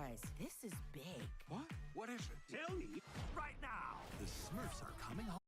Guys, this is big. What? What is it? Tell me right now. The Smurfs are coming home.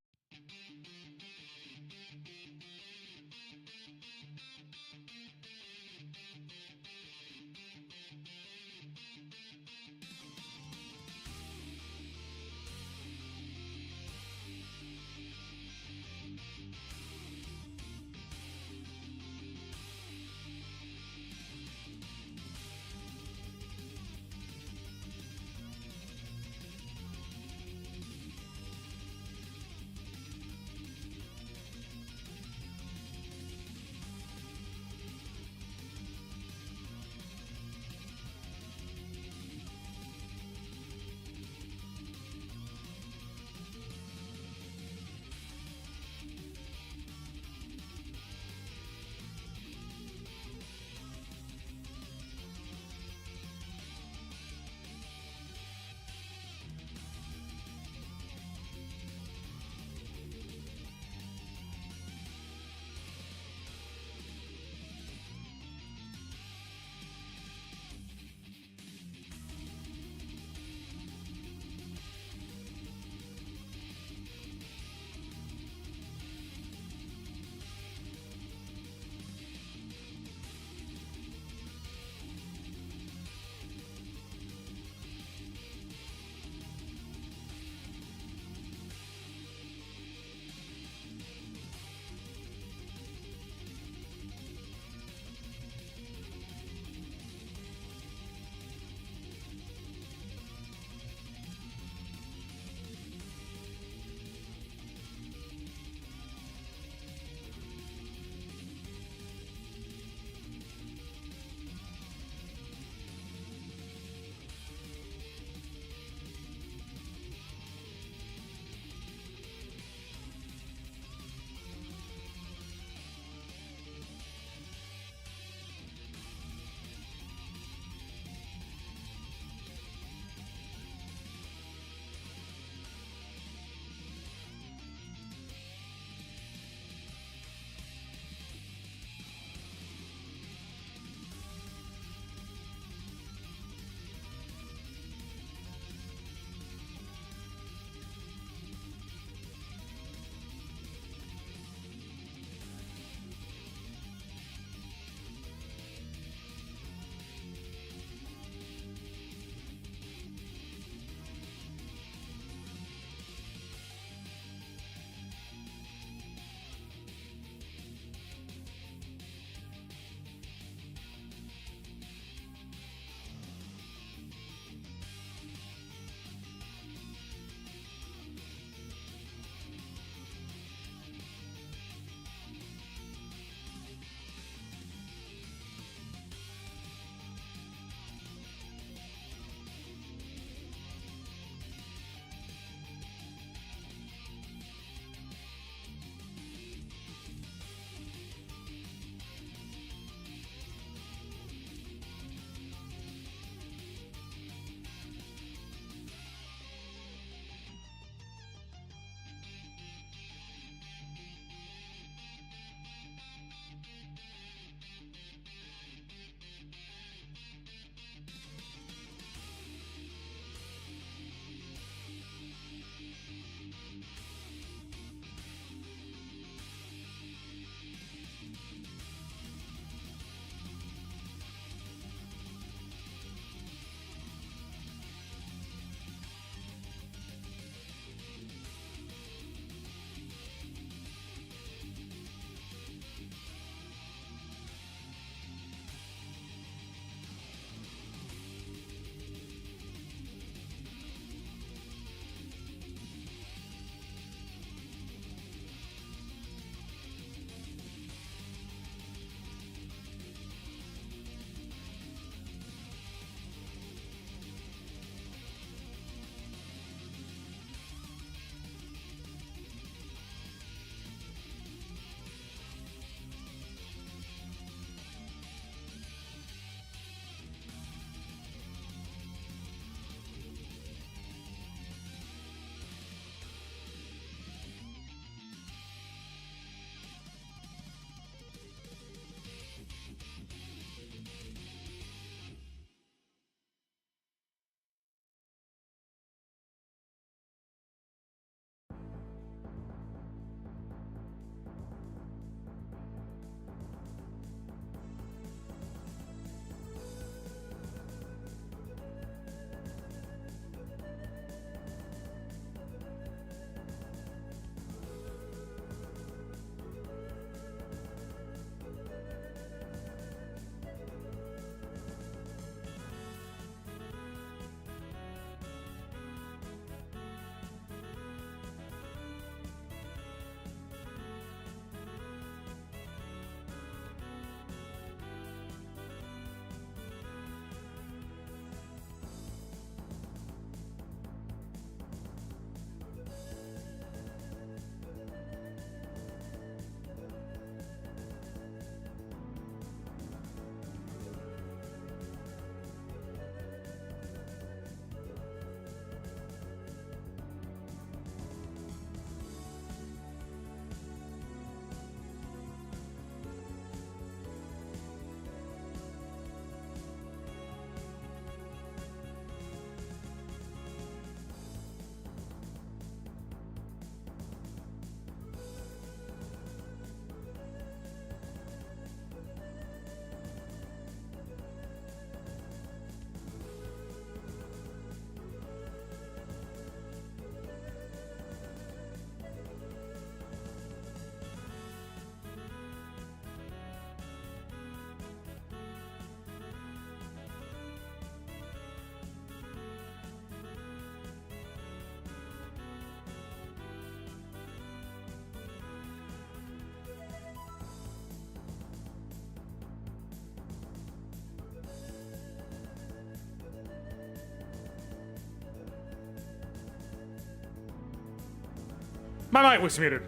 My mic was muted.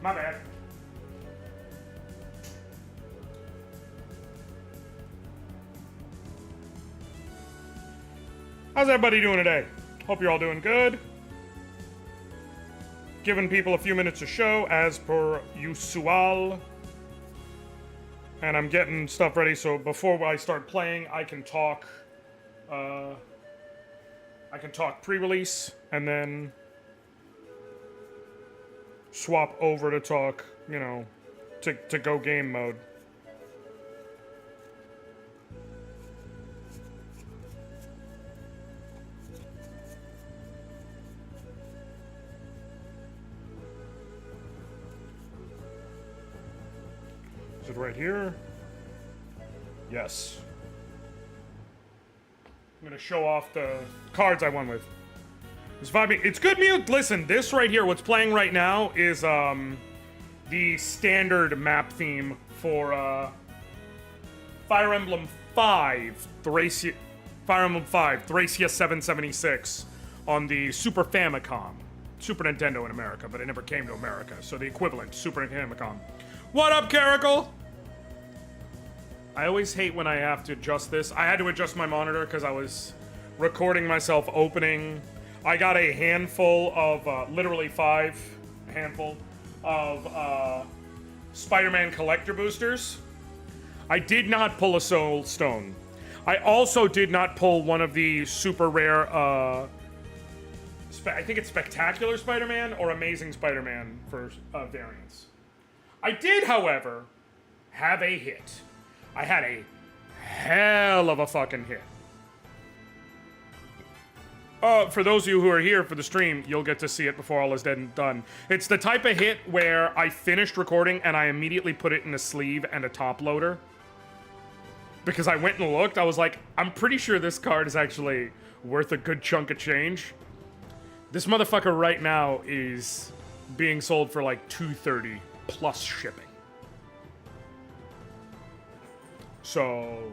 My bad. How's everybody doing today? Hope you're all doing good. Giving people a few minutes to show as per usual. And I'm getting stuff ready so before I start playing, I can talk. I can talk pre-release and then swap over to talk, you know, to go game mode. Is it right here? Yes. I'm gonna show off the cards I won with. It's good music. Listen, this right here, what's playing right now is the standard map theme for Fire Emblem 5 Thracia 776 on the Super Famicom. Super Nintendo in America, but it never came to America, so the equivalent, Super Famicom. What up, Caracal? I always hate when I have to adjust this. I had to adjust my monitor because I was recording myself opening. I got a handful of, literally 5 handful of Spider-Man collector boosters. I did not pull a Soul Stone. I also did not pull one of the super rare, I think it's Spectacular Spider-Man or Amazing Spider-Man for variants. I did, however, have a hit. I had a hell of a fucking hit. For those of you who are here for the stream, you'll get to see it before all is dead and done. It's the type of hit where I finished recording and I immediately put it in a sleeve and a top loader. Because I went and looked, I was like, I'm pretty sure this card is actually worth a good chunk of change. This motherfucker right now is being sold for like $230 plus shipping. So,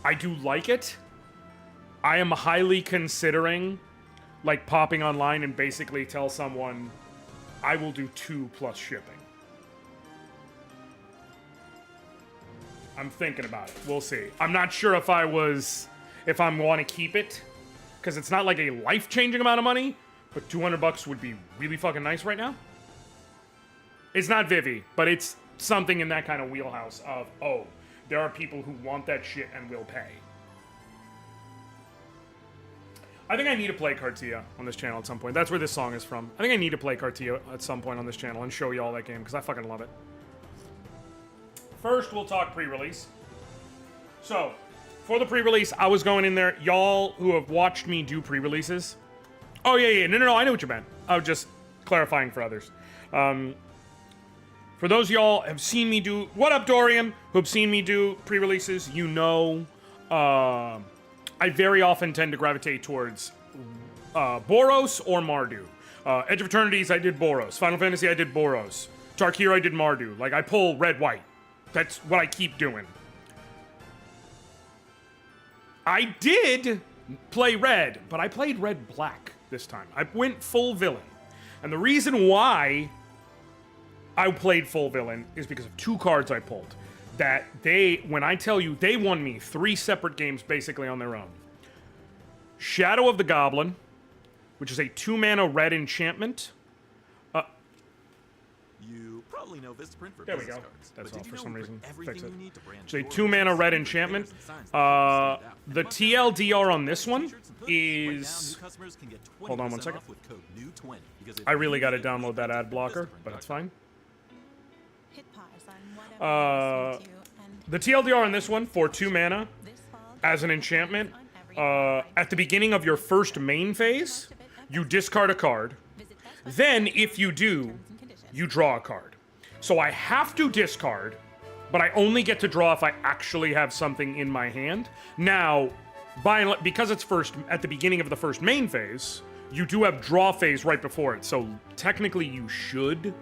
I do like it. I am highly considering, like, popping online and basically tell someone, I will do 2 plus shipping. I'm thinking about it. We'll see. I'm not sure if I want to keep it, because it's not like a life-changing amount of money, but $200 would be really fucking nice right now. It's not Vivi, but it's something in that kind of wheelhouse of, oh, there are people who want that shit and will pay. I think I need to play Cartia on this channel at some point. That's where this song is from. I think I need to play Cartia at some point on this channel and show you all that game, because I fucking love it. First, we'll talk pre-release. So, for the pre-release, I was going in there. Y'all who have watched me do pre-releases. Oh, yeah. No, I know what you meant. I was just clarifying for others. For those of y'all have seen me do... What up, Dorian? Who have seen me do pre-releases, you know... I very often tend to gravitate towards Boros or Mardu. Edge of Eternities, I did Boros. Final Fantasy, I did Boros. Tarkir, I did Mardu. Like, I pull red-white. That's what I keep doing. I did play red, but I played red-black this time. I went full villain. And the reason why I played full villain is because of 2 cards I pulled. That when I tell you, they won me 3 separate games basically on their own. Shadow of the Goblin, which is a 2-mana red enchantment. You probably know Vistaprint for there we business go. cards, That's but all did for you some know reason. everything Fix it. you need to brand It's a stores, 2-mana red printers, enchantment. and signs that stand out. The And must have TLDR on this one t-shirts and hoodies. Right now, is... new customers can get Hold on one 20% second. off with code NEW20, because if I really you got to need it, download that ad visit blocker, Vistaprint.com. but it's fine. Hit pause on whatever you're listening to, and The TLDR on this one, for 2 mana, this fall, as an enchantment, on every at the beginning of your first main phase, you discard a card. visit Best Then, if you do, Terms and conditions. you draw a card. So I have to discard, but I only get to draw if I actually have something in my hand. Now, because it's at the beginning of the first main phase, you do have draw phase right before it. So technically, you should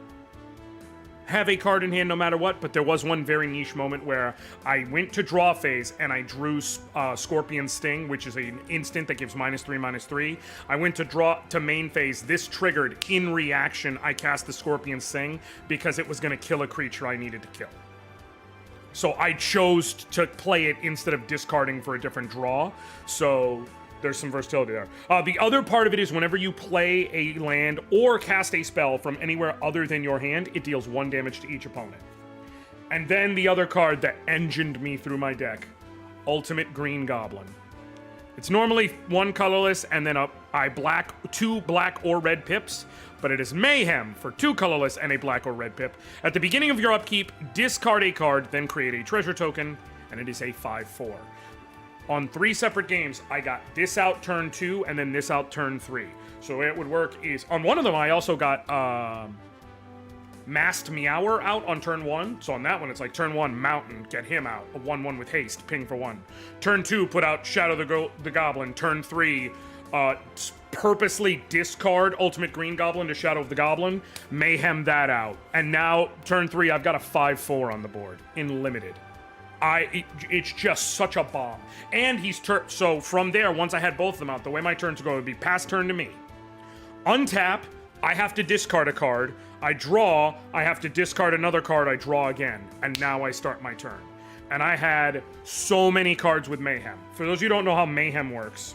have a card in hand no matter what, but there was one very niche moment where I went to draw phase and I drew Scorpion Sting, which is an instant that gives -3/-3. I went to draw to main phase. This triggered in reaction. I cast the Scorpion Sting because it was going to kill a creature I needed to kill. So I chose to play it instead of discarding for a different draw. So there's some versatility there. The other part of it is whenever you play a land or cast a spell from anywhere other than your hand, it deals 1 damage to each opponent. And then the other card that engined me through my deck, Ultimate Green Goblin. It's normally 1 colorless and then 2 black or red pips, but it is mayhem for 2 colorless and a black or red pip. At the beginning of your upkeep, discard a card, then create a treasure token, and it is a 5/4. On 3 separate games, I got this out turn 2 and then this out turn 3. So the way it would work is, on one of them, I also got Masked Meower out on turn 1. So on that one, it's like turn 1, Mountain, get him out. A 1/1 with haste, ping for 1. Turn 2, put out Shadow the Goblin. Turn 3, purposely discard Ultimate Green Goblin to Shadow of the Goblin, mayhem that out. And now, turn 3, I've got a 5/4 on the board in limited. It's just such a bomb. And so from there, once I had both of them out, the way my turns go would be pass turn to me. Untap, I have to discard a card. I draw, I have to discard another card, I draw again. And now I start my turn. And I had so many cards with Mayhem. For those of you who don't know how Mayhem works,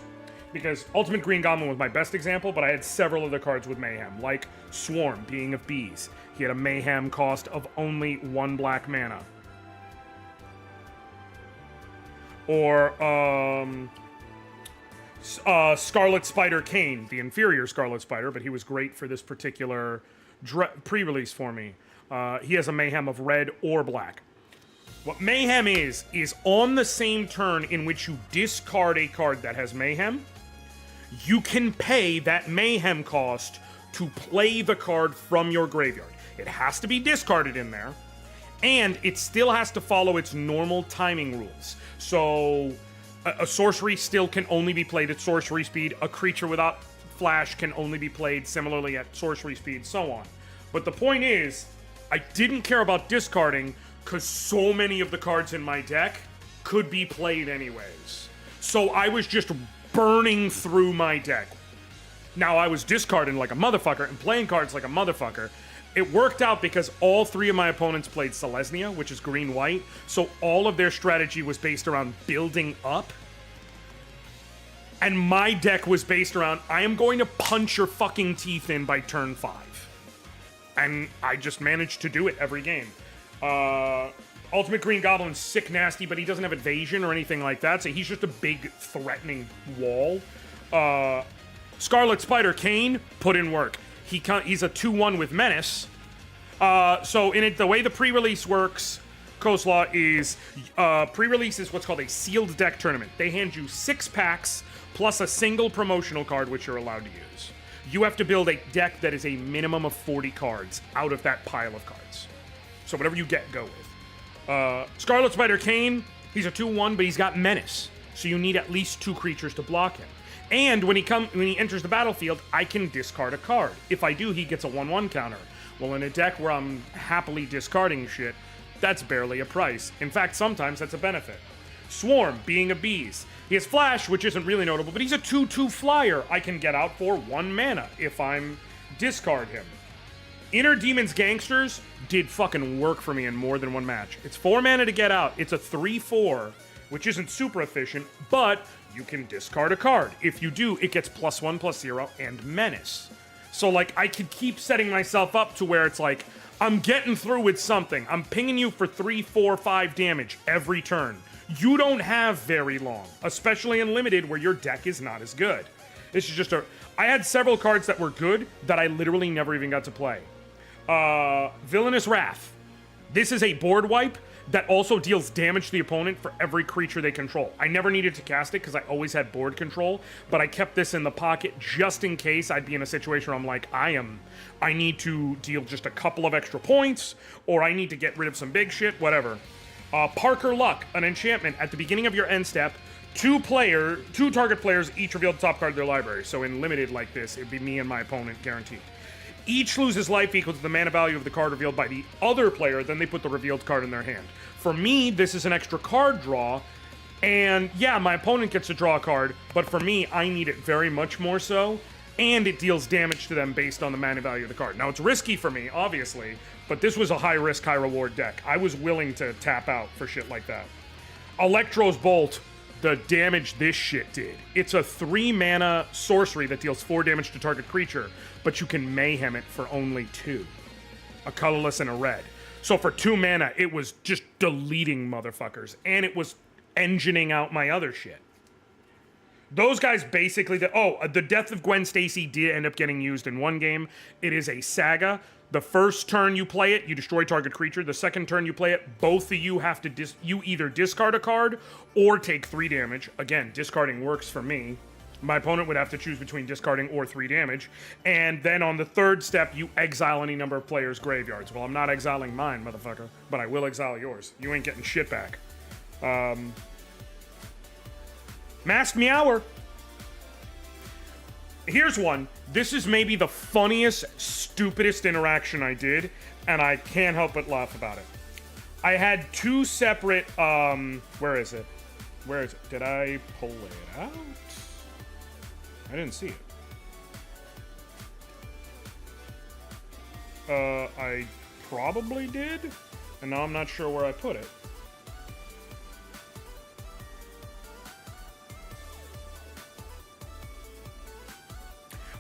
because Ultimate Green Goblin was my best example, but I had several other cards with Mayhem, like Swarm, being of bees. He had a Mayhem cost of only 1 black mana. Or Scarlet Spider Kane, the inferior Scarlet Spider, but he was great for this particular pre-release for me. He has a Mayhem of red or black. What Mayhem is on the same turn in which you discard a card that has Mayhem, you can pay that Mayhem cost to play the card from your graveyard. It has to be discarded in there, and it still has to follow its normal timing rules. So a sorcery still can only be played at sorcery speed. A creature without flash can only be played similarly at sorcery speed, so on. But the point is, I didn't care about discarding because so many of the cards in my deck could be played anyways. So I was just burning through my deck. Now, I was discarding like a motherfucker and playing cards like a motherfucker. It worked out because all 3 of my opponents played Selesnya, which is green-white, so all of their strategy was based around building up. And my deck was based around, I am going to punch your fucking teeth in by turn 5. And I just managed to do it every game. Ultimate Green Goblin's sick nasty, but he doesn't have evasion or anything like that, so he's just a big, threatening wall. Scarlet Spider Kane, put in work. He's a 2/1 with Menace. So in it, the way the pre-release works, Coleslaw, is pre-release is what's called a sealed deck tournament. They hand you 6 packs plus a single promotional card, which you're allowed to use. You have to build a deck that is a minimum of 40 cards out of that pile of cards. So whatever you get, go with. Scarlet Spider Kane, he's a 2/1, but he's got Menace. So you need at least 2 creatures to block him. And when he enters the battlefield, I can discard a card. If I do, he gets a 1/1 counter. Well, in a deck where I'm happily discarding shit, that's barely a price. In fact, sometimes that's a benefit. Swarm, being a bees. He has Flash, which isn't really notable, but he's a 2/2 flyer I can get out for 1 mana if I'm discard him. Inner Demon's Gangsters did fucking work for me in more than 1 match. It's 4 mana to get out. It's a 3/4, which isn't super efficient, but you can discard a card. If you do, it gets +1/+0 and Menace. So, like, I could keep setting myself up to where it's like, I'm getting through with something. I'm pinging you for 3, 4, 5 damage every turn. You don't have very long, especially in Limited where your deck is not as good. This is just I had several cards that were good that I literally never even got to play. Villainous Wrath. This is a board wipe that also deals damage to the opponent for every creature they control. I never needed to cast it because I always had board control, but I kept this in the pocket just in case I'd be in a situation where I'm like, I need to deal just a couple of extra points, or I need to get rid of some big shit, whatever. Parker Luck, an enchantment. At the beginning of your end step, 2 target players each reveal the top card of their library. So in Limited like this, it'd be me and my opponent, guaranteed. each loses life equal to the mana value of the card revealed by the other player, then they put the revealed card in their hand. For me, this is an extra card draw, and yeah, my opponent gets to draw a card, but for me, I need it very much more so, and it deals damage to them based on the mana value of the card. Now, it's risky for me, obviously, but this was a high-risk, high-reward deck. I was willing to tap out for shit like that. Electro's Bolt, the damage this shit did. It's a 3-mana sorcery that deals 4 damage to target creature, but you can mayhem it for only 2. A colorless and a red. So for 2 mana, it was just deleting motherfuckers, and it was engineing out my other shit. Those guys basically... the Death of Gwen Stacy did end up getting used in one game. It is a saga. The first turn you play it, you destroy target creature. The second turn you play it, both of you have to... you either discard a card or take 3 damage. Again, discarding works for me. My opponent would have to choose between discarding or 3 damage. And then on the third step, you exile any number of players' graveyards. Well, I'm not exiling mine, motherfucker, but I will exile yours. You ain't getting shit back. Masked Meower. Here's one. This is maybe the funniest, stupidest interaction I did, and I can't help but laugh about it. I had 2 separate, where is it? Where is it? Did I pull it out? I didn't see it. I probably did, and now I'm not sure where I put it.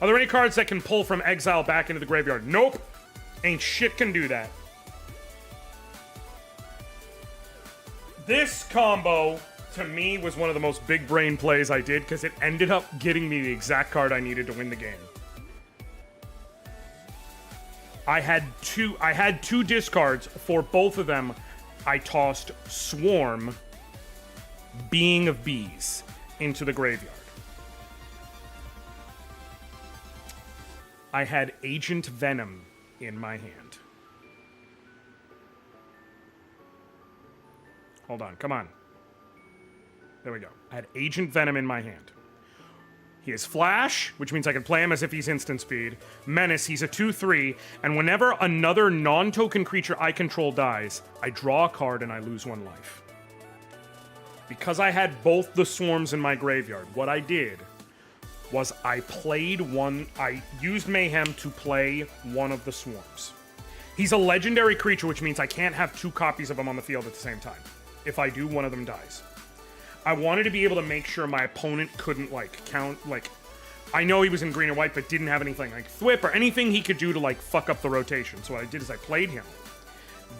Are there any cards that can pull from exile back into the graveyard? Nope. Ain't shit can do that. This combo, to me, was one of the most big brain plays I did because it ended up getting me the exact card I needed to win the game. I had two discards. For both of them, I tossed Swarm, Being of Bees, into the graveyard. I had Agent Venom in my hand. Hold on, come on. There we go. I had Agent Venom in my hand. He has Flash, which means I can play him as if he's instant speed. Menace, he's a 2/3, and whenever another non-token creature I control dies, I draw a card and I lose 1 life. Because I had both the swarms in my graveyard, what I did was I used Mayhem to play one of the swarms. He's a legendary creature, which means I can't have 2 copies of him on the field at the same time. If I do, one of them dies. I wanted to be able to make sure my opponent couldn't, I know he was in green or white, but didn't have anything like Thwip or anything he could do to, fuck up the rotation. So what I did is I played him.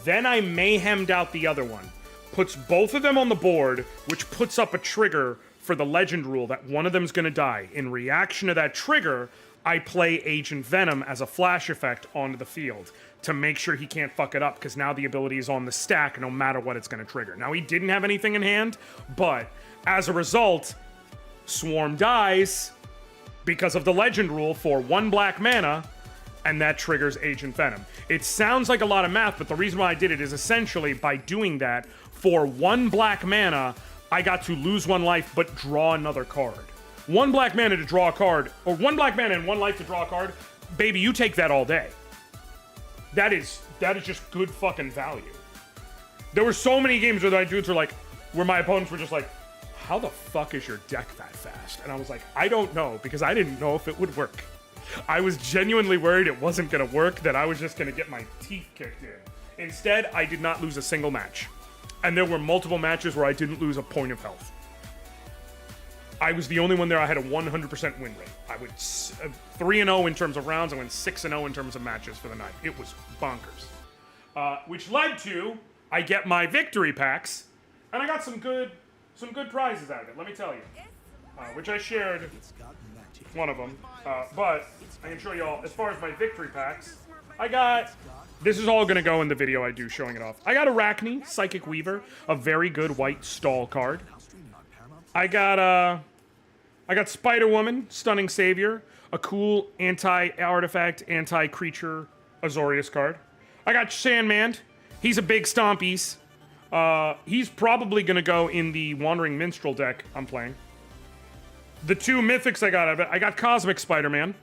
Then I Mayhemmed out the other one. Puts both of them on the board, which puts up a trigger for the legend rule that one of them's gonna die. In reaction to that trigger, I play Agent Venom as a flash effect onto the field to make sure he can't fuck it up, because now the ability is on the stack no matter what it's gonna trigger. Now, he didn't have anything in hand, but as a result, Swarm dies because of the legend rule for 1 black mana, and that triggers Agent Venom. It sounds like a lot of math, but the reason why I did it is essentially by doing that, for 1 black mana, I got to lose 1 life, but draw another card. 1 black mana to draw a card, or 1 black mana and 1 life to draw a card, baby, you take that all day. That is just good fucking value. There were so many games where my dudes were where my opponents were just like, how the fuck is your deck that fast? And I was like, I don't know, because I didn't know if it would work. I was genuinely worried it wasn't gonna work, that I was just gonna get my teeth kicked in. Instead, I did not lose a single match. And there were multiple matches where I didn't lose a point of health. I was the only one there. I had a 100% win rate. I went 3-0 in terms of rounds. I went 6-0 in terms of matches for the night. It was bonkers. Which led to, I get my victory packs, and I got some good prizes out of it, let me tell you. Which I shared one of them. But I can show you all, as far as my victory packs, I got... This is all going to go in the video I do showing it off. I got Arachne, Psychic Weaver, a very good white stall card. I got Spider-Woman, Stunning Savior, a cool anti-artifact, anti-creature Azorius card. I got Sandman. He's a big stompies. He's probably going to go in the Wandering Minstrel deck I'm playing. The 2 mythics I got Cosmic Spider-Man.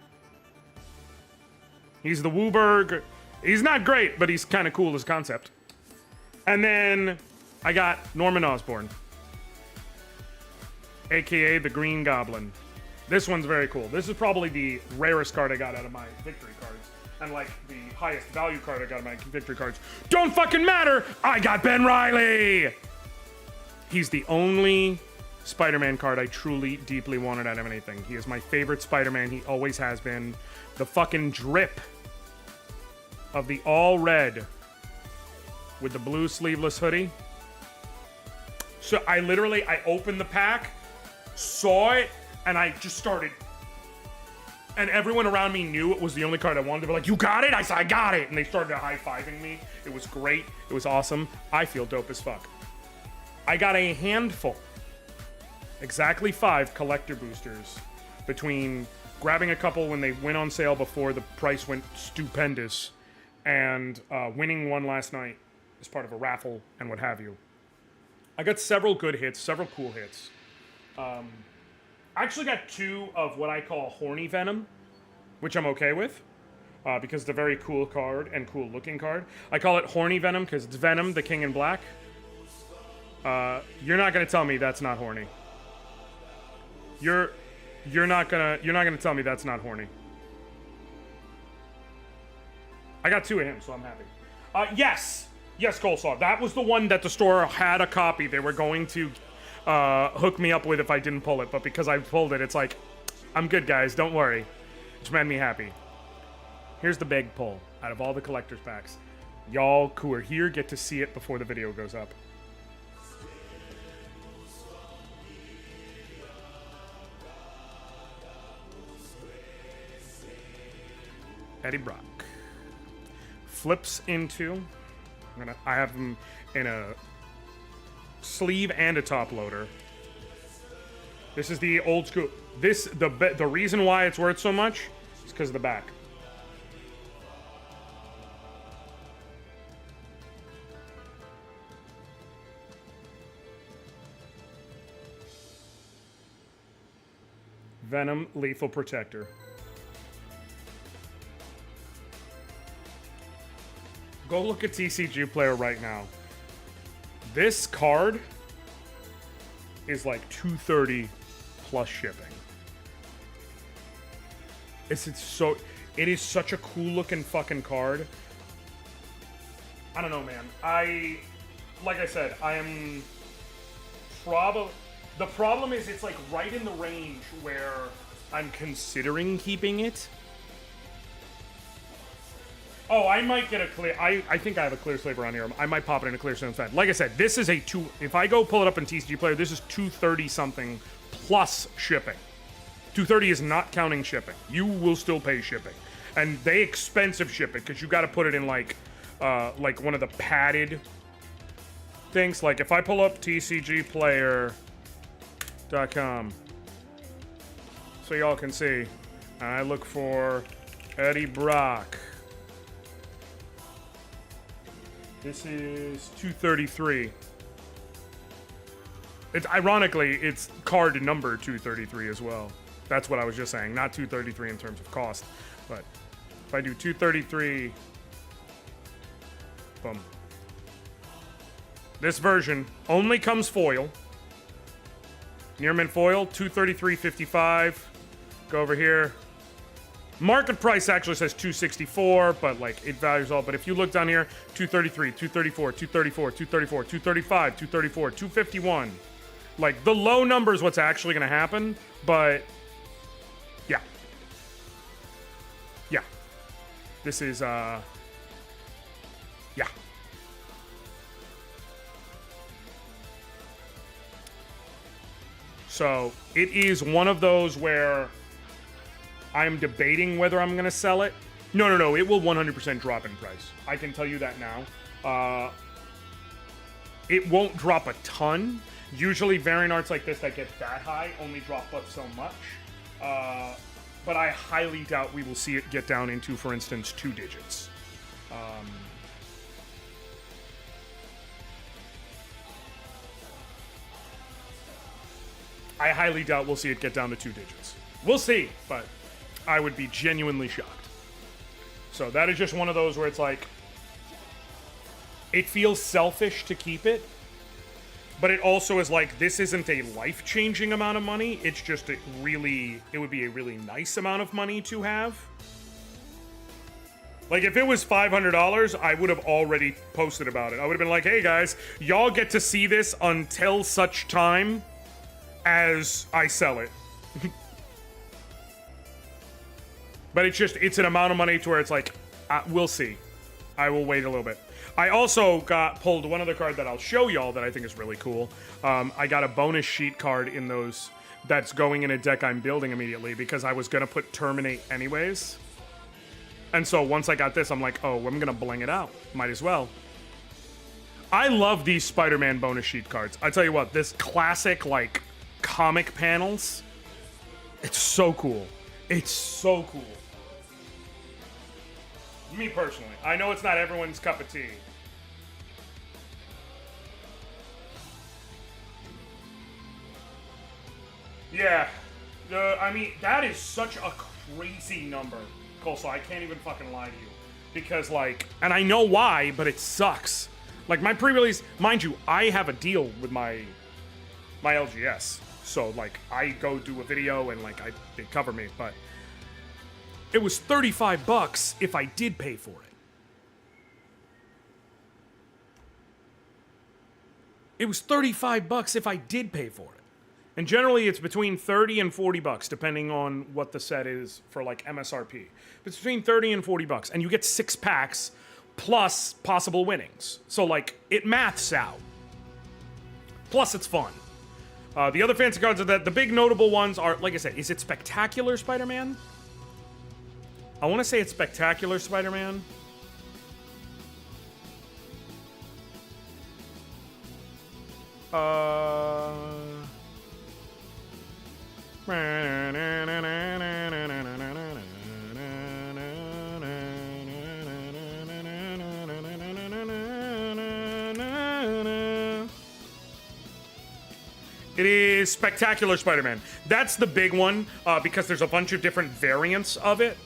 He's the Wooberg. He's not great, but he's kind of cool as concept. And then I got Norman Osborn, aka the Green Goblin. This one's very cool. This is probably the rarest card I got out of my victory cards. And like the highest value card I got out of my victory cards. Don't fucking matter! I got Ben Reilly! He's the only Spider-Man card I truly, deeply wanted out of anything. He is my favorite Spider-Man. He always has been. The fucking drip of the all red with the blue sleeveless hoodie. So I opened the pack, saw it, and I just started. And everyone around me knew it was the only card I wanted. They were like, you got it? I said, I got it. And they started high-fiving me. It was great. It was awesome. I feel dope as fuck. I got a handful, exactly 5 collector boosters between grabbing a couple when they went on sale before the price went stupendous and winning one last night as part of a raffle and what have you. I got several good hits, several cool hits. I actually got 2 of what I call Horny Venom, which I'm okay with because it's a very cool card and cool looking card. I call it Horny Venom because it's Venom, the King in Black. You're not gonna tell me that's not horny. You're not gonna tell me that's not horny. I got 2 of him, so I'm happy. Yes, Coleslaw. That was the one that the store had a copy. They were going to hook me up with if I didn't pull it, but because I pulled it, it's like, I'm good, guys. Don't worry. Which made me happy. Here's the big pull out of all the collector's packs. Y'all who are here get to see it before the video goes up. Eddie Brock flips into. I have him in a sleeve and a top loader. This is the old school. The reason why it's worth so much is because of the back. Venom Lethal Protector. Go look at TCG Player right now. This card is like $230 plus shipping. It is such a cool looking fucking card. I don't know, man. Like I said, I am probably. The problem is it's like right in the range where I'm considering keeping it. Oh, I might get a clear. I think I have a clear slaver on here. I might pop it in a clear stone fed. Like I said, this is a 2. If I go pull it up in TCG Player, this is $230 something plus shipping. $230 is not counting shipping. You will still pay shipping, and they expensive ship it because you got to put it in like one of the padded things. Like if I pull up TCGplayer.com, so y'all can see, I look for Eddie Brock. This is $233. It's ironically, it's card number 233 as well. That's what I was just saying, not 233 in terms of cost. But if I do 233, boom. This version only comes foil. Near mint foil, 233.55. Go over here. Market price actually says 264, but like it values all. But if you look down here, 233, 234, 234, 234, 235, 234, 251. Like the low number is what's actually going to happen, but yeah. Yeah. This is yeah. So it is one of those where I'm debating whether I'm going to sell it. No. It will 100% drop in price. I can tell you that now. It won't drop a ton. Usually variant arts like this that get that high only drop up so much. But I highly doubt we will see it get down into, for instance, 2 digits. I highly doubt we'll see it get down to 2 digits. We'll see, but I would be genuinely shocked. So that is just one of those where it's like, it feels selfish to keep it, but it also is like, this isn't a life-changing amount of money. It's just it would be a really nice amount of money to have. Like, if it was $500, I would have already posted about it. I would have been like, hey guys, y'all get to see this until such time as I sell it. But it's an amount of money to where it's like, we'll see. I will wait a little bit. I also pulled one other card that I'll show y'all that I think is really cool. I got a bonus sheet card in those that's going in a deck I'm building immediately because I was going to put Terminate anyways. And so once I got this, I'm like, oh, I'm going to bling it out. Might as well. I love these Spider-Man bonus sheet cards. I tell you what, this classic, like, comic panels, it's so cool. It's so cool. Me personally. I know it's not everyone's cup of tea. Yeah. I mean, that is such a crazy number, Cole, so I can't even fucking lie to you. Because, like, and I know why, but it sucks. Like, my pre-release, mind you, I have a deal with my LGS. So, like, I go do a video and, like, they cover me, but it was $35 if I did pay for it. It was $35 if I did pay for it. And generally it's between 30 and 40 bucks, depending on what the set is for like MSRP. It's between 30 and 40 bucks, and you get 6 packs plus possible winnings. So like, it maths out. Plus it's fun. The other fancy cards are that the big notable ones are, like I said, is it Spectacular Spider-Man? I want to say it's Spectacular Spider-Man. It is Spectacular Spider-Man. That's the big one, because there's a bunch of different variants of it.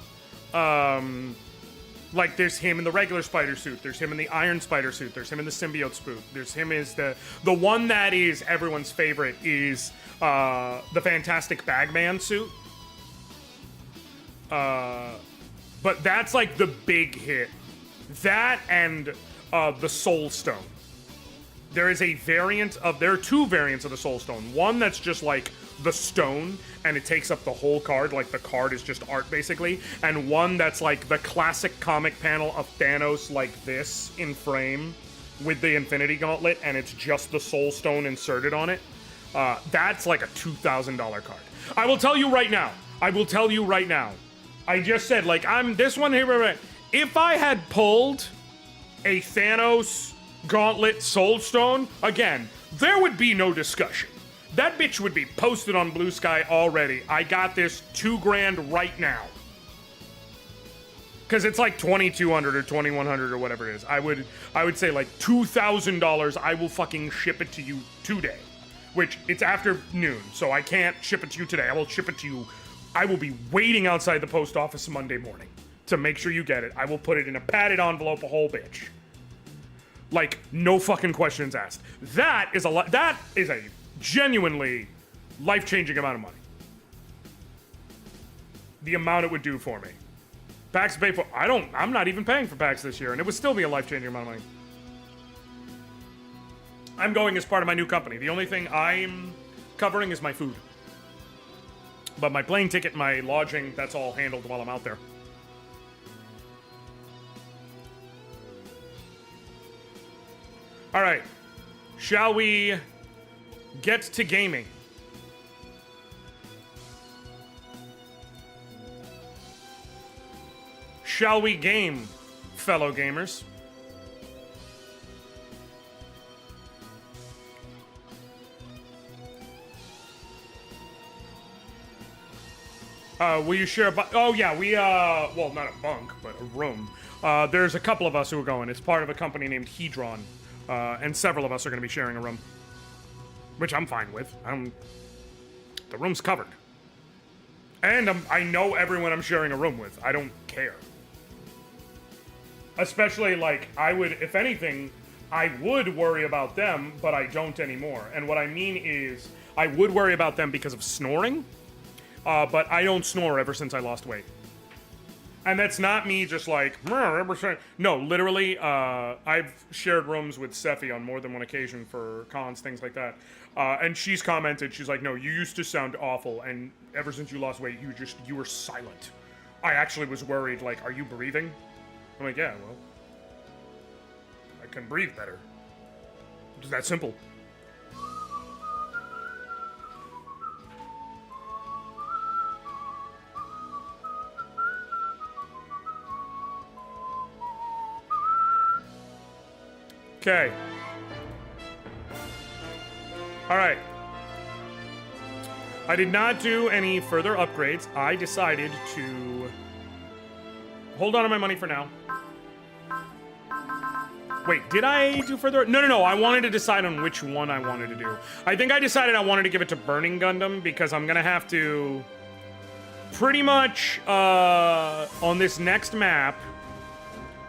Like, there's him in the regular spider suit, there's him in the Iron Spider suit, there's him in the symbiote suit, there's him as the one that is everyone's favorite is the Fantastic Bagman suit. But that's like the big hit. That and the Soul Stone. There is a variant of, there are 2 variants of the Soul Stone. One that's just like the stone, and it takes up the whole card, like the card is just art basically. And one that's like the classic comic panel of Thanos like this in frame with the Infinity Gauntlet, and it's just the Soul Stone inserted on it. That's like a $2,000 card. I will tell you right now. I just said, like, this one here. If I had pulled a Thanos Gauntlet Soul Stone, again, there would be no discussion. That bitch would be posted on Blue Sky already. I got this $2,000 right now. Because it's like $2,200 or $2,100 or whatever it is. I would say like $2,000. I will fucking ship it to you today. Which, it's after noon, so I can't ship it to you today. I will ship it to you. I will be waiting outside the post office Monday morning to make sure you get it. I will put it in a padded envelope, a whole bitch. Like, no fucking questions asked. That is a genuinely life-changing amount of money. The amount it would do for me. Packs pay for, I'm not even paying for packs this year, and it would still be a life-changing amount of money. I'm going as part of my new company. The only thing I'm covering is my food. But my plane ticket, my lodging, that's all handled while I'm out there. All right. Shall we get to gaming? Shall we game, fellow gamers? Will you share a oh yeah, we, well, not a bunk, but a room. There's a couple of us who are going. It's part of a company named Hedron, and several of us are going to be sharing a room. Which I'm fine with. The room's covered. And I know everyone I'm sharing a room with. I don't care. Especially, like, I would, if anything, I would worry about them, but I don't anymore. And what I mean is, I would worry about them because of snoring, but I don't snore ever since I lost weight. And that's not me just like, no, literally, I've shared rooms with Sephi on more than one occasion for cons, things like that. And she's commented, she's like, no, you used to sound awful, and ever since you lost weight, you were silent. I actually was worried, like, are you breathing? I'm like, yeah, well, I can breathe better. It's that simple. Okay. All right. I did not do any further upgrades. I decided to hold on to my money for now. Wait, did I do further? No. I wanted to decide on which one I wanted to do. I think I decided I wanted to give it to Burning Gundam because I'm gonna have to pretty much on this next map.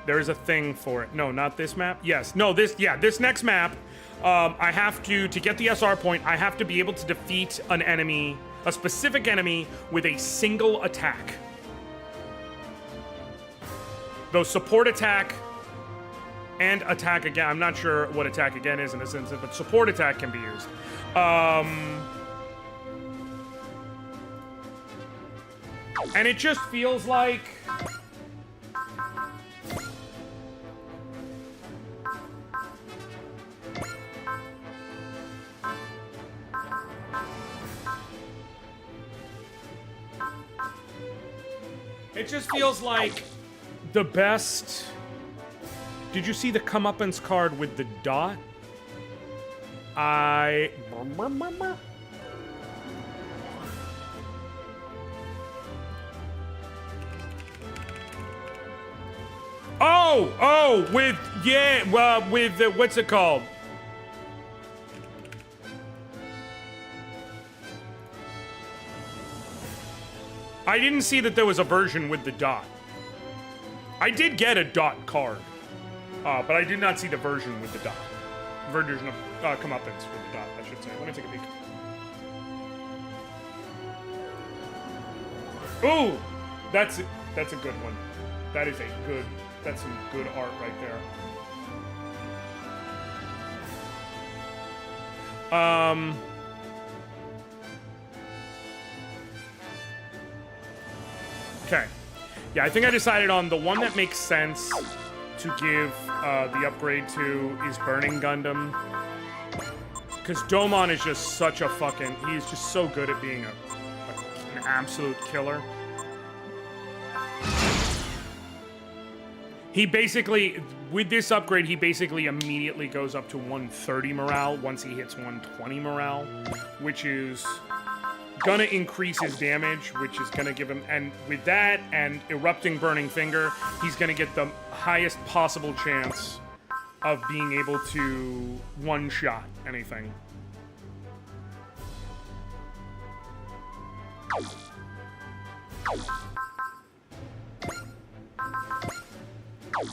There is a thing for it. No, not this map. Yes. No, this next map. I have to get the SR point, I have to be able to defeat an enemy, a specific enemy, with a single attack. Though support attack and attack again, I'm not sure what attack again is in this instance, but support attack can be used. And it just feels like... It just feels like the best... Did you see the comeuppance card with the dot? with what's it called? I didn't see that there was a version with the dot. I did get a dot card, but I did not see the version with the dot. Version of comeuppance with the dot, I should say. Let me take a peek. Ooh, that's a good one. That is that's some good art right there. Okay. Yeah, I think I decided on the one that makes sense to give the upgrade to is Burning Gundam. Because Domon is just such a fucking... He's just so good at being an absolute killer. He basically... With this upgrade, he basically immediately goes up to 130 morale once he hits 120 morale. Which is... gonna increase his damage, which is gonna give him, and with that and Erupting Burning Finger, he's gonna get the highest possible chance of being able to one-shot anything.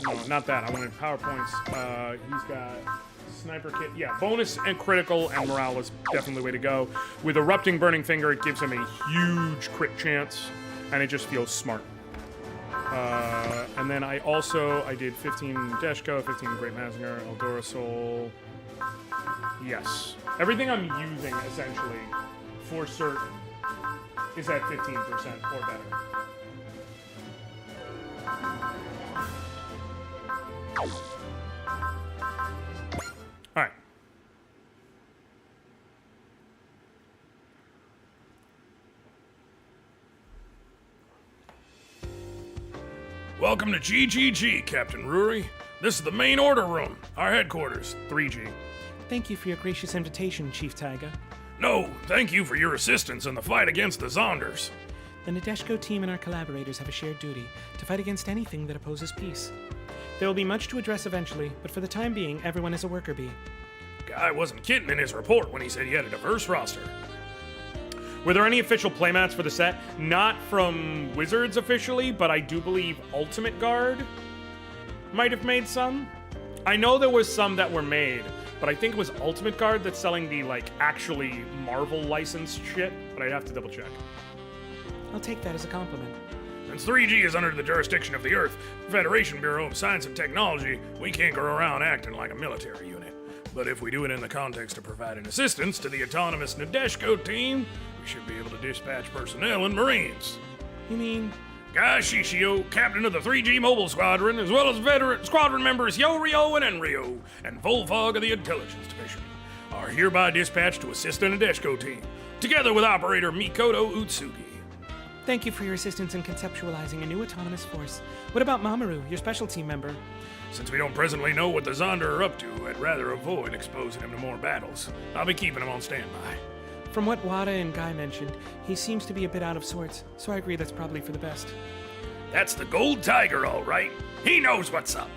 No, not that. I wanted PowerPoints. He's got Sniper Kit. Yeah, bonus and critical and morale is definitely the way to go. With Erupting Burning Finger, it gives him a huge crit chance, and it just feels smart. And then I did 15 Deshko, 15 Great Mazinger, Eldora Soul. Yes. Everything I'm using, essentially, for certain, is at 15% or better. All right. Welcome to GGG, Captain Ruri. This is the main order room, our headquarters, 3G. Thank you for your gracious invitation, Chief Taiga. No, thank you for your assistance in the fight against the Zonders. The Nadeshko team and our collaborators have a shared duty to fight against anything that opposes peace. There will be much to address eventually, but for the time being, everyone is a worker bee. Guy wasn't kidding in his report when he said he had a diverse roster. Were there any official playmats for the set? Not from Wizards officially, but I do believe Ultimate Guard might have made some. I know there was some that were made, but I think it was Ultimate Guard that's selling the, like, actually Marvel licensed shit, but I'd have to double check. I'll take that as a compliment. Since 3G is under the jurisdiction of the Earth Federation Bureau of Science and Technology, we can't go around acting like a military unit. But if we do it in the context of providing assistance to the autonomous Nadeshko team, we should be able to dispatch personnel and Marines. You mean... Guy Shishio, captain of the 3G Mobile Squadron, as well as veteran squadron members Yo-Ryo and Enryo, and Volfog of the Intelligence Division, are hereby dispatched to assist the Nadeshko team, together with operator Mikoto Utsugi. Thank you for your assistance in conceptualizing a new autonomous force. What about Mamoru, your special team member? Since we don't presently know what the Zonder are up to, I'd rather avoid exposing him to more battles. I'll be keeping him on standby. From what Wada and Guy mentioned, he seems to be a bit out of sorts, so I agree that's probably for the best. That's the Gold Tiger, all right. He knows what's up.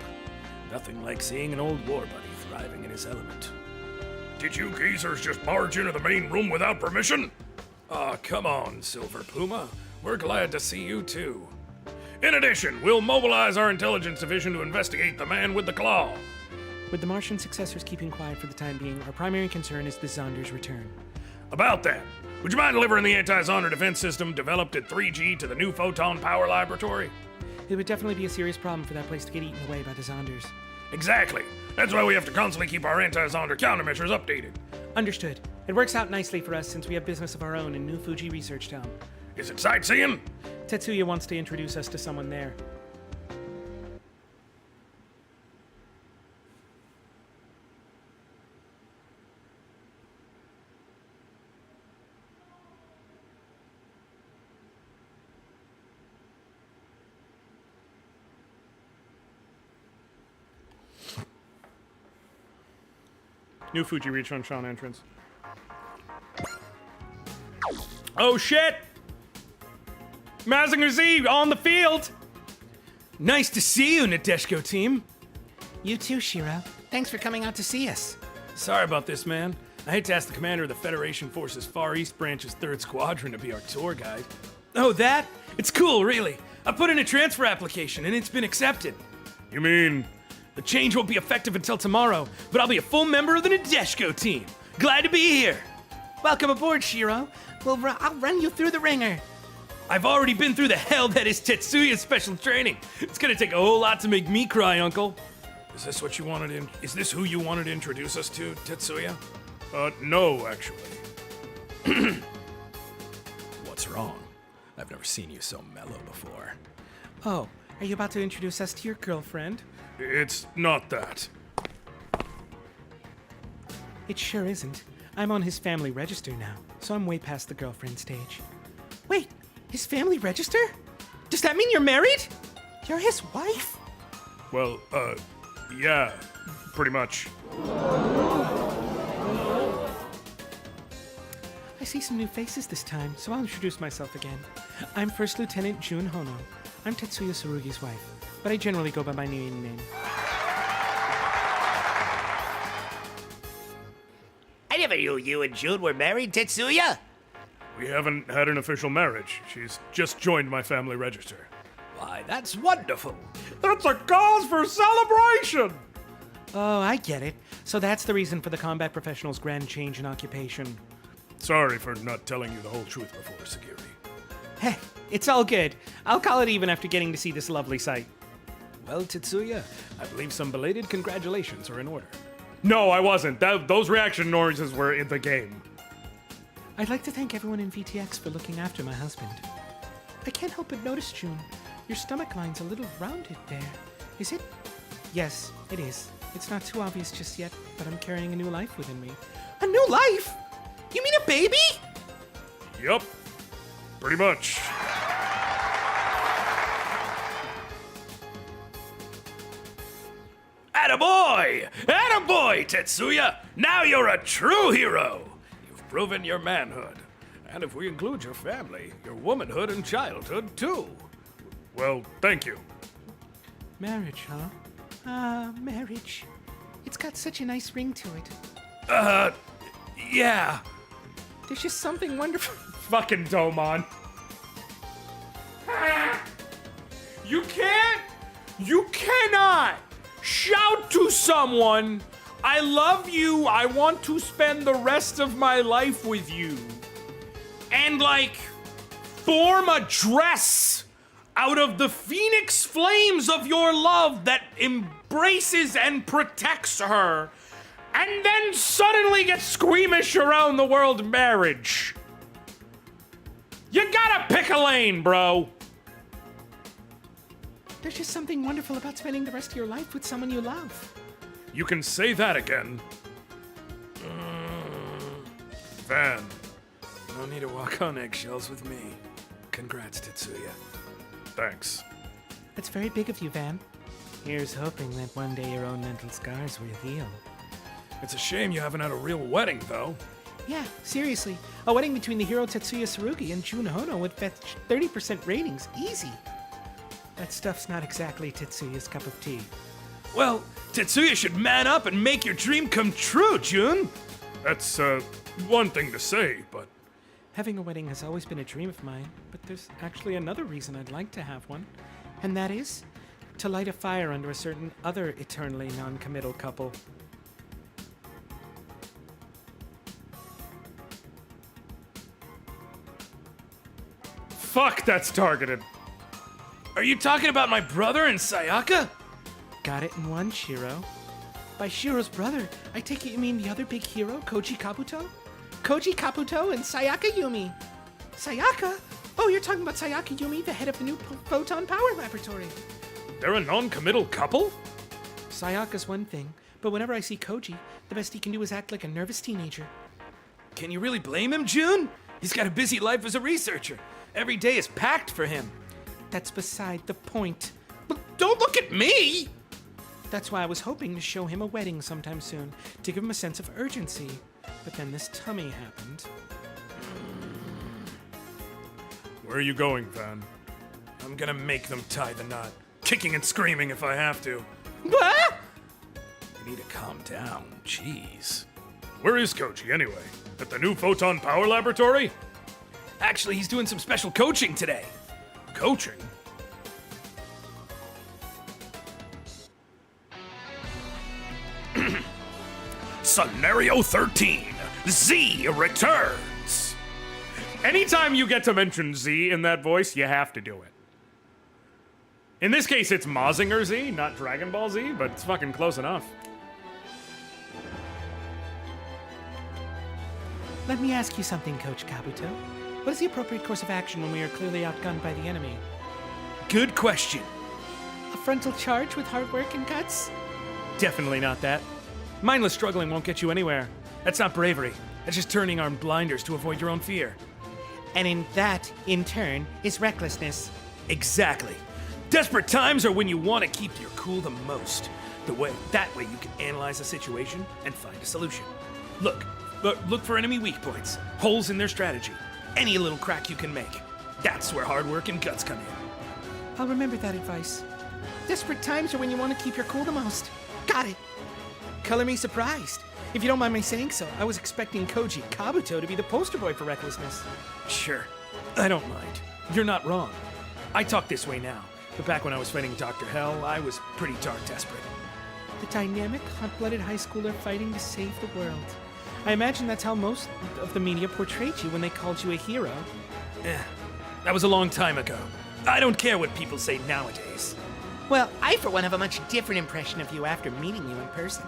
Nothing like seeing an old war buddy thriving in his element. Did you geezers just barge into the main room without permission? Aw, come on, Silver Puma. We're glad to see you, too. In addition, we'll mobilize our intelligence division to investigate the man with the claw. With the Martian successors keeping quiet for the time being, our primary concern is the Zonder's return. About that, would you mind delivering the anti-Zonder defense system developed at 3G to the new Photon Power Laboratory? It would definitely be a serious problem for that place to get eaten away by the Zonders. Exactly. That's why we have to constantly keep our anti-Zonder countermeasures updated. Understood. It works out nicely for us since we have business of our own in New Fuji Research Town. Is it sightseeing? Tetsuya wants to introduce us to someone there. New Fuji Reach on Sean entrance. Oh shit! Mazinger Z on the field! Nice to see you, Nadeshko team. You too, Shiro. Thanks for coming out to see us. Sorry about this, man. I hate to ask the commander of the Federation Forces Far East Branch's 3rd Squadron to be our tour guide. Oh, that? It's cool, really. I put in a transfer application and it's been accepted. You mean... The change won't be effective until tomorrow, but I'll be a full member of the Nadeshko team. Glad to be here. Welcome aboard, Shiro. I'll run you through the ringer. I've already been through the hell that is Tetsuya's special training. It's gonna take a whole lot to make me cry, Uncle. Is this what you wanted in? Is this who you wanted to introduce us to, Tetsuya? No, actually. What's wrong? I've never seen you so mellow before. Oh, are you about to introduce us to your girlfriend? It's not that. It sure isn't. I'm on his family register now, so I'm way past the girlfriend stage. Wait, his family register? Does that mean you're married? You're his wife? Well, yeah, pretty much. I see some new faces this time, so I'll introduce myself again. I'm First Lieutenant Jun Hono. I'm Tetsuya Tsurugi's wife, but I generally go by my maiden name. I never knew you and June were married, Tetsuya. We haven't had an official marriage. She's just joined my family register. Why, that's wonderful. That's a cause for celebration! Oh, I get it. So that's the reason for the combat professional's grand change in occupation. Sorry for not telling you the whole truth before, Sagiri. Hey, it's all good. I'll call it even after getting to see this lovely sight. Well, Tetsuya, I believe some belated congratulations are in order. No, I wasn't. Those reaction noises were in the game. I'd like to thank everyone in VTX for looking after my husband. I can't help but notice, June, your stomach line's a little rounded there. Is it? Yes, it is. It's not too obvious just yet, but I'm carrying a new life within me. A new life? You mean a baby? Yup, pretty much. Attaboy! Attaboy, Tetsuya! Now you're a true hero! You've proven your manhood. And if we include your family, your womanhood and childhood, too. Well, thank you. Marriage, huh? Ah, marriage. It's got such a nice ring to it. Yeah. There's just something wonderful. Fucking Domon. You cannot shout to someone, I love you, I want to spend the rest of my life with you. And like, form a dress out of the phoenix flames of your love that embraces and protects her, and then suddenly get squeamish around the world marriage. You gotta pick a lane, bro. There's just something wonderful about spending the rest of your life with someone you love. You can say that again. Van, no need to walk on eggshells with me. Congrats, Tetsuya. Thanks. That's very big of you, Van. Here's hoping that one day your own mental scars will heal. It's a shame you haven't had a real wedding, though. Yeah, seriously. A wedding between the hero Tetsuya Tsurugi and Jun Hono would fetch 30% ratings. Easy. That stuff's not exactly Tetsuya's cup of tea. Well, Tetsuya should man up and make your dream come true, Jun. That's, one thing to say, but... Having a wedding has always been a dream of mine, but there's actually another reason I'd like to have one. And that is to light a fire under a certain other eternally non-committal couple. Fuck, that's targeted. Are you talking about my brother and Sayaka? Got it in one, Shiro. By Shiro's brother, I take it you mean the other big hero, Koji Kabuto? Koji Kabuto and Sayaka Yumi. Sayaka? Oh, you're talking about Sayaka Yumi, the head of the new Photon Power Laboratory. They're a non-committal couple? Sayaka's one thing, but whenever I see Koji, the best he can do is act like a nervous teenager. Can you really blame him, Jun? He's got a busy life as a researcher. Every day is packed for him. That's beside the point. But don't look at me! That's why I was hoping to show him a wedding sometime soon, to give him a sense of urgency. But then this tummy happened. Where are you going, Van? I'm gonna make them tie the knot. Kicking and screaming if I have to. What? You need to calm down, jeez. Where is Koji, anyway? At the new Photon Power Laboratory? Actually, he's doing some special coaching today. Coaching? Scenario 13. Z returns. Anytime you get to mention Z in that voice, you have to do it. In this case, it's Mazinger Z, not Dragon Ball Z, but it's fucking close enough. Let me ask you something, Coach Kabuto. What is the appropriate course of action when we are clearly outgunned by the enemy? Good question. A frontal charge with hard work and guts? Definitely not that. Mindless struggling won't get you anywhere. That's not bravery. That's just turning on blinders to avoid your own fear. And that, in turn, is recklessness. Exactly. Desperate times are when you want to keep your cool the most. That way you can analyze a situation and find a solution. Look for enemy weak points, holes in their strategy, any little crack you can make. That's where hard work and guts come in. I'll remember that advice. Desperate times are when you want to keep your cool the most. Got it. Color me surprised. If you don't mind my saying so, I was expecting Koji Kabuto to be the poster boy for recklessness. Sure, I don't mind. You're not wrong. I talk this way now, but back when I was fighting Dr. Hell, I was pretty dark desperate. The dynamic, hot-blooded high schooler fighting to save the world. I imagine that's how most of the media portrayed you when they called you a hero. That was a long time ago. I don't care what people say nowadays. Well, I for one have a much different impression of you after meeting you in person.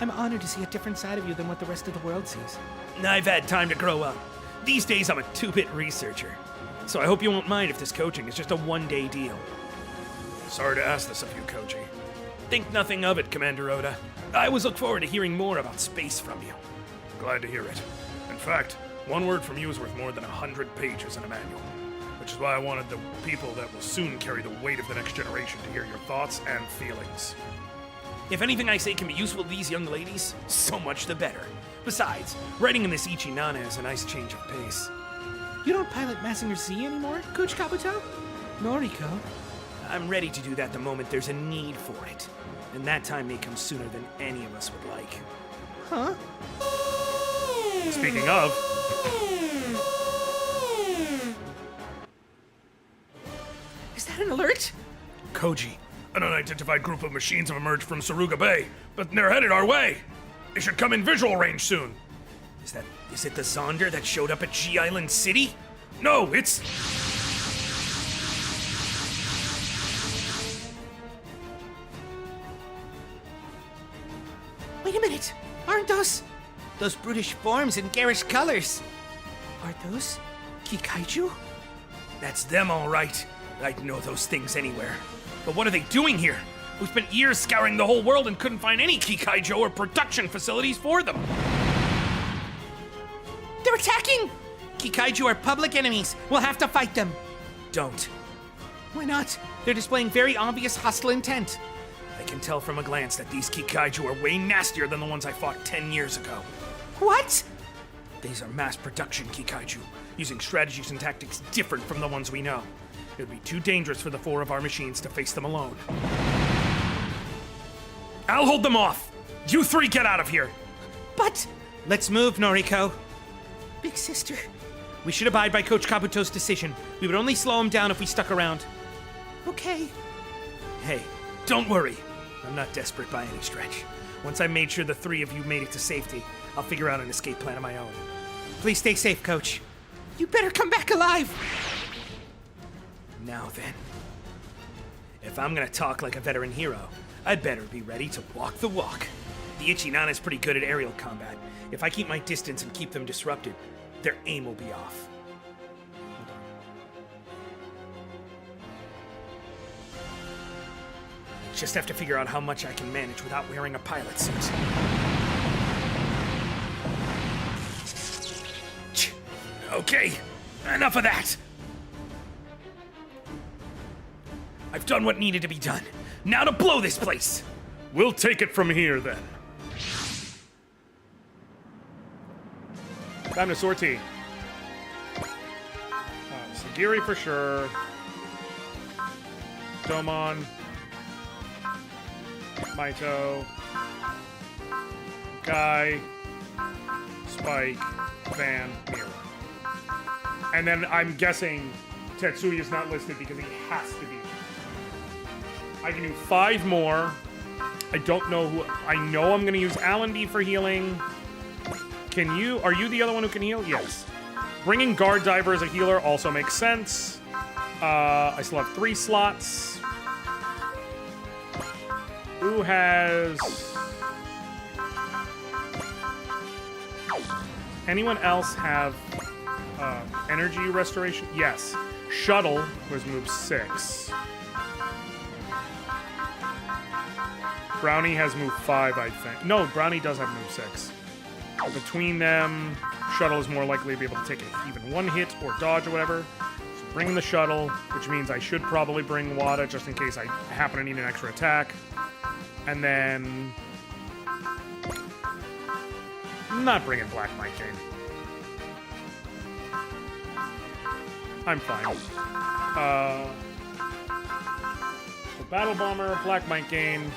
I'm honored to see a different side of you than what the rest of the world sees. I've had time to grow up. These days I'm a 2-bit researcher. So I hope you won't mind if this coaching is just a one-day deal. Sorry to ask this of you, Koji. Think nothing of it, Commander Oda. I always look forward to hearing more about space from you. Glad to hear it. In fact, one word from you is worth more than 100 pages in a manual. Which is why I wanted the people that will soon carry the weight of the next generation to hear your thoughts and feelings. If anything I say can be useful to these young ladies, so much the better. Besides, writing in this Ichinana is a nice change of pace. You don't pilot Mazinger Z anymore, Coach Kabuto? Noriko? I'm ready to do that the moment there's a need for it. And that time may come sooner than any of us would like. Huh? Speaking of, Is that an alert? Koji, An unidentified group of machines have emerged from Saruga Bay, but they're headed our way. They should come in visual range soon. Is it the Zonder that showed up at G Island City? No, it's... Wait a minute. Aren't those brutish forms and garish colors? Are those Kikaiju? That's them, all right. I'd know those things anywhere. But what are they doing here? We spent years scouring the whole world and couldn't find any Kikaiju or production facilities for them. They're attacking! Kikaiju are public enemies. We'll have to fight them. Don't. Why not? They're displaying very obvious hostile intent. I can tell from a glance that these Kikaiju are way nastier than the ones I fought 10 years ago. What? These are mass production Kikaiju, using strategies and tactics different from the ones we know. It would be too dangerous for the 4 of our machines to face them alone. I'll hold them off. You 3 get out of here. But... Let's move, Noriko. Big sister. We should abide by Coach Kabuto's decision. We would only slow him down if we stuck around. Okay. Hey, don't worry. I'm not desperate by any stretch. Once I made sure the 3 of you made it to safety, I'll figure out an escape plan of my own. Please stay safe, Coach. You better come back alive! Now then. If I'm gonna talk like a veteran hero, I'd better be ready to walk the walk. The Ichinana's pretty good at aerial combat. If I keep my distance and keep them disrupted, their aim will be off. Hold on. Just have to figure out how much I can manage without wearing a pilot suit. Okay, enough of that. I've done what needed to be done. Now to blow this place. We'll take it from here, then. Time to sortie. Sagiri for sure. Domon. Maito. Guy. Spike. Van. Mira. And then I'm guessing Tetsuya's not listed because he has to be. I can do 5 more. I don't know who. I know I'm going to use Allenby for healing. Can you? Are you the other one who can heal? Yes. Bringing Guard Diver as a healer also makes sense. I still have 3 slots. Who has... Anyone else have energy restoration? Yes. Shuttle was move 6. Brownie has move 5, I think. No, Brownie does have move 6. Between them, Shuttle is more likely to be able to take even 1 hit or dodge or whatever. So bring the Shuttle, which means I should probably bring Wada just in case I happen to need an extra attack. And then... I'm not bringing Black Might Game. I'm fine. So Battle Bomber, Black Might Game...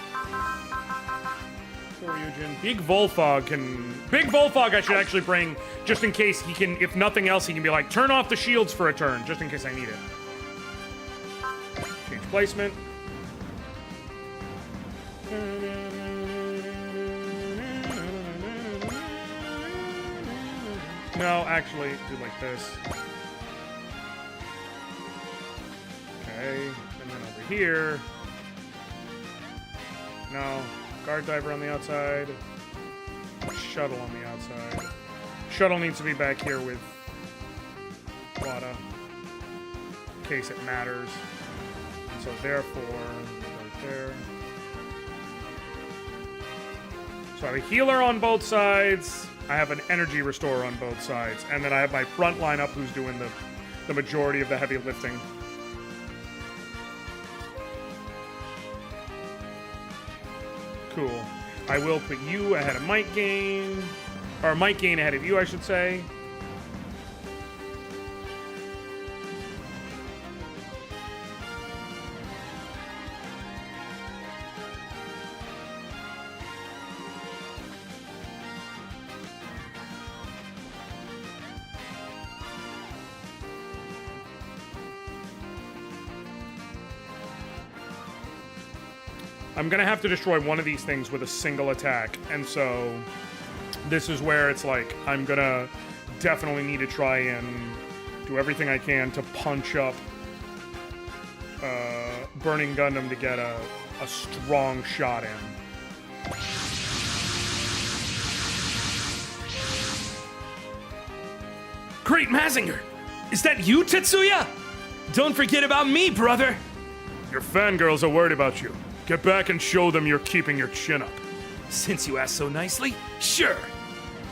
Big Volfog can... Big Volfog I should actually bring just in case he can... If nothing else, he can be like, turn off the shields for a turn, just in case I need it. Change placement. No, actually, do like this. Okay, and then over here... No. Guard Diver on the outside. Shuttle on the outside. Shuttle needs to be back here with Wada. In case it matters. And so therefore, right there. So I have a healer on both sides. I have an energy restorer on both sides. And then I have my front lineup who's doing the majority of the heavy lifting. Cool. I will put you ahead of Might Gain. Or Might Gain ahead of you, I should say. I'm gonna have to destroy one of these things with a single attack, and so this is where it's like I'm gonna definitely need to try and do everything I can to punch up Burning Gundam to get a strong shot in. Great Mazinger! Is that you, Tetsuya? Don't forget about me, brother! Your fangirls are worried about you. Get back and show them you're keeping your chin up. Since you asked so nicely, sure.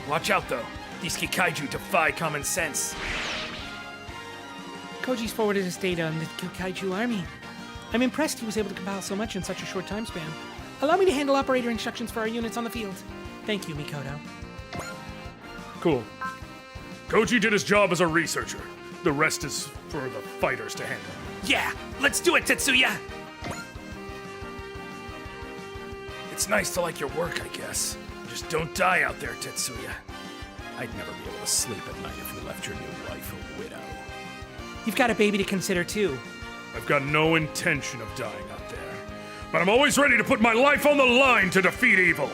Watch out, though. These Kikaiju defy common sense. Koji's forwarded his data on the Kaiju army. I'm impressed he was able to compile so much in such a short time span. Allow me to handle operator instructions for our units on the field. Thank you, Mikoto. Cool. Koji did his job as a researcher. The rest is for the fighters to handle. Yeah, let's do it, Tetsuya! It's nice to like your work, I guess. Just don't die out there, Tetsuya. I'd never be able to sleep at night if we left your new wife a widow. You've got a baby to consider, too. I've got no intention of dying out there, but I'm always ready to put my life on the line to defeat evil.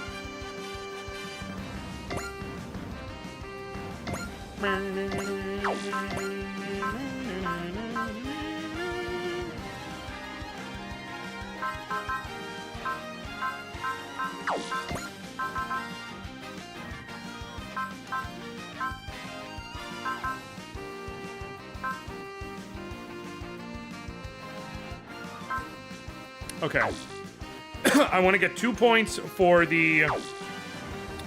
Okay. I want to get 2 points for the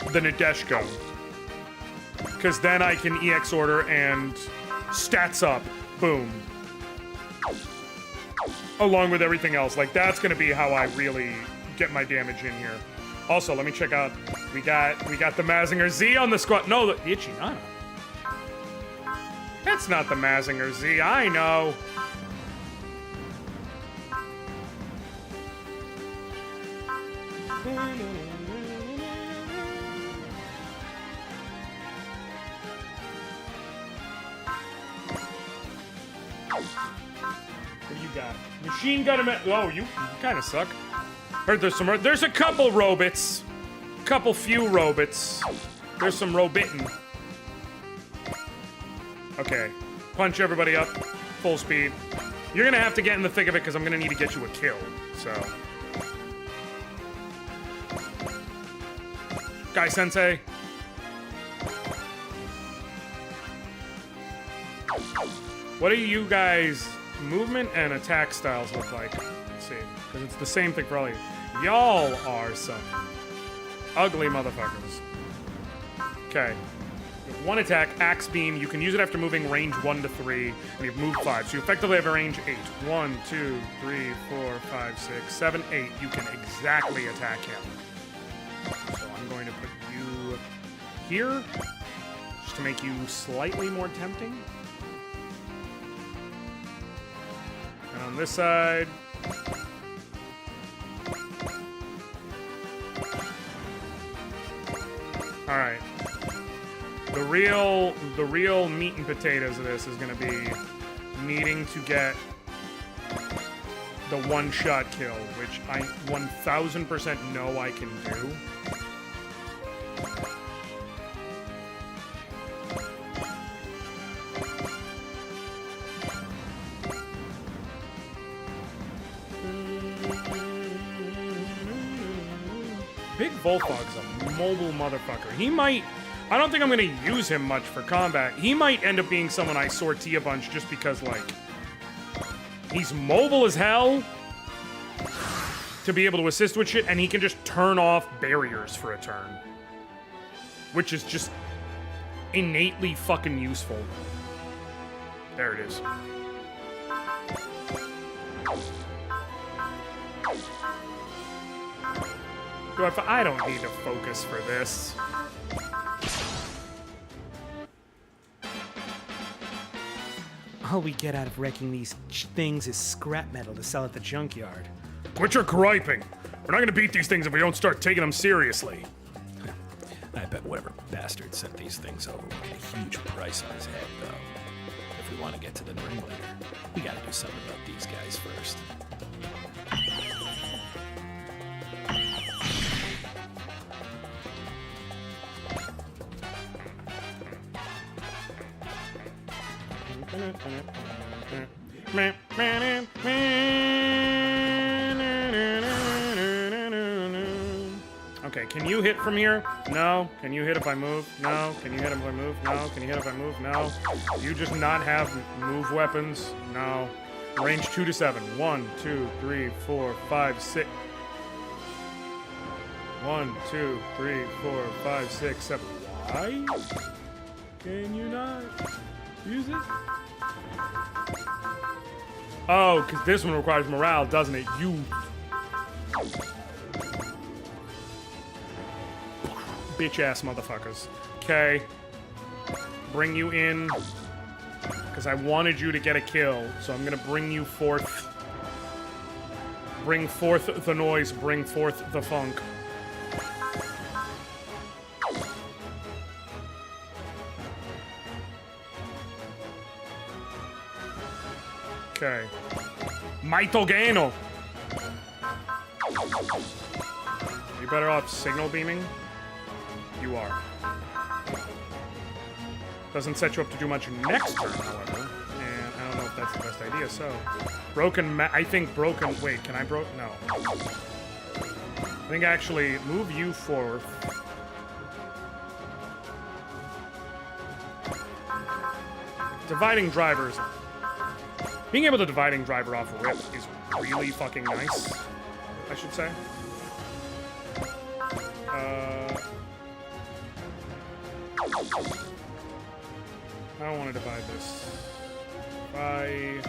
Nadeshko. Because then I can EX order and stats up. Boom. Along with everything else. Like, that's going to be how I really get my damage in here. Also, let me check out. We got the Mazinger Z on the squad. No, the Ichinana. That's not the Mazinger Z. I know. What do you got? Machine gun. Oh, you kind of suck. Heard there's some. There's a couple robots. Few robots. There's some robitting. Okay. Punch everybody up. Full speed. You're gonna have to get in the thick of it because I'm gonna need to get you a kill. So. Guy Sensei. What do you guys' movement and attack styles look like? Let's see. Because it's the same thing for all of you. Y'all are some ugly motherfuckers. Okay. One attack, Axe Beam. You can use it after moving range 1 to 3, and you've moved 5. So you effectively have a range 8. 1, 2, 3, 4, 5, 6, 7, 8. You can exactly attack him. So I'm going to put you here, just to make you slightly more tempting. And on this side... Alright. The real meat and potatoes of this is going to be needing to get the one-shot kill, which I 1000% know I can do. Big Volfog's a mobile motherfucker. He might... I don't think I'm going to use him much for combat. He might end up being someone I sortie a bunch just because, like... He's mobile as hell to be able to assist with shit, and he can just turn off barriers for a turn. Which is just innately fucking useful. There it is. I don't need to focus for this. All we get out of wrecking these things is scrap metal to sell at the junkyard. Quit your griping. We're not gonna beat these things if we don't start taking them seriously. I bet whatever bastard sent these things over will get a huge price on his head, though. If we want to get to the ringleader, we gotta do something about these guys first. Okay, can you hit from here? No. Can you hit if I move? No. Can you hit if I move? No. Can you hit if I move? No. You just not have move weapons? No. Range 2 to 7. 1, 2, 3, 4, 5, 6. 1, 2, 3, 4, 5, 6, 7. Why can you not use it? Oh, because this one requires morale, doesn't it? You... bitch-ass motherfuckers. Okay. Bring you in. Because I wanted you to get a kill, so I'm gonna bring you forth. Bring forth the noise, bring forth the funk. Okay. Maitogeno! Are you better off signal beaming? You are. Doesn't set you up to do much next turn, however. And I don't know if that's the best idea, so... I think broken... Wait, can I No. I think actually, move you forward. Dividing drivers. Being able to dividing driver off rip is really fucking nice, I should say. I don't want to divide this. Okay,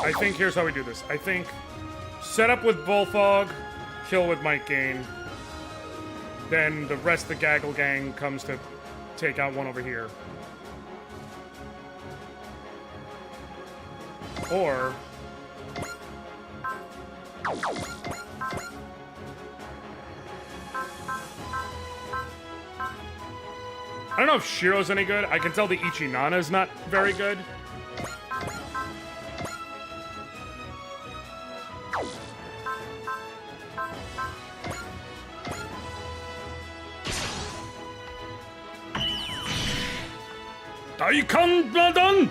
I think here's how we do this. I think set up with Bullfog, kill with Might Gain. Then the rest of the Gaggle Gang comes to take out one over here. Or... I don't know if Shiro's any good. I can tell the Ichinana is not very good. Daikan Bladan!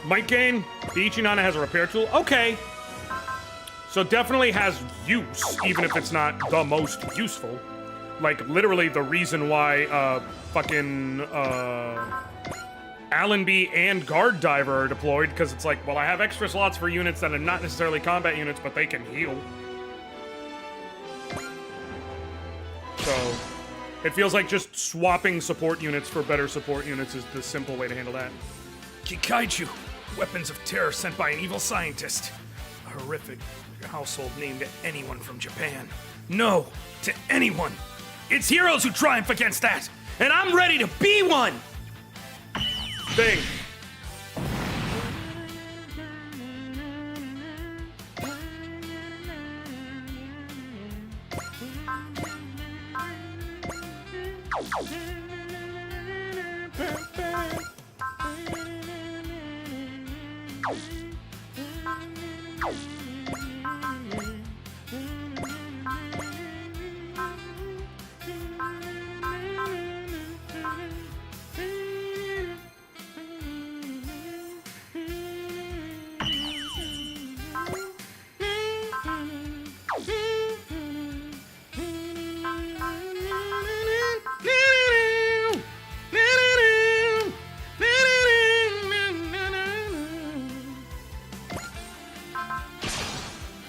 Might Gain, the Ichinana has a repair tool. Okay. So definitely has use, even if it's not the most useful. Like, literally the reason why, fucking, Allenby and Guard Diver are deployed, because it's like, well, I have extra slots for units that are not necessarily combat units, but they can heal. So, it feels like just swapping support units for better support units is the simple way to handle that. Kikaiju, weapons of terror sent by an evil scientist. A horrific household name to anyone from Japan. No, to anyone. It's heroes who triumph against that, and I'm ready to be one! Thing.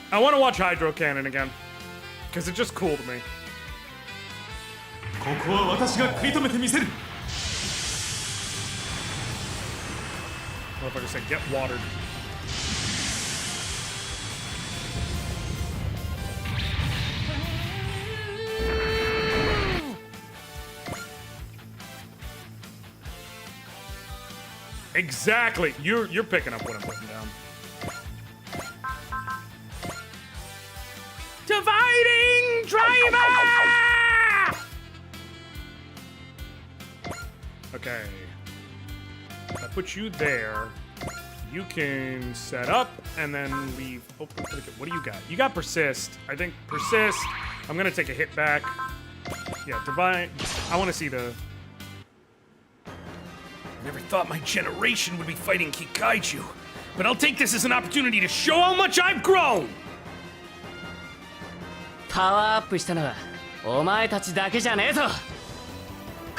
I want to watch Hydro Cannon again, because it's just cool to me. ここは私が食い止めてみせる Motherfucker said, get watered. Exactly. You're picking up what I'm putting down. Dividing driver! Okay. I put you there. You can set up and then leave open. What do you got? You got persist. I think persist. I'm gonna take a hit back. Yeah, divine. I want to see the. Never thought my generation would be fighting Kikaiju, but I'll take this as an opportunity to show how much I've grown! パワーアップしたのはお前たちだけじゃねえぞ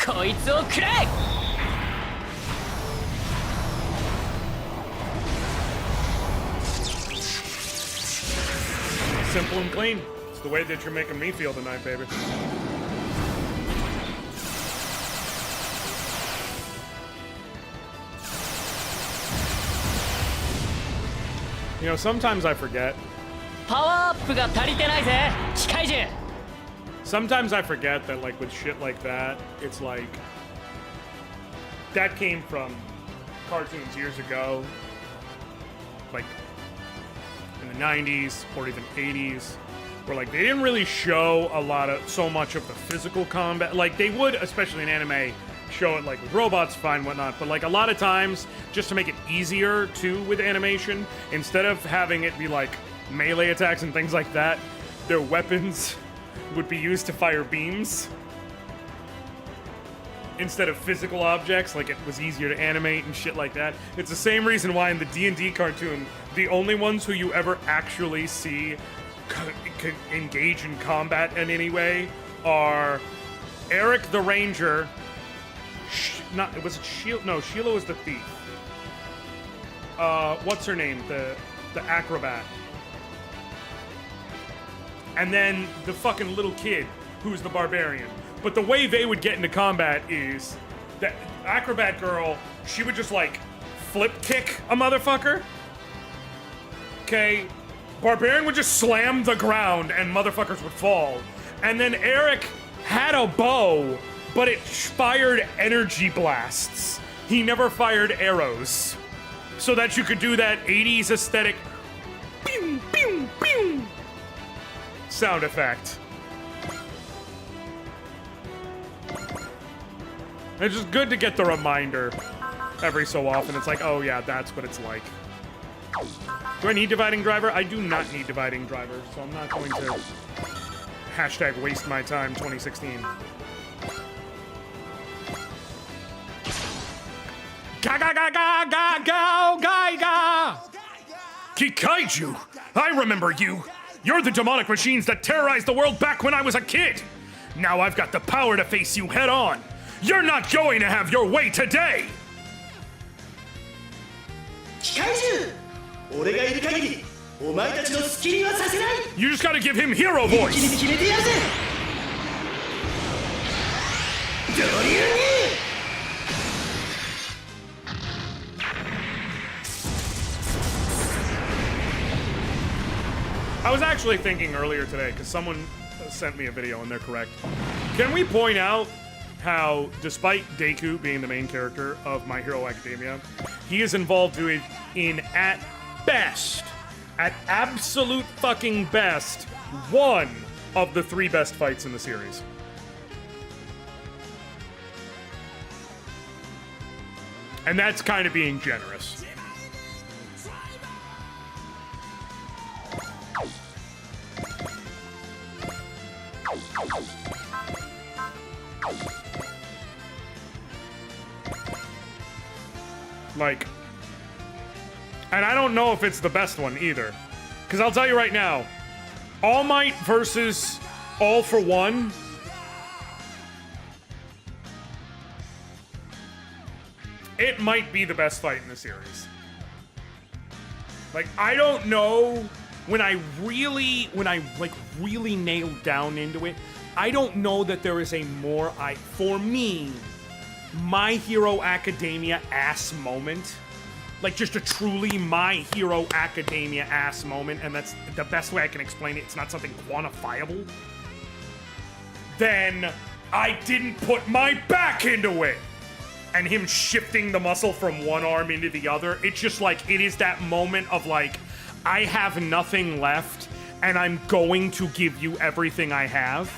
こいつをくれ Simple and clean. It's the way that you're making me feel tonight, baby. You know, sometimes I forget. パワーアップが足りてないぜ機械獣 Sometimes I forget that, like, with shit like that, it's like that came from cartoons years ago, like in the 90s or even 80s, where like they didn't really show so much of the physical combat. Like they would, especially in anime, show it like with robots, fine, whatnot. But like a lot of times, just to make it easier too with animation, instead of having it be like melee attacks and things like that, their weapons would be used to fire beams instead of physical objects. Like it was easier to animate and shit like that. It's the same reason why in the D&D cartoon, the only ones who you ever actually see engage in combat in any way are Eric the Ranger. Was it Sheila? No, Sheila was the thief. What's her name? The acrobat. And then the fucking little kid, who's the barbarian. But the way they would get into combat is that acrobat girl, she would just like flip kick a motherfucker. Okay, barbarian would just slam the ground and motherfuckers would fall. And then Eric had a bow, but it fired energy blasts. He never fired arrows. So that you could do that 80s aesthetic pew, pew, pew sound effect. It's just good to get the reminder every so often. It's like, oh yeah, that's what it's like. Do I need dividing driver? I do not need dividing driver, so I'm not going to hashtag waste my time 2016. Ga ga ga ga ga ga ga ga! Kikaiju! I remember you! You're the demonic machines that terrorized the world back when I was a kid! Now I've got the power to face you head on! You're not going to have your way today! 機械獣俺がいる限りお前たちの好きにはさせない You just gotta give him hero voice! 一気に決めてやるぜドリューニ I was actually thinking earlier today, because someone sent me a video and they're correct. Can we point out how, despite Deku being the main character of My Hero Academia, he is involved in at best, at absolute fucking best, one of the 3 best fights in the series. And that's kind of being generous. Like, and I don't know if it's the best one either. Because I'll tell you right now, All Might versus All for One. It might be the best fight in the series. Like, I don't know, when I really nailed down into it, I don't know that there is a more, for me, My Hero Academia ass moment. Like, just a truly My Hero Academia ass moment, and that's the best way I can explain it. It's not something quantifiable. Then I didn't put my back into it. And him shifting the muscle from one arm into the other. It's just like, it is that moment of like, I have nothing left, and I'm going to give you everything I have.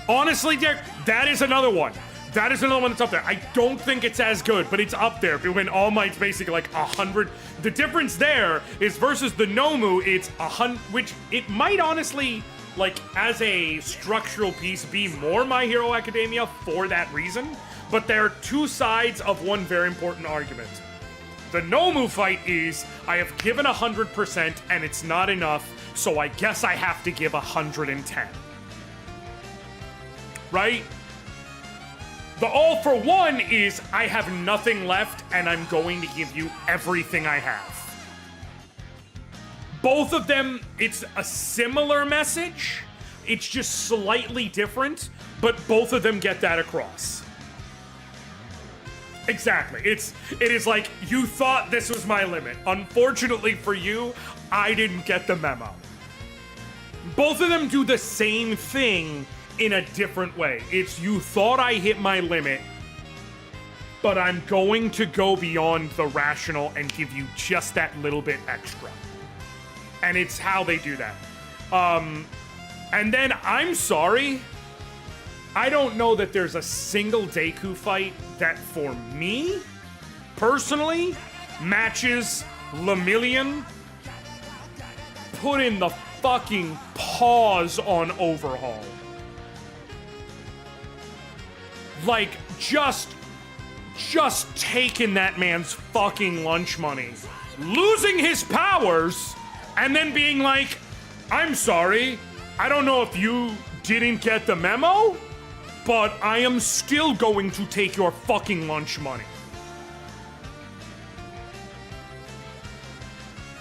Honestly, Derek, that is another one. That is another one that's up there. I don't think it's as good, but it's up there. When All Might's basically like 100. The difference there is versus the Nomu, it's 100, which it might honestly, like, as a structural piece, be more My Hero Academia for that reason. But they're two sides of one very important argument. The Nomu fight is, I have given 100% and it's not enough, so I guess I have to give 110. Right? The All for One is, I have nothing left and I'm going to give you everything I have. Both of them, it's a similar message. It's just slightly different, but both of them get that across. Exactly. It is like, you thought this was my limit. Unfortunately for you, I didn't get the memo. Both of them do the same thing in a different way. It's, you thought I hit my limit, but I'm going to go beyond the rational and give you just that little bit extra. And it's how they do that. And then, I'm sorry, I don't know that there's a single Deku fight that, for me, personally, matches Lemillion. Put in the fucking pause on Overhaul. Like, just taking that man's fucking lunch money, losing his powers, and then being like, I'm sorry, I don't know if you didn't get the memo, but I am still going to take your fucking lunch money.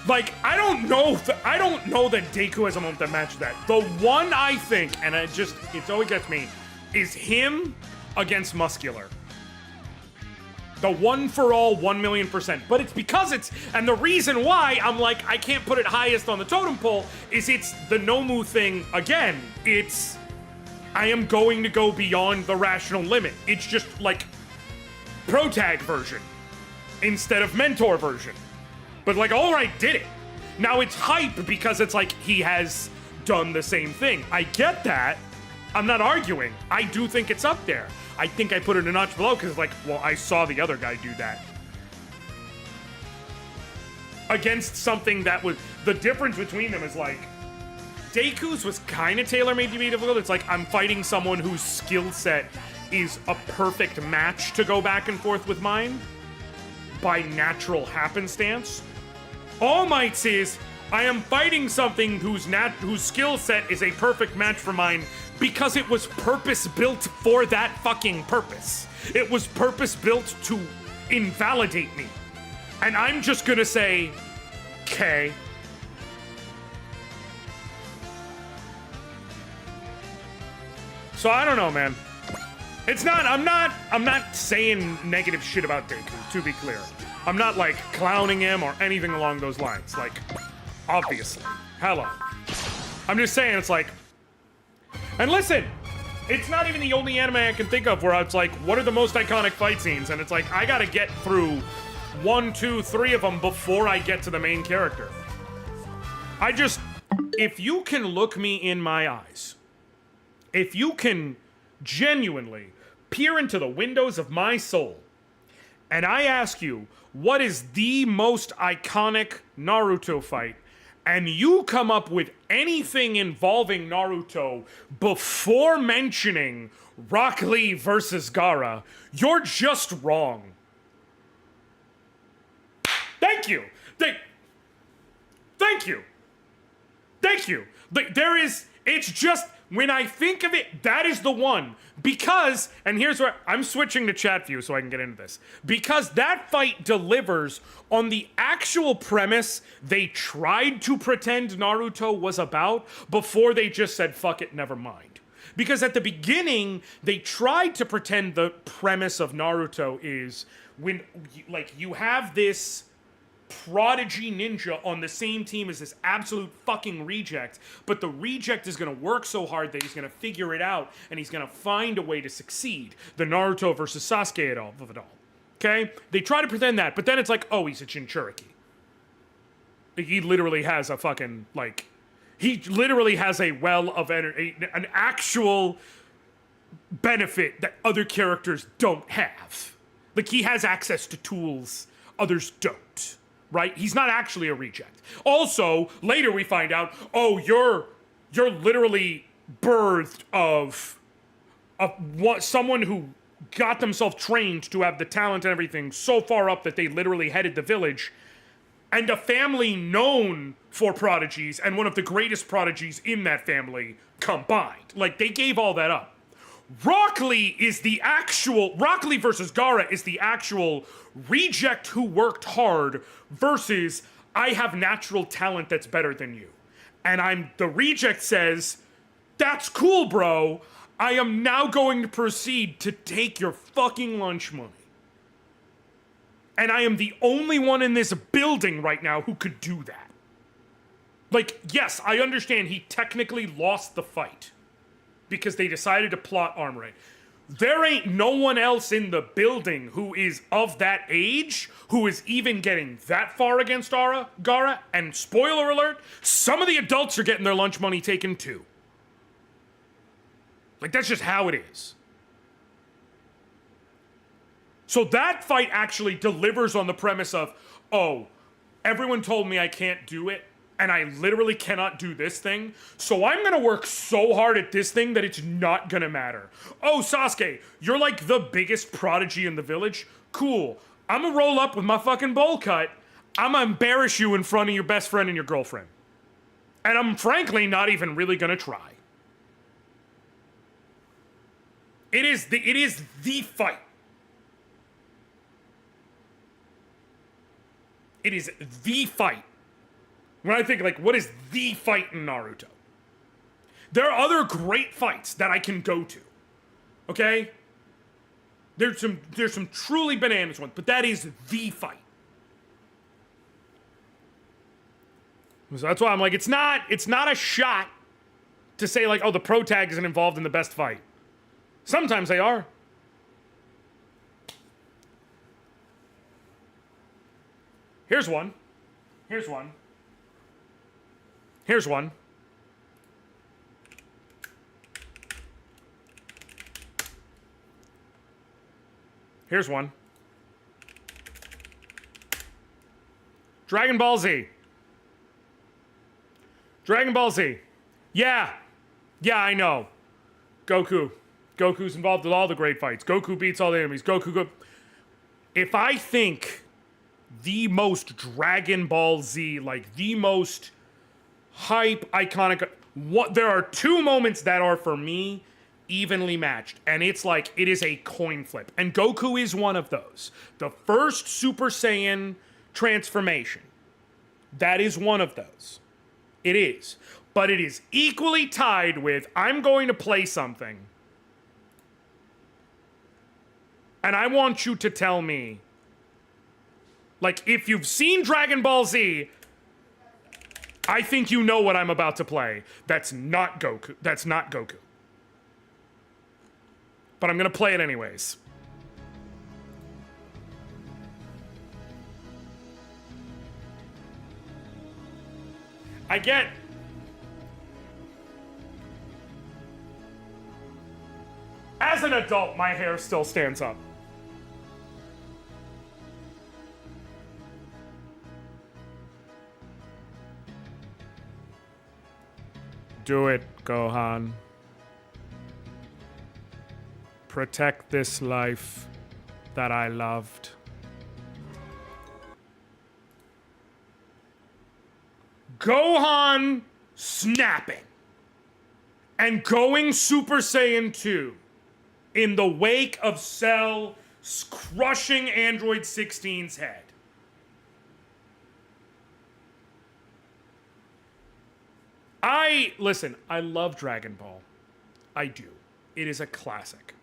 Like, I don't know that Deku has a moment that matches that. The one I think, and it always gets me, is him against Muscular. The one for all, 1,000,000%. But it's because and the reason why I'm like, I can't put it highest on the totem pole is it's the Nomu thing again. It's, I am going to go beyond the rational limit. It's just like Protag version instead of Mentor version. But like, All Right did it. Now it's hype because it's like he has done the same thing. I get that. I'm not arguing. I do think it's up there. I think I put it a notch below because, like, well, I saw the other guy do that. Against something that was... The difference between them is, like, Deku's was kind of tailor-made to be difficult. It's like, I'm fighting someone whose skill set is a perfect match to go back and forth with mine by natural happenstance. All Might's is, I am fighting something whose skill set is a perfect match for mine because it was purpose-built for that fucking purpose. It was purpose-built to invalidate me. And I'm just gonna say, okay. So I don't know, man. It's not, I'm not saying negative shit about Deku, to be clear. I'm not, like, clowning him or anything along those lines. Like, obviously. Hello. I'm just saying, it's like... And listen, it's not even the only anime I can think of where it's like, what are the most iconic fight scenes? And it's like, I gotta get through 1, 2, 3 of them before I get to the main character. If you can look me in my eyes, if you can genuinely peer into the windows of my soul, and I ask you, what is the most iconic Naruto fight, and you come up with anything involving Naruto before mentioning Rock Lee versus Gaara, you're just wrong. Thank you. Thank you. Thank you. It's just, when I think of it, that is the one. Because, and here's where, I'm switching to chat view so I can get into this. Because that fight delivers on the actual premise they tried to pretend Naruto was about before they just said, fuck it, never mind. Because at the beginning, they tried to pretend the premise of Naruto is when, like, you have this prodigy ninja on the same team as this absolute fucking reject, but the reject is gonna work so hard that he's gonna figure it out and he's gonna find a way to succeed. The Naruto versus Sasuke of it all. Okay? They try to pretend that, but then it's like, oh, he's a Jinchuriki. He literally has a fucking, like, he literally has a well of energy, an actual benefit that other characters don't have. Like, he has access to tools others don't, right? He's not actually a reject. Also, later we find out, oh, you're literally birthed of someone who got themselves trained to have the talent and everything so far up that they literally headed the village, and a family known for prodigies, and one of the greatest prodigies in that family combined. Like, they gave all that up. Rockley versus Gara is the actual reject who worked hard versus I have natural talent that's better than you. And the reject says, that's cool, bro. I am now going to proceed to take your fucking lunch money. And I am the only one in this building right now who could do that. Like, yes, I understand he technically lost the fight because they decided to plot armor raid. There ain't no one else in the building who is of that age who is even getting that far against Gara. And spoiler alert, some of the adults are getting their lunch money taken too. Like, that's just how it is. So that fight actually delivers on the premise of, oh, everyone told me I can't do it, and I literally cannot do this thing, so I'm gonna work so hard at this thing that it's not gonna matter. Oh, Sasuke, you're like the biggest prodigy in the village? Cool. I'm gonna roll up with my fucking bowl cut. I'm gonna embarrass you in front of your best friend and your girlfriend. And I'm frankly not even really gonna try. It is the fight. It is the fight. When I think, like, what is the fight in Naruto? There are other great fights that I can go to. Okay? There's some truly bananas ones, but that is the fight. So that's why I'm like, it's not a shot to say, like, oh, the pro tag isn't involved in the best fight. Sometimes they are. Here's one. Here's one. Here's one. Here's one. Dragon Ball Z. Dragon Ball Z. Yeah. Yeah, I know. Goku. Goku's involved with all the great fights. Goku beats all the enemies. If I think the most Dragon Ball Z, like the most hype, iconic, there are two moments that are, for me, evenly matched. And it's like, it is a coin flip. And Goku is one of those. The first Super Saiyan transformation. That is one of those. It is. But it is equally tied with, I'm going to play something. And I want you to tell me, like, if you've seen Dragon Ball Z, I think you know what I'm about to play. That's not Goku. That's not Goku. But I'm gonna play it anyways. I get... As an adult, my hair still stands up. Do it, Gohan. Protect this life that I loved. Gohan snapping and going Super Saiyan 2 in the wake of Cell crushing Android 16's head. Listen, I love Dragon Ball. I do. It is a classic.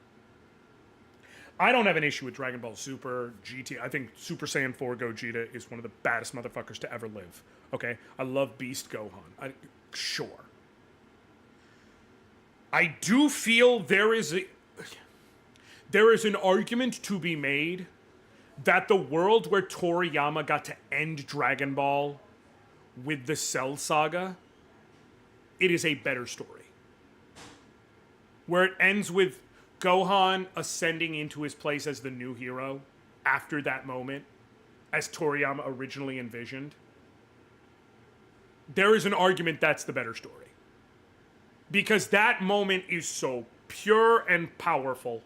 I don't have an issue with Dragon Ball Super, GT. I think Super Saiyan 4 Gogeta is one of the baddest motherfuckers to ever live. Okay? I love Beast Gohan. Sure. I do feel there is an argument to be made that the world where Toriyama got to end Dragon Ball with the Cell Saga, it is a better story. Where it ends with Gohan ascending into his place as the new hero after that moment, as Toriyama originally envisioned, there is an argument that's the better story. Because that moment is so pure and powerful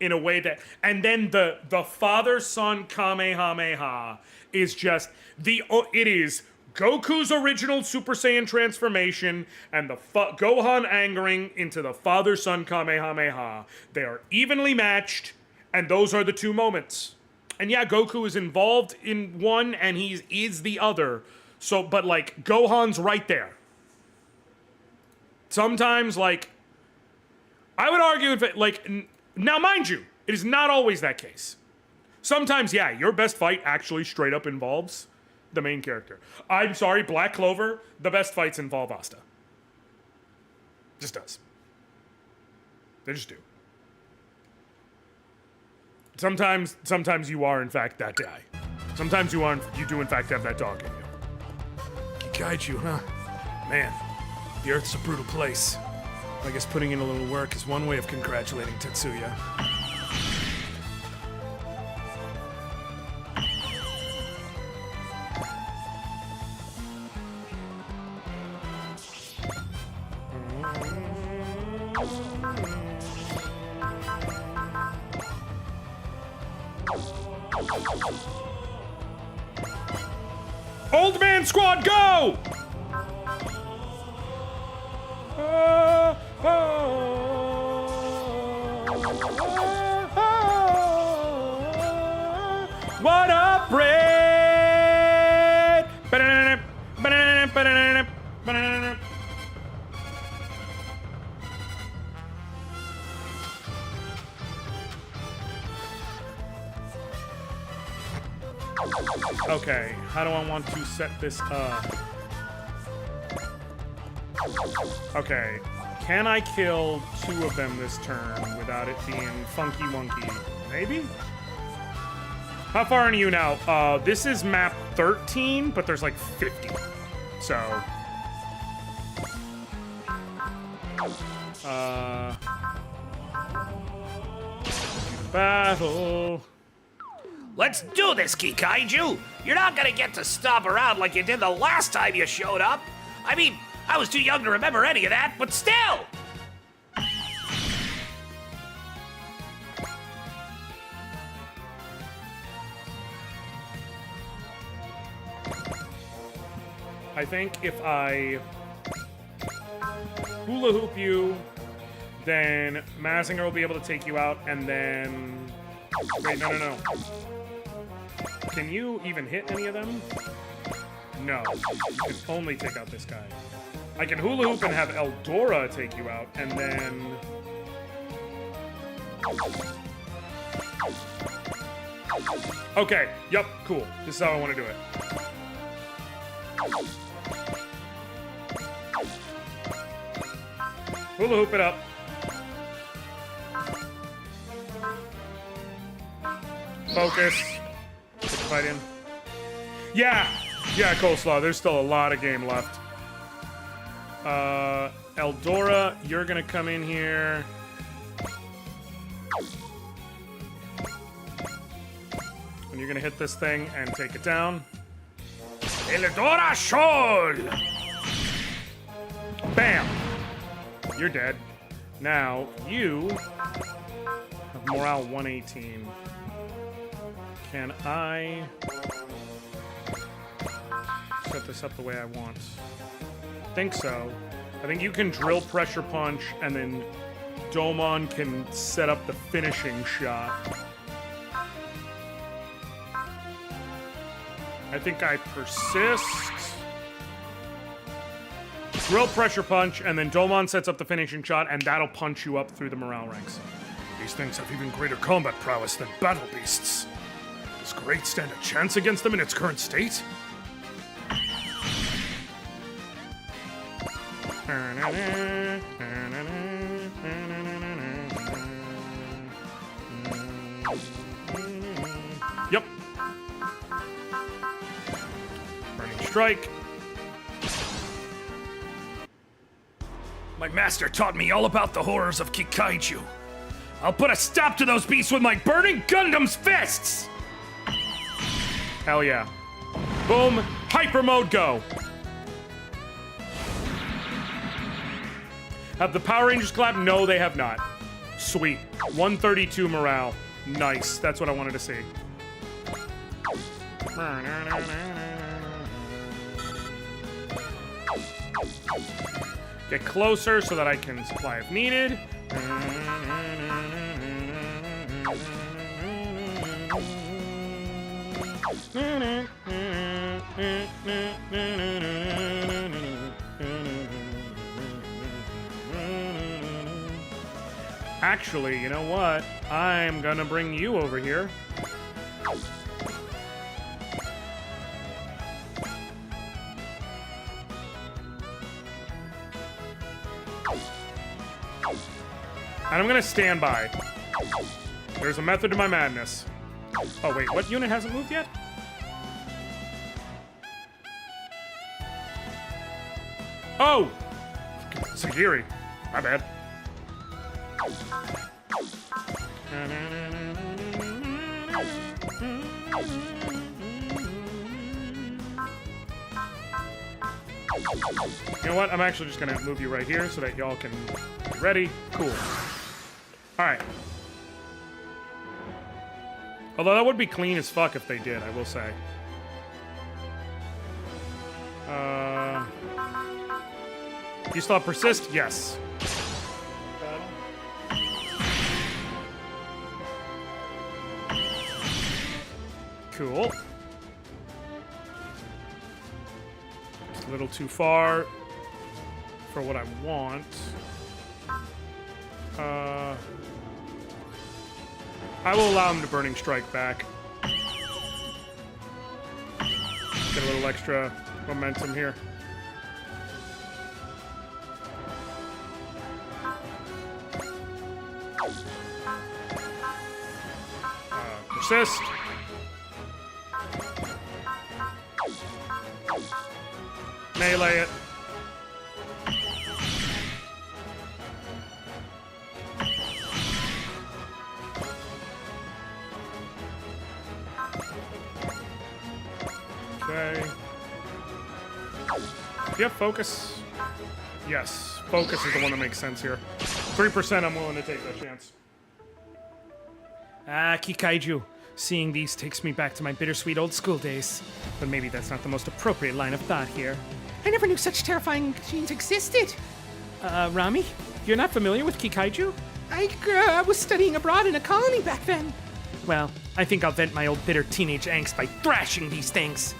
in a way that, and then the father-son Kamehameha is just it is Goku's original Super Saiyan transformation and the Gohan angering into the father-son Kamehameha. They are evenly matched, and those are the two moments. And yeah, Goku is involved in one, and he is the other. So, but like, Gohan's right there. Sometimes, like, I would argue if it, like, now mind you, it is not always that case. Sometimes, yeah, your best fight actually straight up involves the main character. I'm sorry, Black Clover, the best fights involve Asta. Just does. They just do. Sometimes you are, in fact, that guy. Sometimes you do, in fact, have that dog in you. Kikaiju, huh? Man, the Earth's a brutal place. I guess putting in a little work is one way of congratulating Tetsuya. Old Man Squad, go! What up, Red? Okay, how do I want to set this up? Okay, can I kill 2 of them this turn without it being funky wonky? Maybe? How far are you now? This is map 13, but there's like 50. So... battle... Let's do this, Kikaiju! You're not gonna get to stomp around like you did the last time you showed up! I mean, I was too young to remember any of that, but still! I think if I hula hoop you, then Mazinger will be able to take you out, and then... Wait, no. Can you even hit any of them? No. You can only take out this guy. I can hula hoop and have Eldora take you out, and then... Okay, yup, cool. This is how I want to do it. Hula hoop it up. Focus. Get the fight in. Yeah, Coleslaw. There's still a lot of game left. Eldora, you're gonna come in here. And you're gonna hit this thing and take it down. Eldora Shoal! Bam! You're dead. Now, you have morale 118. Can I set this up the way I want? I think so. I think you can drill pressure punch, and then Domon can set up the finishing shot. I think I persist. Drill pressure punch, and then Domon sets up the finishing shot, and that'll punch you up through the morale ranks. These things have even greater combat prowess than battle beasts. Does Great stand a chance against them in its current state? Yep. Burning Strike. My master taught me all about the horrors of Kikaiju. I'll put a stop to those beasts with my burning Gundam's fists! Hell yeah. Boom. Hyper mode go. Have the Power Rangers clap? No, they have not. Sweet. 132 morale. Nice. That's what I wanted to see. Get closer so that I can supply if needed. Actually, you know what? I'm gonna bring you over here. And I'm gonna stand by. There's a method to my madness. Oh wait, what unit hasn't moved yet? Oh! Sagiri. My bad. You know what? I'm actually just gonna move you right here so that y'all can be ready. Cool. Alright. Although that would be clean as fuck if they did, I will say. You still have persist? Yes. Cool. It's a little too far for what I want. I will allow him to Burning Strike back. Get a little extra momentum here. Persist. Melee it. Okay. Do you have focus? Yes. Focus is the one that makes sense here. 3%, I'm willing to take that chance. Ah, Kikaiju. Seeing these takes me back to my bittersweet old school days. But maybe that's not the most appropriate line of thought here. I never knew such terrifying machines existed. Rami, you're not familiar with Kikaiju? I was studying abroad in a colony back then. Well, I think I'll vent my old bitter teenage angst by thrashing these things.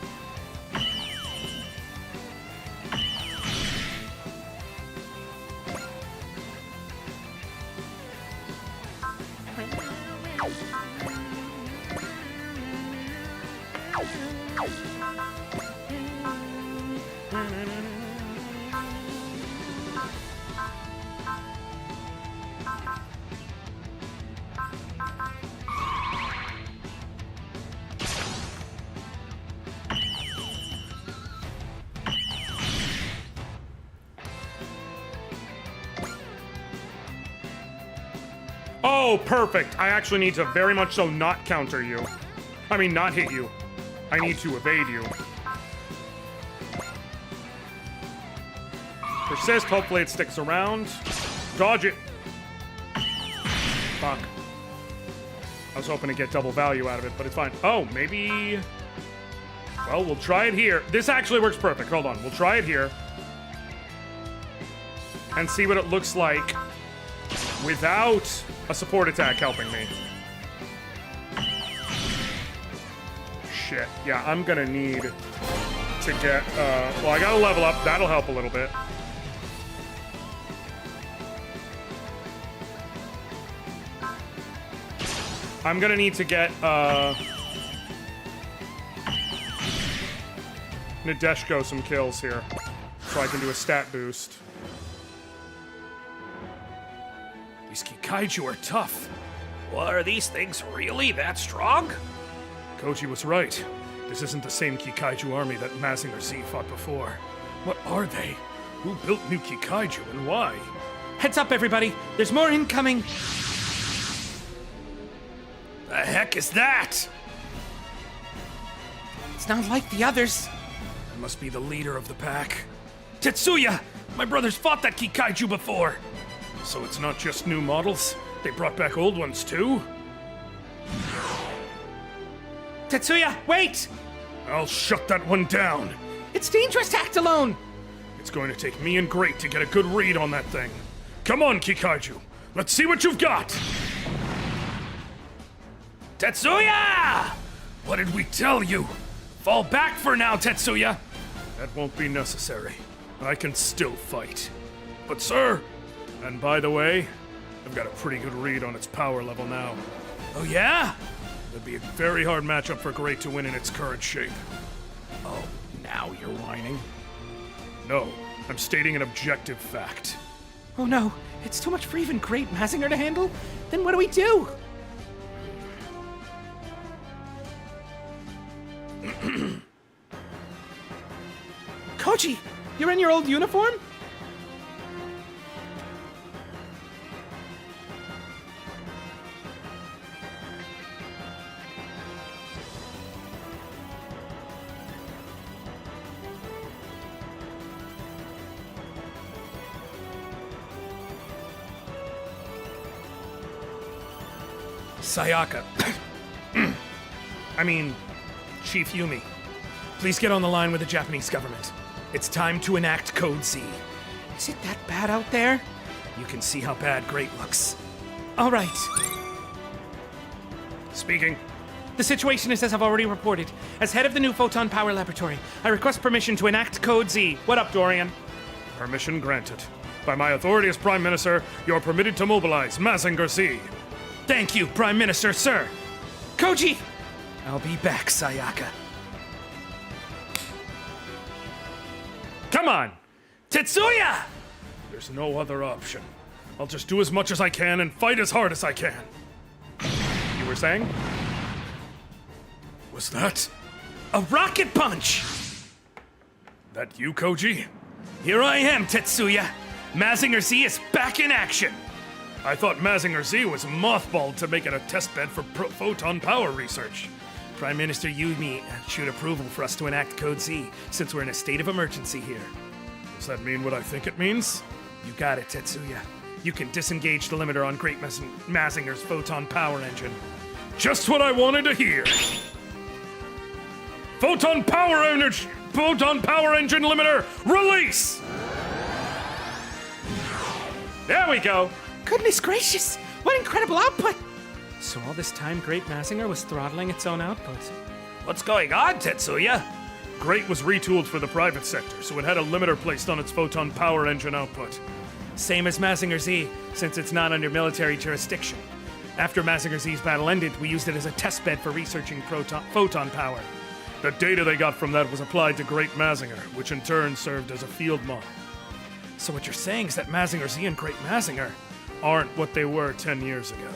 Oh, perfect. I actually need to very much so not counter you. I mean, not hit you. I need to evade you. Persist. Hopefully it sticks around. Dodge it. Fuck. I was hoping to get double value out of it, but it's fine. Oh, maybe... Well, we'll try it here. This actually works perfect. Hold on. We'll try it here. And see what it looks like without a support attack helping me. Shit. Yeah, I'm gonna need to get, well, I gotta level up. That'll help a little bit. I'm gonna need to get, Nadeshko some kills here. So I can do a stat boost. These Kikaiju are tough. Well, are these things really that strong? Koji was right. This isn't the same Kikaiju army that Mazinger Z fought before. What are they? Who built new Kikaiju and why? Heads up, everybody. There's more incoming. heck is that? It's not like the others. It must be the leader of the pack. Tetsuya! My brothers fought that Kikaiju before! So it's not just new models? They brought back old ones too? Tetsuya, wait! I'll shut that one down. It's dangerous to act alone! It's going to take me and Great to get a good read on that thing. Come on, Kikaiju. Let's see what you've got! Tetsuya! What did we tell you? Fall back for now, Tetsuya! That won't be necessary. I can still fight. But sir, and by the way, I've got a pretty good read on its power level now. Oh yeah? It'd be a very hard matchup for Great to win in its current shape. Oh, now you're whining? No, I'm stating an objective fact. Oh no, it's too much for even Great Mazinger to handle? Then what do we do? Koji, you're in your old uniform? Sayaka. I mean, Chief Yumi. Please get on the line with the Japanese government. It's time to enact Code Z. Is it that bad out there? You can see how bad Great looks. All right. Speaking. The situation is as I've already reported. As head of the new Photon Power Laboratory, I request permission to enact Code Z. What up, Dorian? Permission granted. By my authority as Prime Minister, you're permitted to mobilize Mazinger Z. Thank you, Prime Minister, sir. Koji! I'll be back, Sayaka. Come on! Tetsuya! There's no other option. I'll just do as much as I can and fight as hard as I can. You were saying? Was that? A rocket punch! That you, Koji? Here I am, Tetsuya. Mazinger Z is back in action. I thought Mazinger Z was mothballed to make it a testbed for photon power research. Prime Minister Yumi issued approval for us to enact Code Z, since we're in a state of emergency here. Does that mean what I think it means? You got it, Tetsuya. You can disengage the limiter on Great Mazinger's photon power engine. Just what I wanted to hear. Photon power engine limiter, release! There we go. Goodness gracious! What incredible output! So all this time, Great Mazinger was throttling its own output. What's going on, Tetsuya? Great was retooled for the private sector, so it had a limiter placed on its photon power engine output. Same as Mazinger Z, since it's not under military jurisdiction. After Mazinger Z's battle ended, we used it as a testbed for researching photon power. The data they got from that was applied to Great Mazinger, which in turn served as a field model. So what you're saying is that Mazinger Z and Great Mazinger aren't what they were 10 years ago.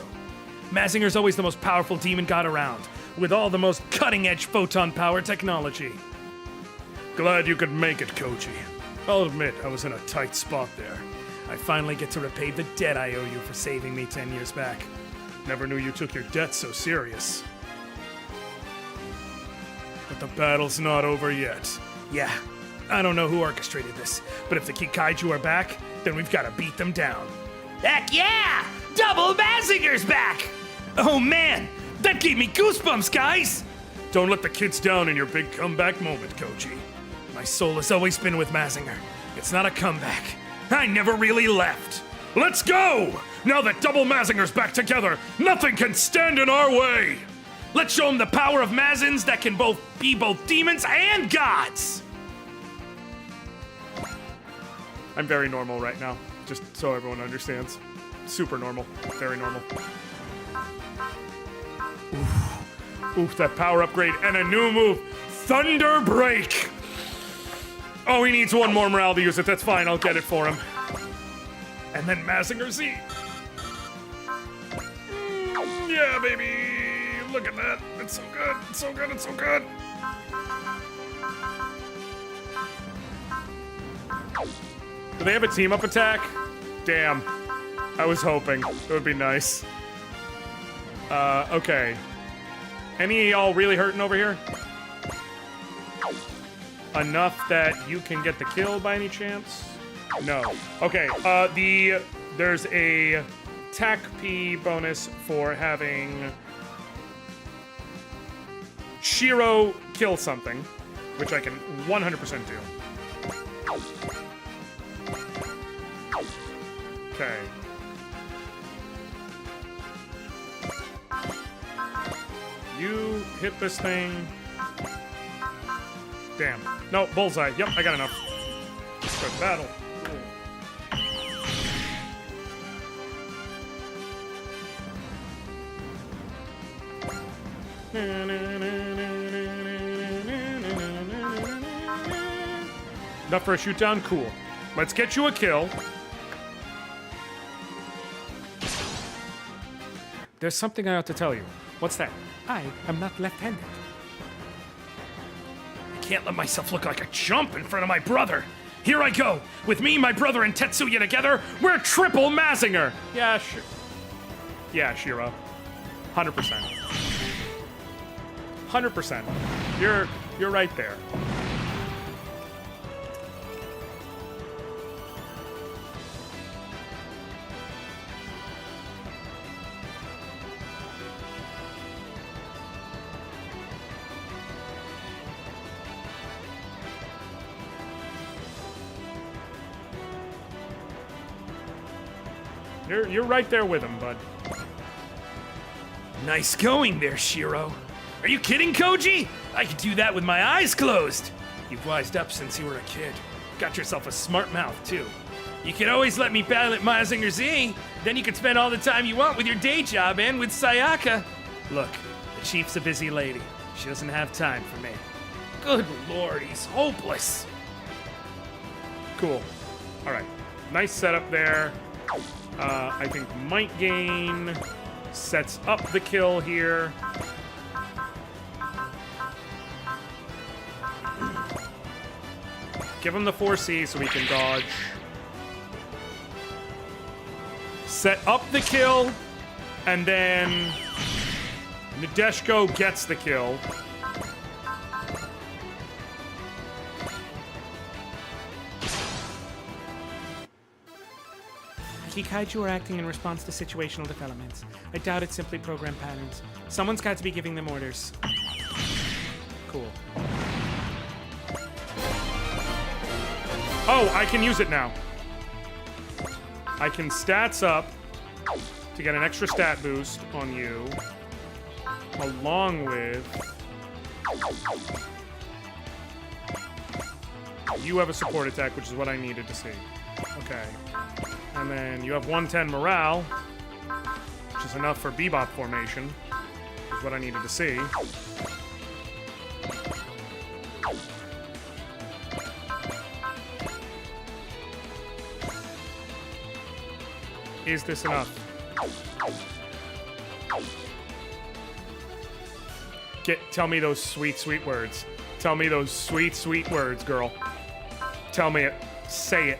Mazinger's always the most powerful demon god around, with all the most cutting-edge photon power technology. Glad you could make it, Koji. I'll admit, I was in a tight spot there. I finally get to repay the debt I owe you for saving me 10 years back. Never knew you took your debt so serious. But the battle's not over yet. Yeah, I don't know who orchestrated this, but if the Kikaiju are back, then we've got to beat them down. Heck yeah! Double Mazinger's back! Oh man, that gave me goosebumps, guys! Don't let the kids down in your big comeback moment, Koji. My soul has always been with Mazinger. It's not a comeback. I never really left. Let's go! Now that Double Mazinger's back together, nothing can stand in our way! Let's show them the power of Mazins that can be both demons and gods! I'm very normal right now, just so everyone understands. Super normal. Very normal. Oof, that power upgrade and a new move. Thunder Break! Oh, he needs one more morale to use it. That's fine, I'll get it for him. And then Mazinger Z. Yeah, baby! Look at that. It's so good. It's so good. It's so good. Do they have a team-up attack? Damn. I was hoping. It would be nice. Okay. Any of y'all really hurting over here? Enough that you can get the kill by any chance? No. Okay, there's a TAC P bonus for having Shiro kill something, which I can 100% do. Okay. You hit this thing. Damn. No, bullseye. Yep, I got enough. Start battle. Enough for a shoot down? Cool. Let's get you a kill. There's something I ought to tell you. What's that? I am not left-handed. I can't let myself look like a chump in front of my brother. Here I go. With me, my brother, and Tetsuya together, we're triple Mazinger. Yeah, sure. Yeah, Shiro. 100%. 100%. You're right there. You're right there with him, bud. Nice going there, Shiro. Are you kidding, Koji? I could do that with my eyes closed. You've wised up since you were a kid. Got yourself a smart mouth, too. You could always let me battle at Mazinger Z. Then you could spend all the time you want with your day job and with Sayaka. Look, the chief's a busy lady. She doesn't have time for me. Good lord, he's hopeless. Cool. All right. Nice setup there. I think Might Gain sets up the kill here. Give him the 4C so we can dodge. Set up the kill, and then Nadeshiko gets the kill. Kikaiju are acting in response to situational developments. I doubt it's simply program patterns. Someone's got to be giving them orders. Cool. Oh, I can use it now. I can stats up to get an extra stat boost on you, along with you have a support attack, which is what I needed to see. Okay. And then you have 110 morale, which is enough for Bebop formation, which is what I needed to see. Is this enough? Tell me those sweet, sweet words. Tell me those sweet, sweet words, girl. Tell me it. Say it.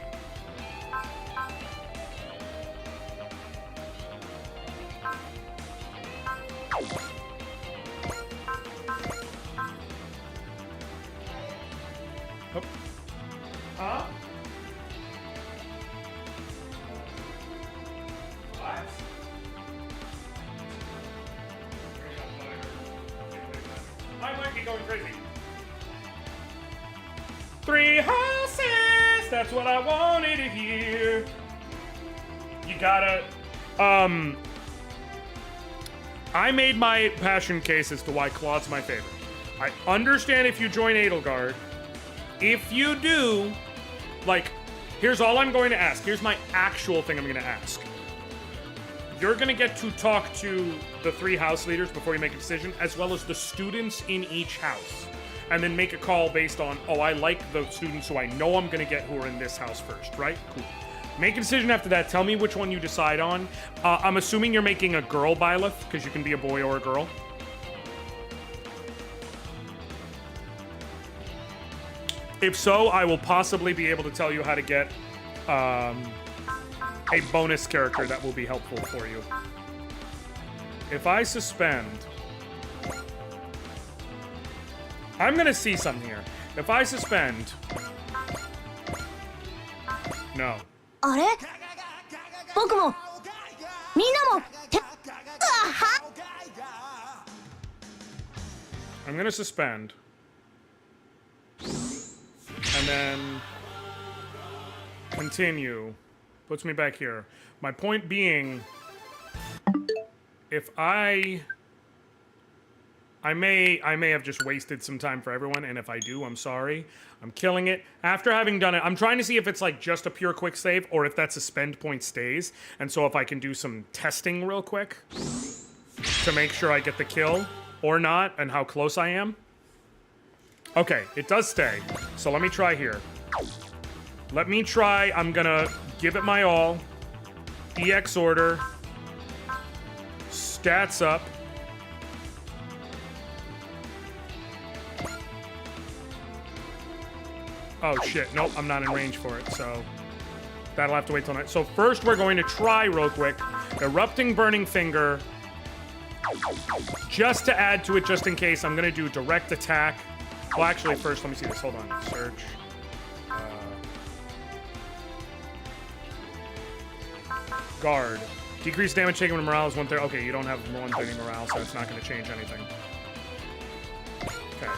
Oh. Huh? What? I might be going crazy. 3 houses! That's what I wanted to hear. You gotta... I made my passion case as to why Claude's my favorite. I understand if you join Edelgard. If you do, like, here's all I'm going to ask. Here's my actual thing I'm going to ask. You're going to get to talk to the 3 house leaders before you make a decision, as well as the students in each house. And then make a call based on, oh, I like the students who I know I'm going to get who are in this house first, right? Cool. Make a decision after that. Tell me which one you decide on. I'm assuming you're making a girl Byleth, because you can be a boy or a girl. If so, I will possibly be able to tell you how to get a bonus character that will be helpful for you. If I suspend I'm gonna see something here. If I suspend... No. あれ僕もみんなもてあは I'm gonna suspend. And then... continue. Puts me back here. My point being... If I may have just wasted some time for everyone, and if I do, I'm sorry. I'm killing it. After having done it, I'm trying to see if it's like just a pure quick save, or if that suspend point stays. And so if I can do some testing real quick to make sure I get the kill or not, and how close I am. Okay, it does stay. So let me try here. Let me try. I'm gonna give it my all. EX order. Stats up. Oh shit, nope, I'm not in range for it, so that'll have to wait till night. So first we're going to try real quick, Erupting Burning Finger. Just to add to it, just in case, I'm gonna do direct attack. Well, actually, first, let me see this, hold on, search. Guard. Decrease damage taken when morale is 130. Okay, you don't have 130 morale, so it's not gonna change anything. Okay.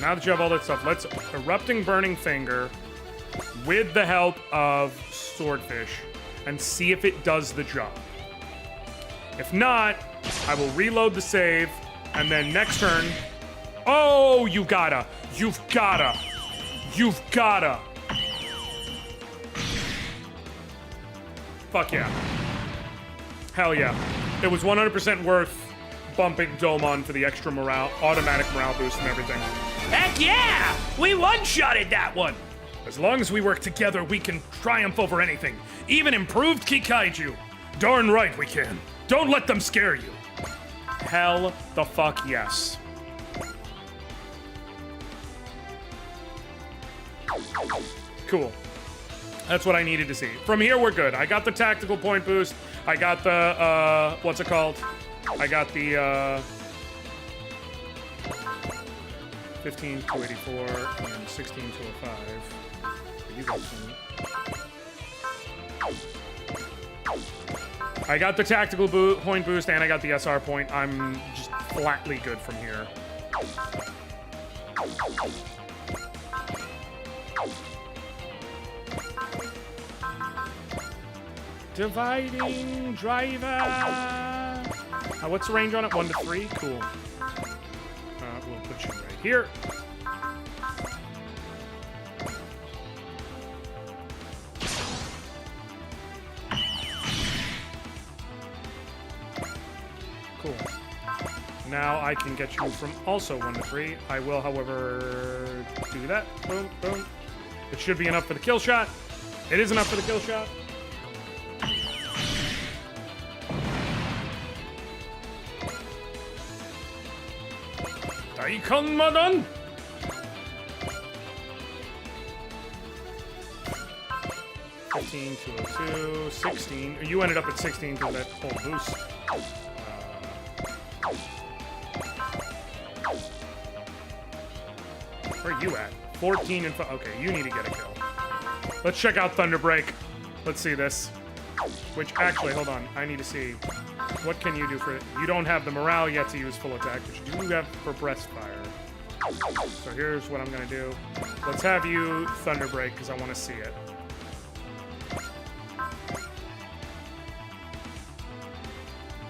Now that you have all that stuff, let's Erupting Burning Finger with the help of Swordfish and see if it does the job. If not, I will reload the save, and then next turn... Oh, you gotta! You've gotta! You've gotta! Fuck yeah. Hell yeah. It was 100% worth bumping Domon for the extra morale, automatic morale boost and everything. Heck yeah! We one-shotted that one! As long as we work together, we can triumph over anything. Even improved Kikaiju. Darn right we can. Don't let them scare you. Hell the fuck yes. Cool. That's what I needed to see. From here, we're good. I got the tactical point boost. I got the, what's it called? I got the, 15 to 84 and 16 to 05. You guys can... I got the tactical point boost and I got the SR point. I'm just flatly good from here. Dividing driver. What's the range on it? 1 to 3? Cool. We'll put you right here. Cool. Now I can get you from also 1 to 3. I will, however, do that. Boom, boom. It should be enough for the kill shot. It is enough for the kill shot. Daikon Madan! $15 to 02, 16. You ended up at 16 for that whole boost. Where are you at? 14 and 5. Okay, you need to get a kill. Let's check out Thunderbreak. Let's see this. Which, actually, hold on. I need to see. What can you do for it? You don't have the morale yet to use full attack, but you do have for breast fire. So here's what I'm going to do. Let's have you Thunderbreak, because I want to see it.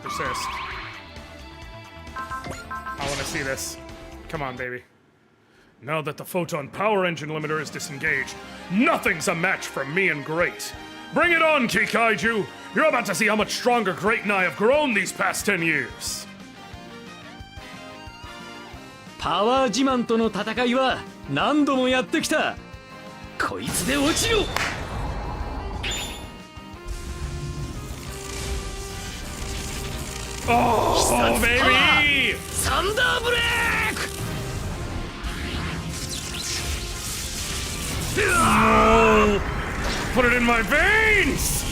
Persist. I want to see this. Come on, baby. Now that the Photon Power Engine limiter is disengaged, nothing's a match for me and Great. Bring it on, Kikaiju! You're about to see how much stronger Great and I have grown these past 10 years! パワー自慢との戦いは何度もやってきた。こいつで落ちろ。Oh, baby! サンダーブレイク。 No! Put it in my veins!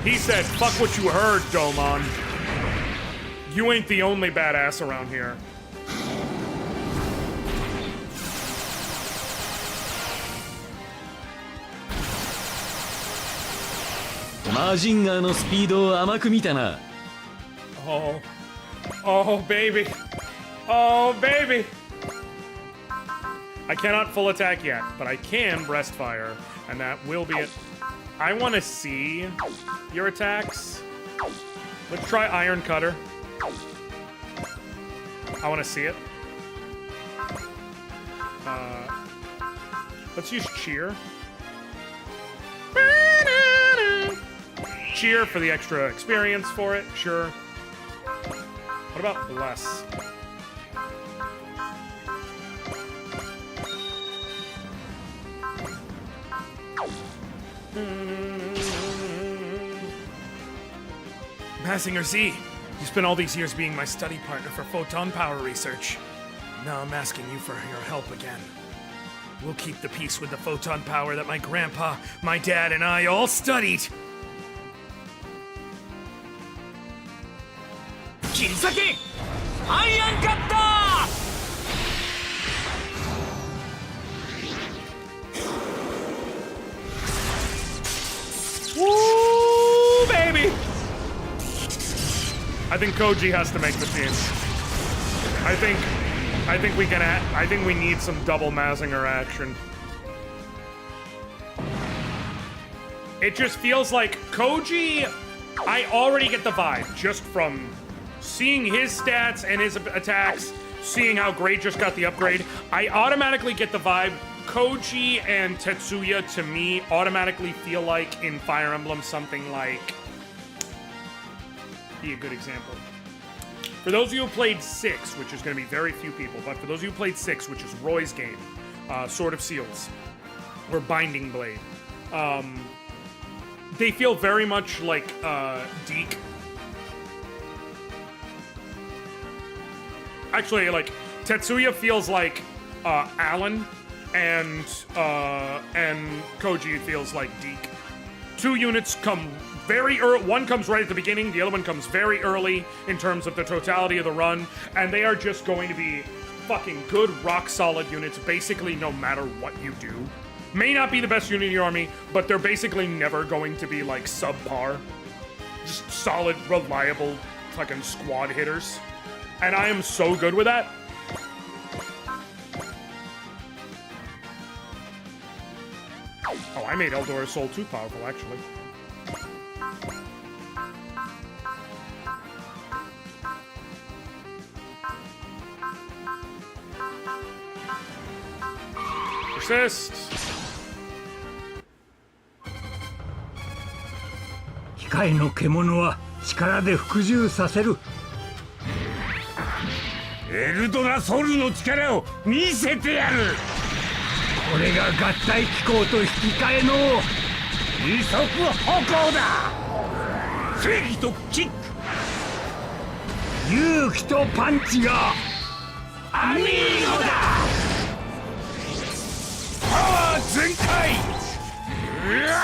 He said, fuck what you heard, Domon. You ain't the only badass around here. マジンガーのスピードを甘く見たな。 Oh. Oh, baby. Oh, baby. I cannot full attack yet, but I can breast fire, and that will be it. I want to see your attacks. Let's try Iron Cutter. I want to see it. Let's use Cheer. Cheer for the extra experience for it, sure. What about Bless? Massinger Z, you spent all these years being my study partner for photon power research. Now I'm asking you for your help again. We'll keep the peace with the photon power that my grandpa, my dad, and I all studied. 切り裂けアイアンカッター Woo, baby! I think Koji has to make the team. I think we can. I think we need some double Mazinger action. It just feels like Koji. I already get the vibe just from seeing his stats and his attacks, seeing how Great just got the upgrade. I automatically get the vibe. Koji and Tetsuya, to me, automatically feel like in Fire Emblem something like... Be a good example. For those of you who played 6, which is going to be very few people, but for those of you who played 6, which is Roy's game, Sword of Seals, or Binding Blade, they feel very much like Deke. Actually, like, Tetsuya feels like Alan, and Koji feels like Deke. Two units come very early. One comes right at the beginning, the other one comes very early in terms of the totality of the run, and they are just going to be fucking good, rock-solid units, basically no matter what you do. May not be the best unit in your army, but they're basically never going to be, like, subpar. Just solid, reliable fucking squad hitters. And I am so good with that. Oh, I made Eldora's Soul too powerful, actually. Persist. 控えの獣は力で服従させる。エルドラソウルの力を見せてやる。これが合体機構と引き換えの二足歩行だ。正義とキック、勇気とパンチがアミーゴだ。パワー全開。うわ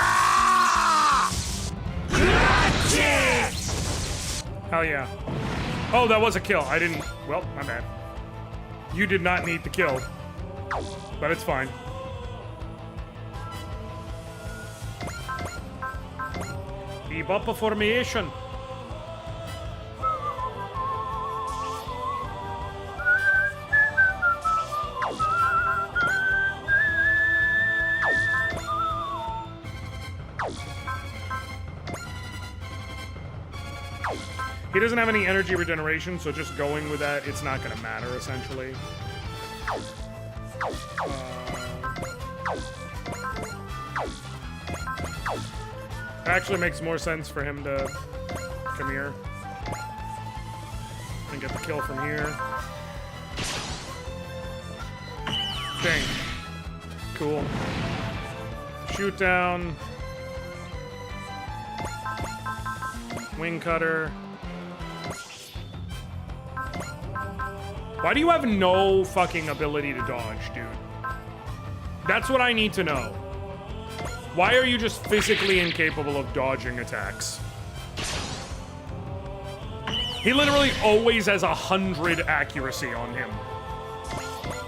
ー！クラッチ！ Hell yeah. Oh, that was a kill. I didn't... Well, my bad. You did not need the kill. But it's fine. Keep up a formation. He doesn't have any energy regeneration, so just going with that, it's not going to matter, essentially. Actually makes more sense for him to come here and get the kill from here. Dang. Cool. Shoot down. Wing cutter. Why do you have no fucking ability to dodge, dude? That's what I need to know. Why are you just physically incapable of dodging attacks? He literally always has 100 accuracy on him.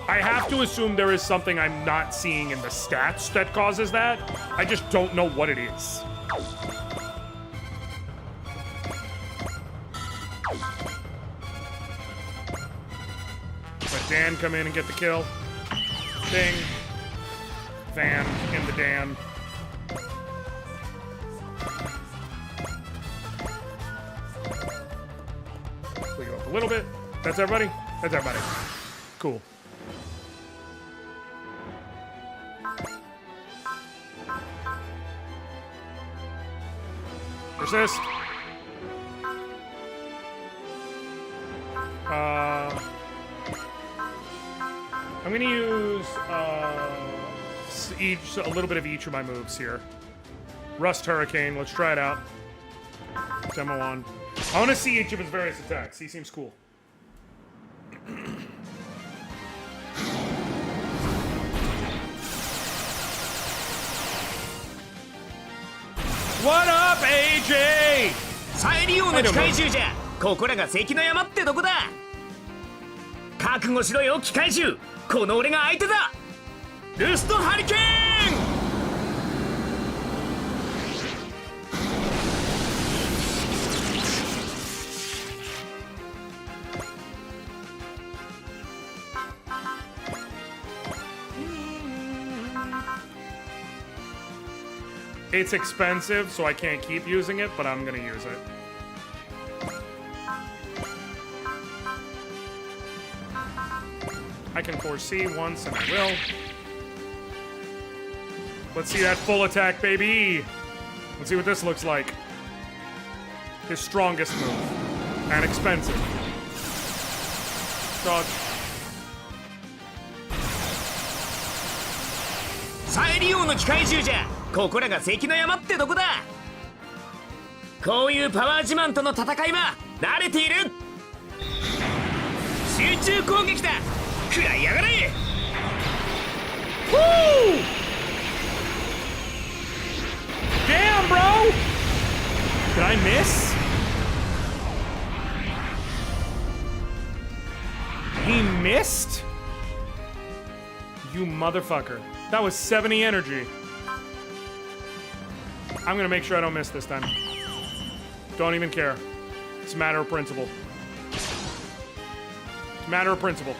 I have to assume there is something I'm not seeing in the stats that causes that. I just don't know what it is. Let Dan come in and get the kill. Ding. Van in the Dan. We go up a little bit. That's everybody? That's everybody. Cool. Persist. I'm gonna use a little bit of each of my moves here. Rust Hurricane, let's try it out. Demo on. I want to see each of his various attacks. He seems cool. What up, AJ? サイリオンの機械獣じゃ。ここらが関の山ってどこだ。覚悟しろよ機械獣。この俺が相手だ。ルストハリケーン。It's expensive, so I can't keep using it, but I'm gonna use it. I can foresee once, and I will. Let's see that full attack, baby! Let's see what this looks like. His strongest move. And expensive. Dodge. サイリオンの機械獣じゃ。ここらが関の山ってどこだ。こういうパワー自慢との戦いは慣れている。集中攻撃だ。食らいやがれ。Damn, bro! Did I miss? He missed? You motherfucker. That was 70 energy. I'm gonna make sure I don't miss this time. Don't even care. It's a matter of principle. It's a matter of principle.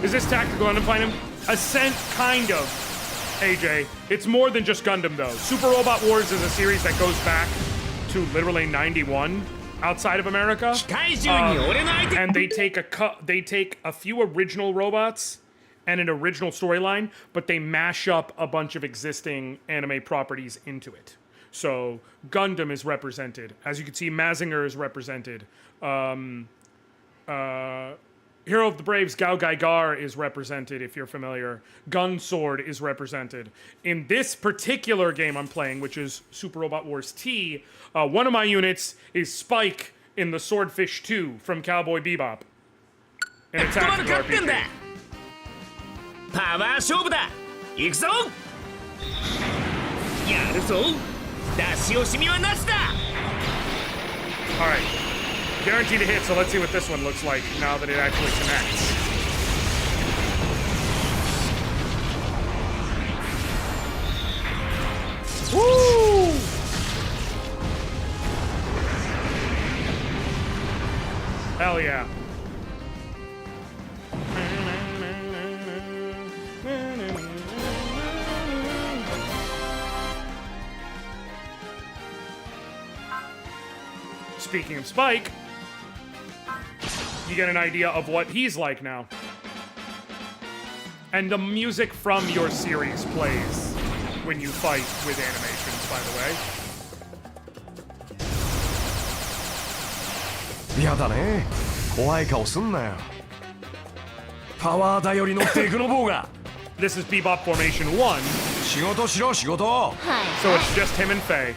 Is this tactical Gundam find him? Ascent, kind of. AJ, it's more than just Gundam though. Super Robot Wars is a series that goes back to literally 91 outside of America. And they take a few original robots and an original storyline, but they mash up a bunch of existing anime properties into it. So Gundam is represented. As you can see, Mazinger is represented. Hero of the Braves, Gao Gaigar is represented, if you're familiar. Gun Sword is represented. In this particular game I'm playing, which is Super Robot Wars T, one of my units is Spike in the Swordfish 2 from Cowboy Bebop. And it's tactical RPG. パワー勝負だ。行くぞ。やるぞ。出し惜しみはなしだ。All right, guaranteed to hit. So let's see what this one looks like now that it actually connects. Woo! Hell yeah. Speaking of Spike, you get an idea of what he's like now. And the music from your series plays when you fight with animations, by the way. やだね。怖い顔すんなよ。パワー頼りのテクノボーが。This is Bebop Formation 1. 仕事しろ、仕事。So it's just him and Faye.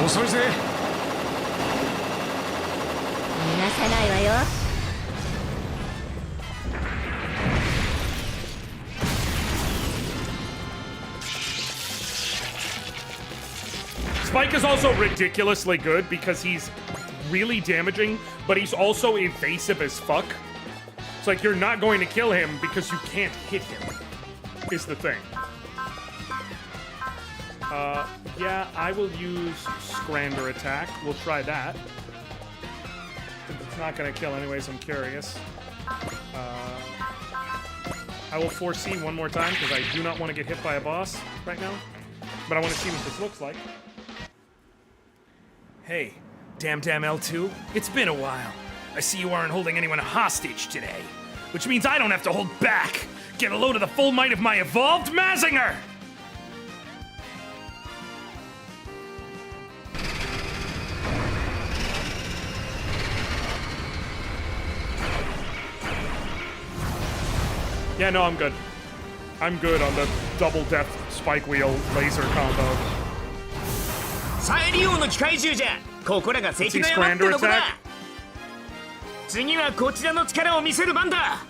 遅いぜ。逃がさないわよ。Spike is also ridiculously good because he's really damaging, but he's also evasive as fuck. It's like you're not going to kill him because you can't hit him, is the thing. Yeah, I will use Scrander attack. We'll try that. It's not going to kill anyways, I'm curious. I will foresee one more time because I do not want to get hit by a boss right now. But I want to see what this looks like. Hey, Damn L2, it's been a while. I see you aren't holding anyone hostage today, which means I don't have to hold back. Get a load of the full might of my evolved Mazinger! Yeah, no, I'm good. I'm good on the double death spike wheel laser combo. サイリオの機械獣じゃここらが関の山ってとこだ次はこちらの力を見せる番だ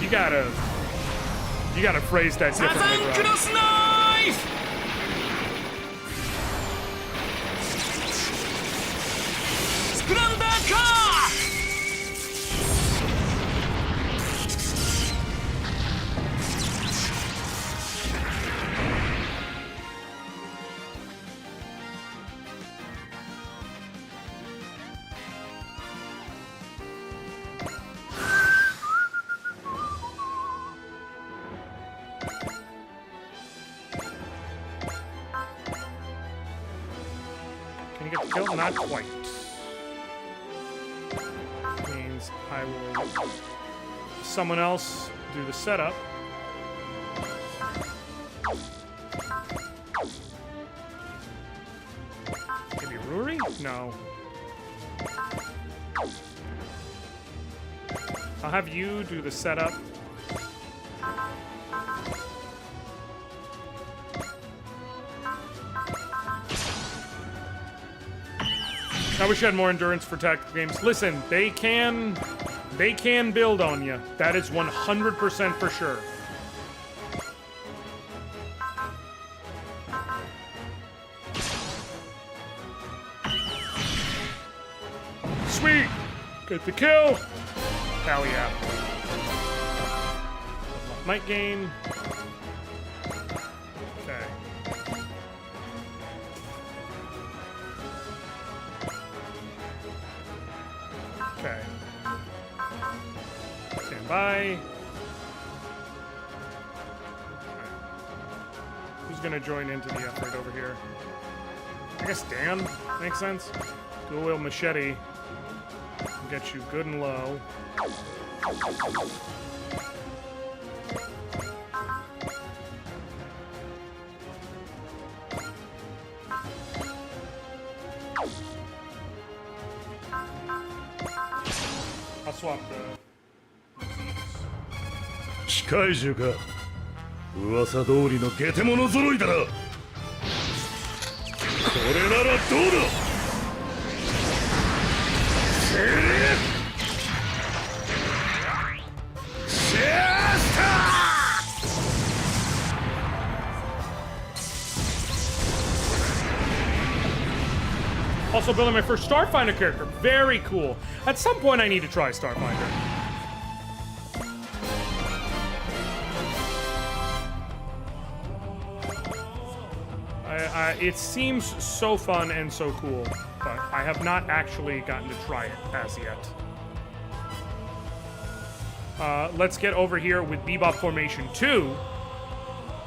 You gotta phrase that サザ differently, ンク bro. ロスナイフスクランダーカー Can you get the kill? Not quite. Means I will someone else do the setup. Maybe Ruri? No. I'll have you do the setup. I wish I had more endurance for tactical games. Listen, they can build on you. That is 100% for sure. Sweet! Get the kill! Hell yeah. Might gain. Okay. Okay. Stand by. Right. Who's gonna join into the effort over here? I guess Dan makes sense. Dual wield machete. Get you good and low. I'll swap the 機械獣か噂通りのゲテモノ揃いだなこれならどうだシャスター Also building my first Starfinder character. Very cool. At some point I need to try Starfinder. It seems so fun and so cool, but I have not actually gotten to try it as yet. Let's get over here with Bebop Formation 2.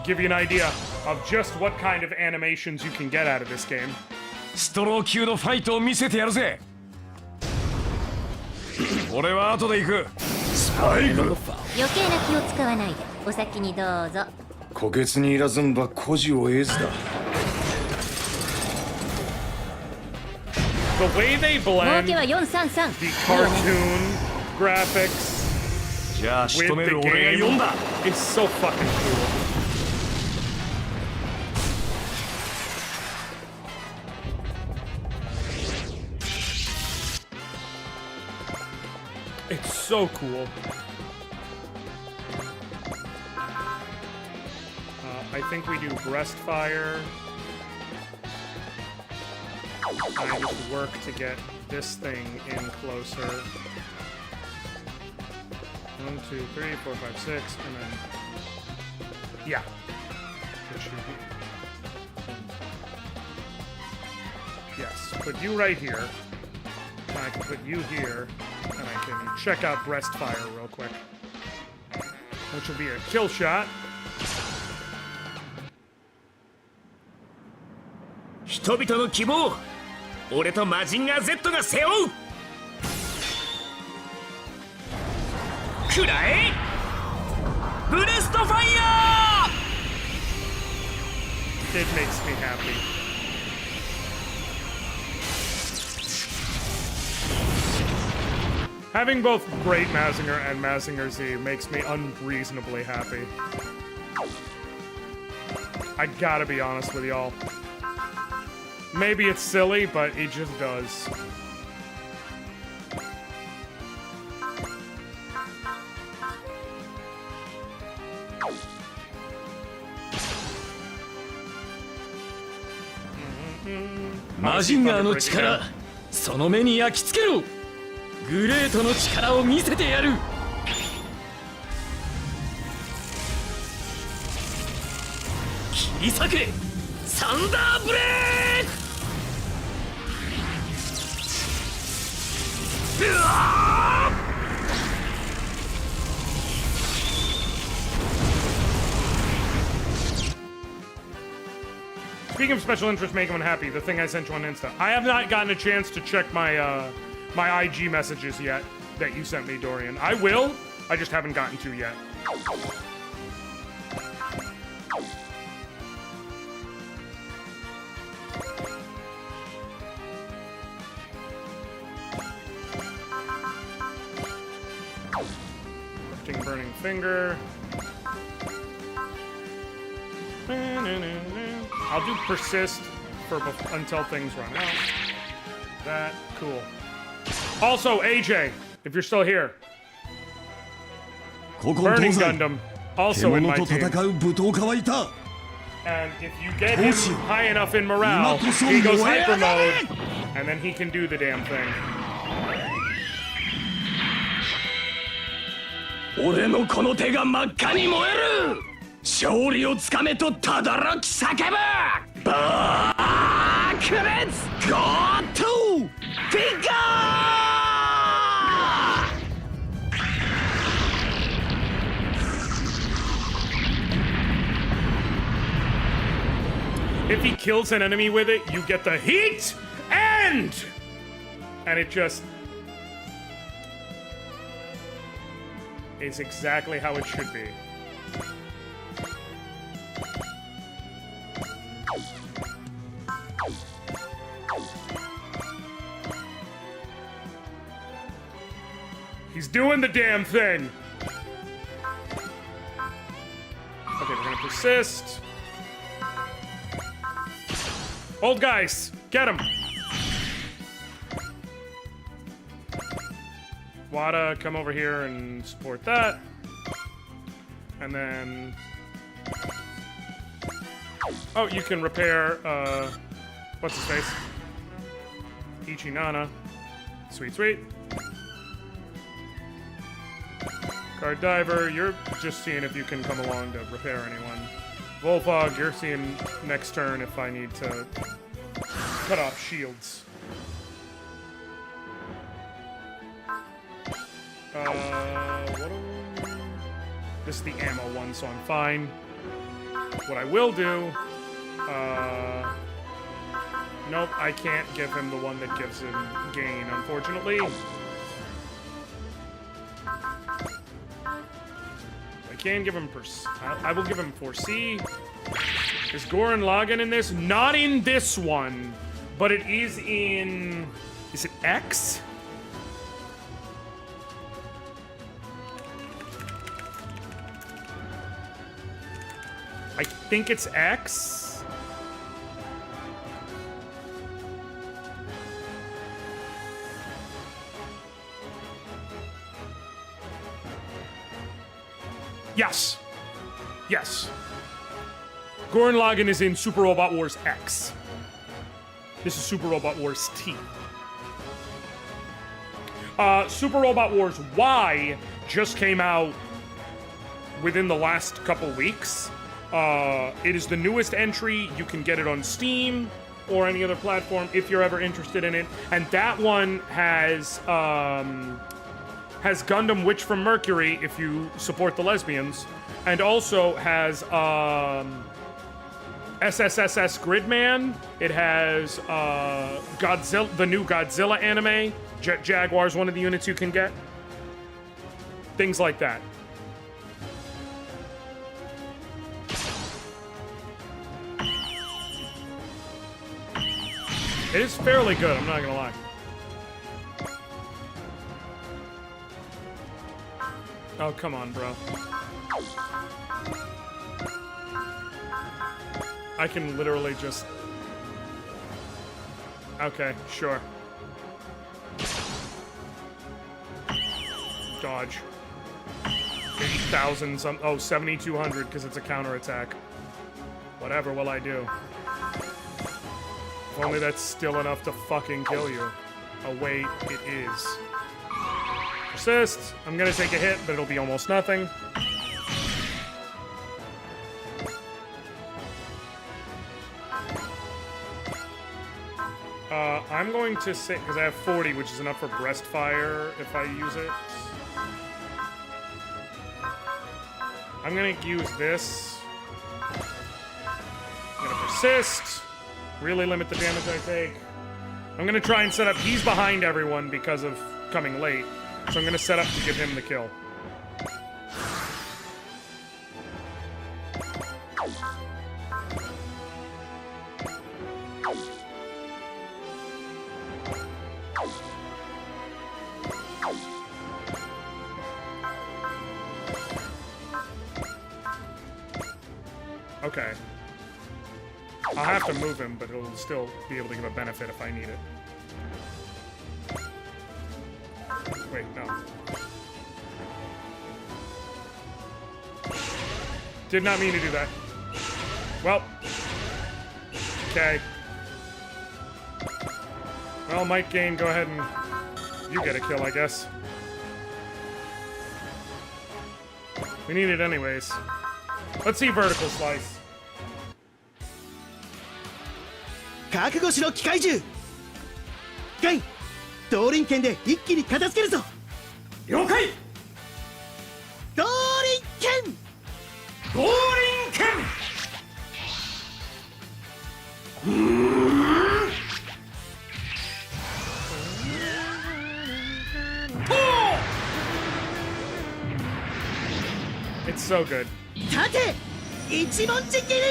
Give you an idea of just what kind of animations you can get out of this game. ストロー級のファイトを見せてやるぜ俺は後で行くスパイク余計な気を使わないでお先にどうぞ虎穴にいらずんば孤児を得ずだ The way they 儲 blend けは the 433 cartoon graphics じゃあ仕 with 留め the る俺が呼ん game だ is so fucking cool. It's so cool. I think we do Breastfire. I just work to get this thing in closer. 1, 2, 3, 4, 5, 6, and then yeah. It should be. Yes, put you right here. And I can put you here, and I can check out Breastfire real quick, which will be a kill shot. 人々の希望、俺とマジンガー Z が背負う。くらえ、ブレストファイヤー。 It makes me happy. Having both Great Mazinger and Mazinger Z makes me unreasonably happy. I gotta be honest with y'all. Maybe it's silly, but it just does.マジンガーの力、その目に焼き付けろ。グレートの力を見せてやる。切り裂け、サンダーブレーク。うわー！ Speaking of special interest making one happy, the thing I sent you on Insta. I have not gotten a chance to check my my IG messages yet that you sent me, Dorian. I will, I just haven't gotten to yet. Lifting Burning Finger. I'll do persist for until things run out. That cool. Also, AJ, if you're still here, Burning Gundam also in my team. And if you get him high enough in morale, he goes hyper mode, and then he can do the damn thing. 俺のこの手が真っ赤に燃える。勝利をつかめと轟き叫ぶ。バークレッツゴートゥフィガー! If he kills an enemy with it, you get the heat and it just is exactly how it should be. He's doing the damn thing. Okay, we're gonna persist. Old guys, get him. Wada, come over here and support that. And then... Oh, you can repair, what's his face? Ichinana. Sweet, sweet. Guard Diver, you're just seeing if you can come along to repair anyone. Volfog, you're seeing next turn if I need to cut off shields. What do we... This is the ammo one, so I'm fine. What I will do... Nope, I can't give him the one that gives him gain, unfortunately. I can give him... I will give him Foresee. Is Goran Lagann in this? Not in this one, but it is in... Is it X? I think it's X. Yes. Yes. Goran Lagann is in Super Robot Wars X. This is Super Robot Wars T. Super Robot Wars Y just came out within the last couple weeks. It is the newest entry. You can get it on Steam or any other platform if you're ever interested in it. And that one has Gundam Witch from Mercury if you support the lesbians, and also has SSSS Gridman. It has Godzilla, the new Godzilla anime. Jet Jaguar is one of the units you can get. Things like that. It is fairly good, I'm not gonna lie. Oh, come on, bro. I can literally just... Okay, sure. Dodge. 80,000 some... Oh, 7,200 because it's a counterattack. Whatever will I do? If only that's still enough to fucking kill you. Oh, wait, it is. Persist. I'm gonna take a hit, but it'll be almost nothing. I'm going to say, because I have 40, which is enough for breast fire if I use it. I'm gonna use this. I'm gonna persist. Really limit the damage I take. I'm gonna try and set up, he's behind everyone because of coming late. So I'm gonna set up to give him the kill. Okay. I'll have to move him, but it'll still be able to give a benefit if I need it. Wait, no. Did not mean to do that. Well. Okay. Well, Mike Gain, go ahead and you get a kill, I guess. We need it anyways. Let's see vertical slice. 覚悟しろ機械獣ガイ動輪剣で一気に片付けるぞ了解動輪剣動輪剣It's so good. 立て一文字切り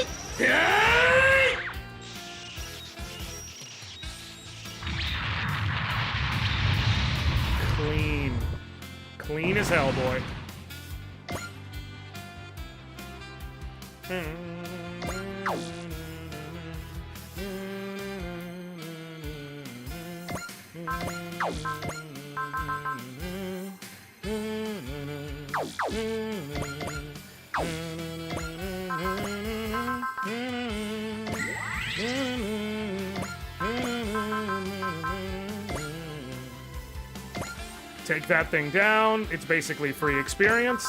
Clean. Clean as hell, boy. Take that thing down. It's basically free experience.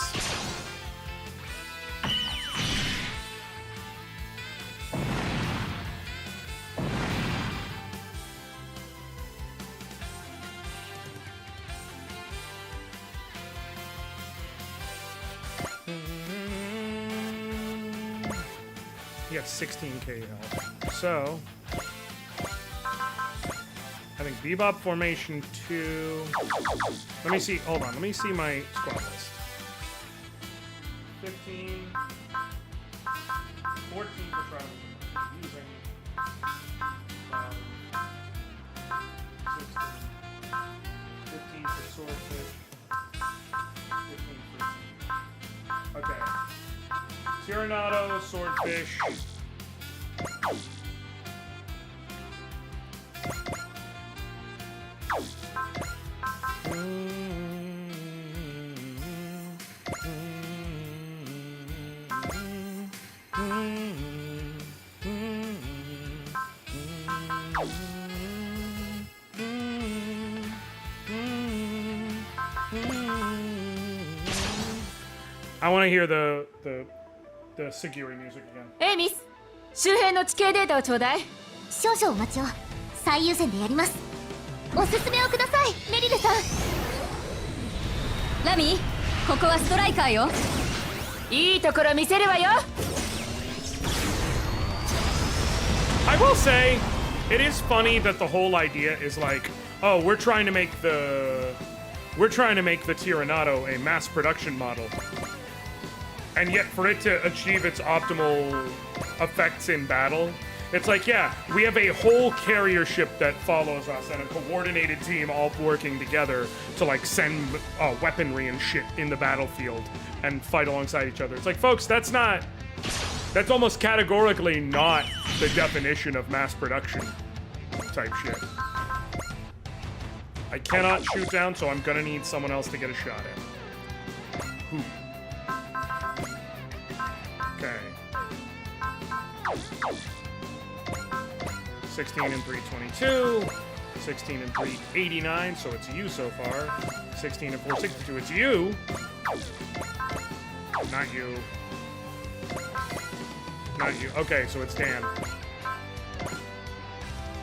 He has 16k health. So, I think Bebop Formation 2. Let me see. Hold on. Let me see my squad list. 15. 14 for Tryder. Using. 16. 15 for Swordfish. 15 for... Okay. Tyranado, Swordfish. I want to hear the Siguri music again. ミス周辺の地形データをちょうだい。少々お待ちを。最優先でやります。おすすめをください、メリルさん。ラミー、ここはストライカーよ。いいところ見せるわよ。I will say, it is funny that the whole idea is like, oh, we're trying to make the Tyrannado a mass production model. And yet for it to achieve its optimal effects in battle, it's like, yeah, we have a whole carrier ship that follows us and a coordinated team all working together to like send weaponry and shit in the battlefield and fight alongside each other. It's like, folks, that's almost categorically not the definition of mass production type shit. I cannot shoot down, so I'm gonna need someone else to get a shot at. Who? Okay. 16 and 322. 16 and 389, so it's you so far. 16 and 462, it's you. Not you. Not you. Okay, so it's Dan.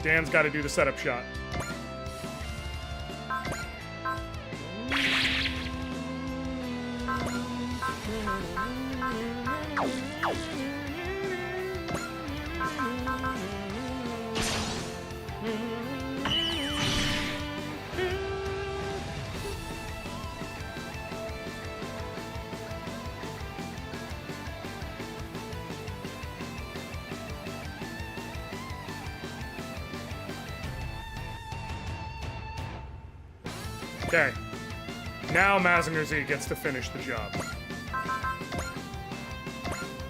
Dan's got to do the setup shot. Okay. Now Mazinger Z gets to finish the job.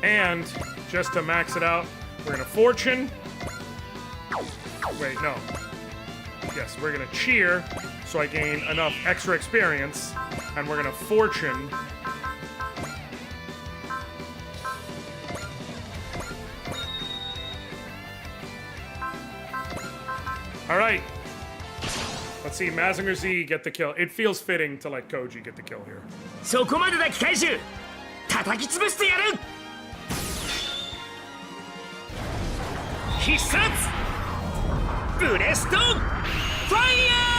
And, just to max it out, we're gonna fortune. Wait, no. Yes, we're gonna cheer, so I gain enough extra experience, and we're gonna fortune. Alright. Let's see, Mazinger Z get the kill. It feels fitting to let Koji get the kill here. そこまでだ機械獣叩き潰してやる必殺ブレストファイヤー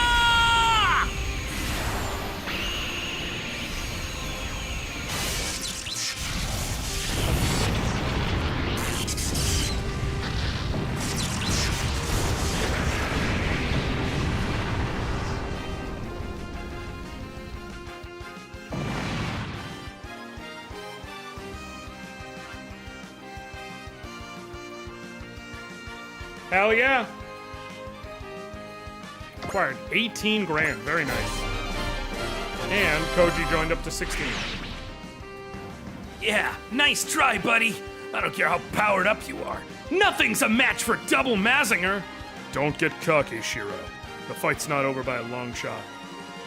Hell yeah! Acquired 18 grand, very nice. And Koji joined up to 16. Yeah, nice try, buddy. I don't care how powered up you are. Nothing's a match for double Mazinger. Don't get cocky, Shiro. The fight's not over by a long shot.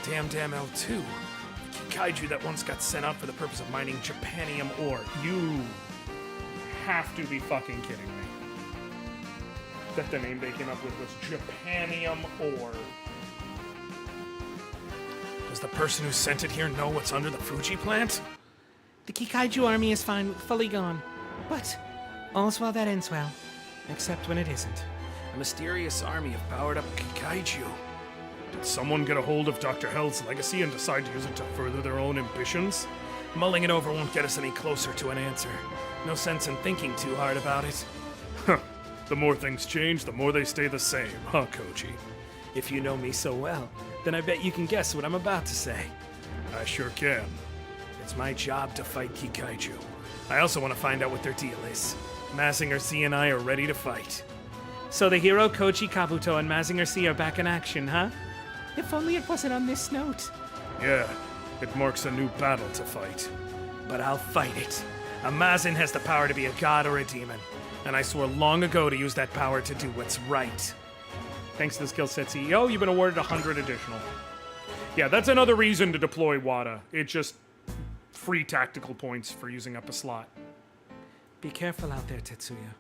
Damn L2. The kaiju that once got sent out for the purpose of mining Japanium ore. You have to be fucking kidding me. That the name they came up with was Japanium ore. Does the person who sent it here know what's under the Fuji plant? The Kikaiju army is fully gone. But all's well that ends well. Except when it isn't. A mysterious army of powered up kaiju. Did someone get a hold of Dr. Hell's legacy and decide to use it to further their own ambitions? Mulling it over won't get us any closer to an answer. No sense in thinking too hard about it. Huh. The more things change, the more they stay the same, huh, Koji? If you know me so well, then I bet you can guess what I'm about to say. I sure can. It's my job to fight Kikaiju. I also want to find out what their deal is. Mazinger Z and I are ready to fight. So the hero Koji Kabuto and Mazinger Z are back in action, huh? If only it wasn't on this note. Yeah, it marks a new battle to fight. But I'll fight it. A Mazin has the power to be a god or a demon. And I swore long ago to use that power to do what's right. Thanks to the skill set CEO, you've been awarded 100 additional. Yeah, that's another reason to deploy WADA. It's just free tactical points for using up a slot. Be careful out there, Tetsuya.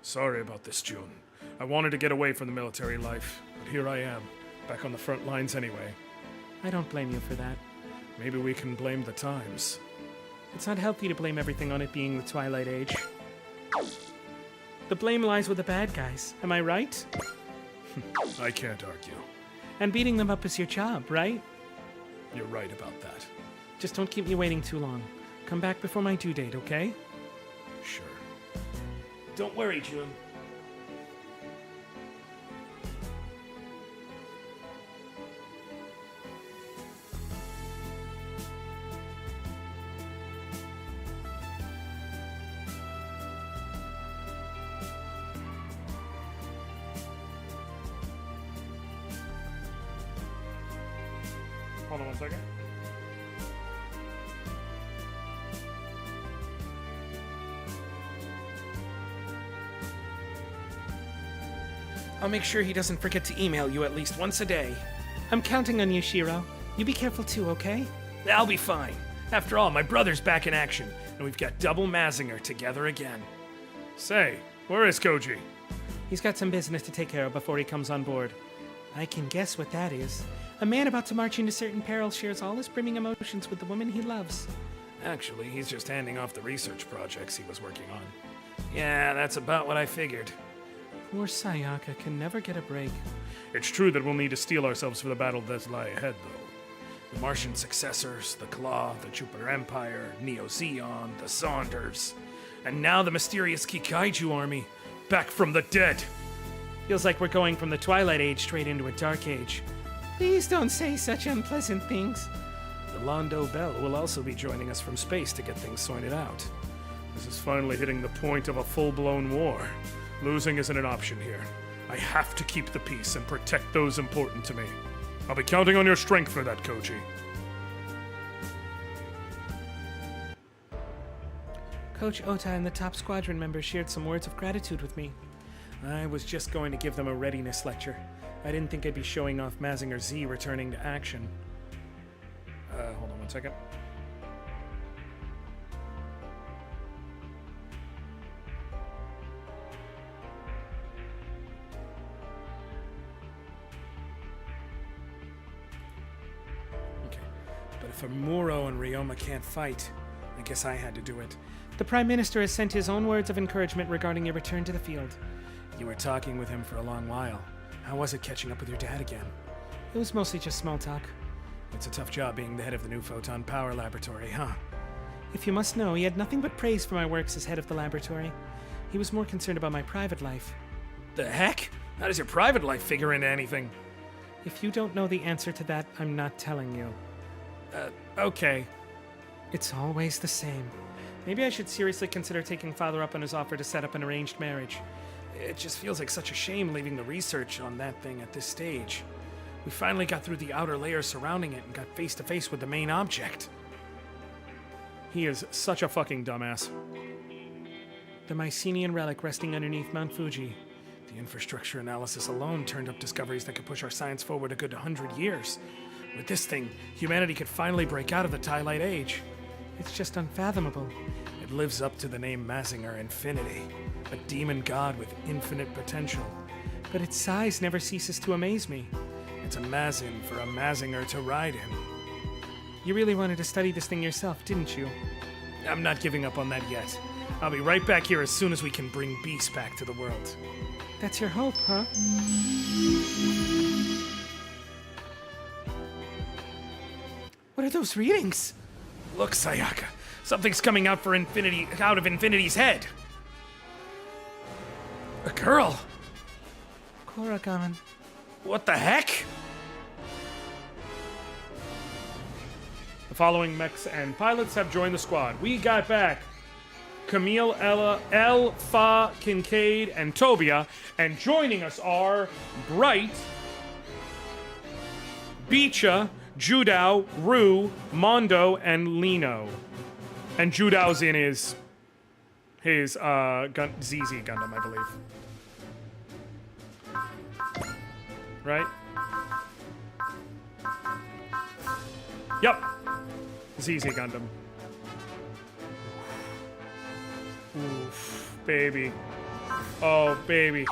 Sorry about this, Jun. I wanted to get away from the military life, but here I am, back on the front lines anyway. I don't blame you for that. Maybe we can blame the times. It's not healthy to blame everything on it being the Twilight Age. The blame lies with the bad guys, am I right? I can't argue. And beating them up is your job, right? You're right about that. Just don't keep me waiting too long. Come back before my due date, okay? Sure. Don't worry, June. Hold on one second. I'll make sure he doesn't forget to email you at least once a day. I'm counting on you, Shiro. You be careful too, okay? I'll be fine. After all, my brother's back in action, and we've got double Mazinger together again. Say, where is Koji? He's got some business to take care of before he comes on board. I can guess what that is. A man about to march into certain peril shares all his brimming emotions with the woman he loves. Actually, he's just handing off the research projects he was working on. Yeah, that's about what I figured. Poor Sayaka can never get a break. It's true that we'll need to steel ourselves for the battle that lie ahead, though. The Martian successors, the Claw, the Jupiter Empire, Neo Zeon, the Saunders, and now the mysterious Kikaiju army, back from the dead. Feels like we're going from the Twilight Age straight into a Dark Age. Please don't say such unpleasant things. The Londo Bell will also be joining us from space to get things sorted out. This is finally hitting the point of a full-blown war. Losing isn't an option here. I have to keep the peace and protect those important to me. I'll be counting on your strength for that, Koji. Coach Ota and the top squadron members shared some words of gratitude with me. I was just going to give them a readiness lecture. I didn't think I'd be showing off Mazinger Z returning to action. Hold on one second. Okay, but if Amuro and Ryoma can't fight, I guess I had to do it. The Prime Minister has sent his own words of encouragement regarding your return to the field. You were talking with him for a long while. How was it catching up with your dad again? It was mostly just small talk. It's a tough job being the head of the new Photon Power Laboratory, huh? If you must know, he had nothing but praise for my works as head of the laboratory. He was more concerned about my private life. The heck? How does your private life figure into anything? If you don't know the answer to that, I'm not telling you. Okay. It's always the same. Maybe I should seriously consider taking Father up on his offer to set up an arranged marriage. It just feels like such a shame leaving the research on that thing at this stage. We finally got through the outer layers surrounding it and got face to face with the main object. He is such a fucking dumbass. The Mycenian relic resting underneath Mount Fuji. The infrastructure analysis alone turned up discoveries that could push our science forward a good 100 years. With this thing, humanity could finally break out of the Twilight Age. It's just unfathomable. It lives up to the name Mazinger Infinity, a demon god with infinite potential. But its size never ceases to amaze me. It's a Mazin for a Mazinger to ride in. You really wanted to study this thing yourself, didn't you? I'm not giving up on that yet. I'll be right back here as soon as we can bring Beast back to the world. That's your hope, huh? What are those readings? Look, Sayaka. Something's coming out of Infinity's head. A girl. Koragan. What the heck? The following mechs and pilots have joined the squad. We got back Camille, Ella, El, Fa, Kincaid, and Tobia. And joining us are Bright, Bicha, Judao, Rue, Mondo, and Lino. And Judao's in his ZZ Gundam, I believe. Right? Yep. ZZ Gundam. Oof, baby. Oh, baby.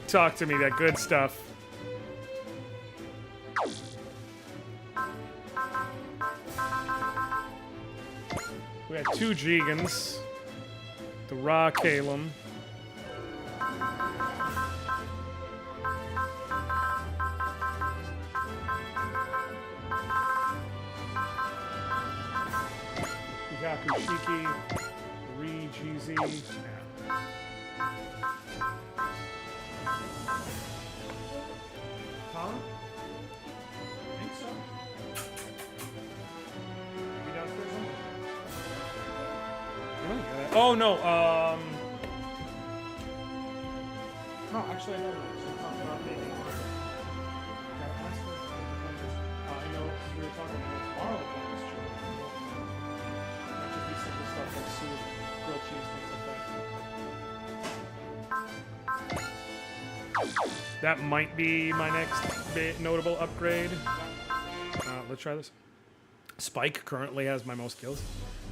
Talk to me, that good stuff. We got 2 Jigans. The Ra Kalum. Yaku Shiki. Ri GZ. Yeah. Huh? I think so. Maybe downstairs somewhere. Really? Oh no. No, actually I know that. So it's not maybe. I know we were talking about tomorrow about this trip. Just be simple stuff like soup, grilled cheese, things like that. That might be my next notable upgrade. Let's try this. Spike currently has my most kills.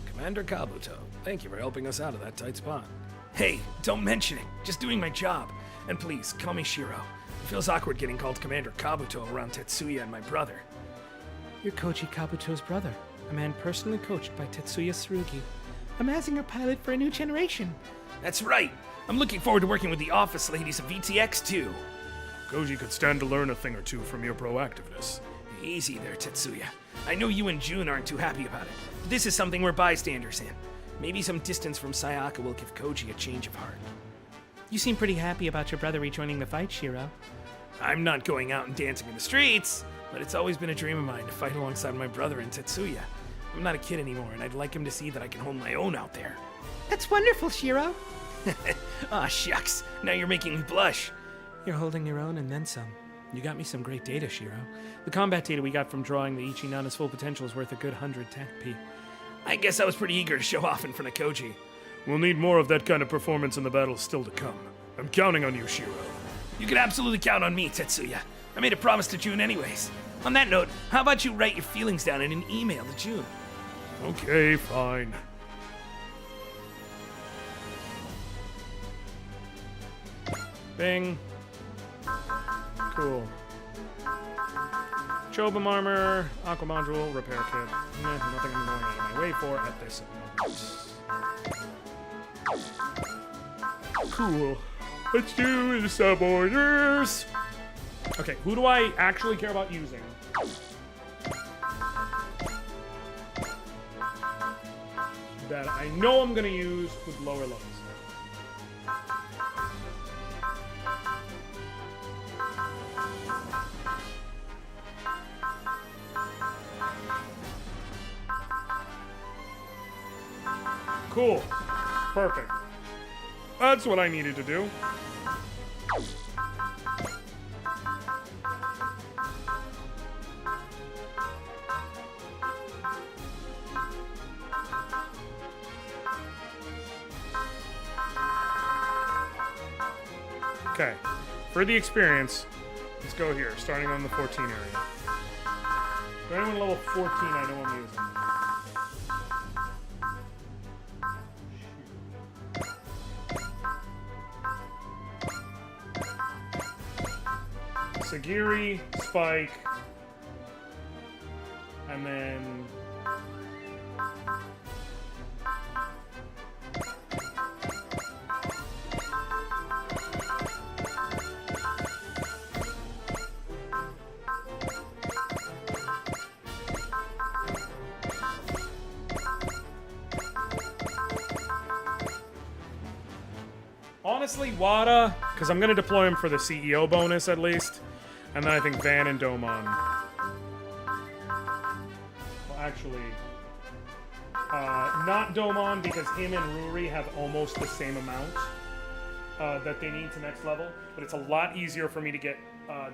Commander Kabuto, thank you for helping us out of that tight spot. Hey, don't mention it. Just doing my job. And please, call me Shiro. It feels awkward getting called Commander Kabuto around Tetsuya and my brother. You're Koji Kabuto's brother, a man personally coached by Tetsuya Tsurugi, a Mazinger pilot for a new generation. That's right. I'm looking forward to working with the office ladies of VTX too. Koji could stand to learn a thing or two from your proactiveness. Easy there, Tetsuya. I know you and Jun aren't too happy about it, but this is something we're bystanders in. Maybe some distance from Sayaka will give Koji a change of heart. You seem pretty happy about your brother rejoining the fight, Shiro. I'm not going out and dancing in the streets, but it's always been a dream of mine to fight alongside my brother and Tetsuya. I'm not a kid anymore, and I'd like him to see that I can hold my own out there. That's wonderful, Shiro. Aw, shucks. Now you're making me blush. You're holding your own and then some. You got me some great data, Shiro. The combat data we got from drawing the Ichi Nana's full potential is worth a good 100 tech P. I guess I was pretty eager to show off in front of Koji. We'll need more of that kind of performance in the battles still to come. I'm counting on you, Shiro. You can absolutely count on me, Tetsuya. I made a promise to Jun anyways. On that note, how about you write your feelings down in an email to Jun? Okay, fine. Bing. Cool. Chobam armor, aqua module, repair kit. Nothing I'm going out of my way for at this moment. Cool. Let's do the sub orders. Okay, who do I actually care about using? That I know I'm gonna use with lower levels. Cool. Perfect. That's what I needed to do. Okay. For the experience, let's go here, starting on the 14 area. For anyone level 14, I know I'm using. Sagiri, Spike, and then honestly, Wada, because I'm going to deploy him for the CEO bonus at least. And then I think Van and Domon. Well, actually, not Domon, because him and Ruri have almost the same amount that they need to next level. But it's a lot easier for me to get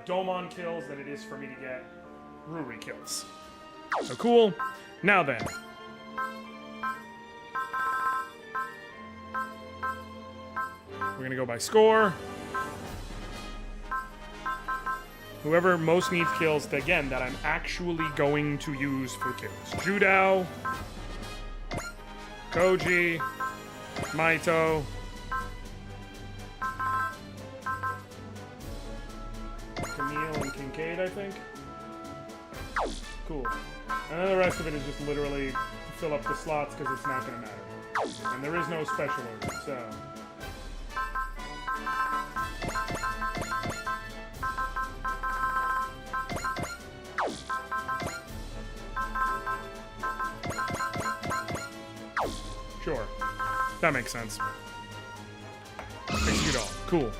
Domon kills than it is for me to get Ruri kills. So cool. Now then. We're going to go by score. Whoever most needs kills, again, that I'm actually going to use for kills. Judao, Koji, Maito, Camille and Kincaid, I think. Cool. And then the rest of it is just literally fill up the slots because it's not going to matter. And there is no special order, so... Sure. That makes sense. Execute all. Cool.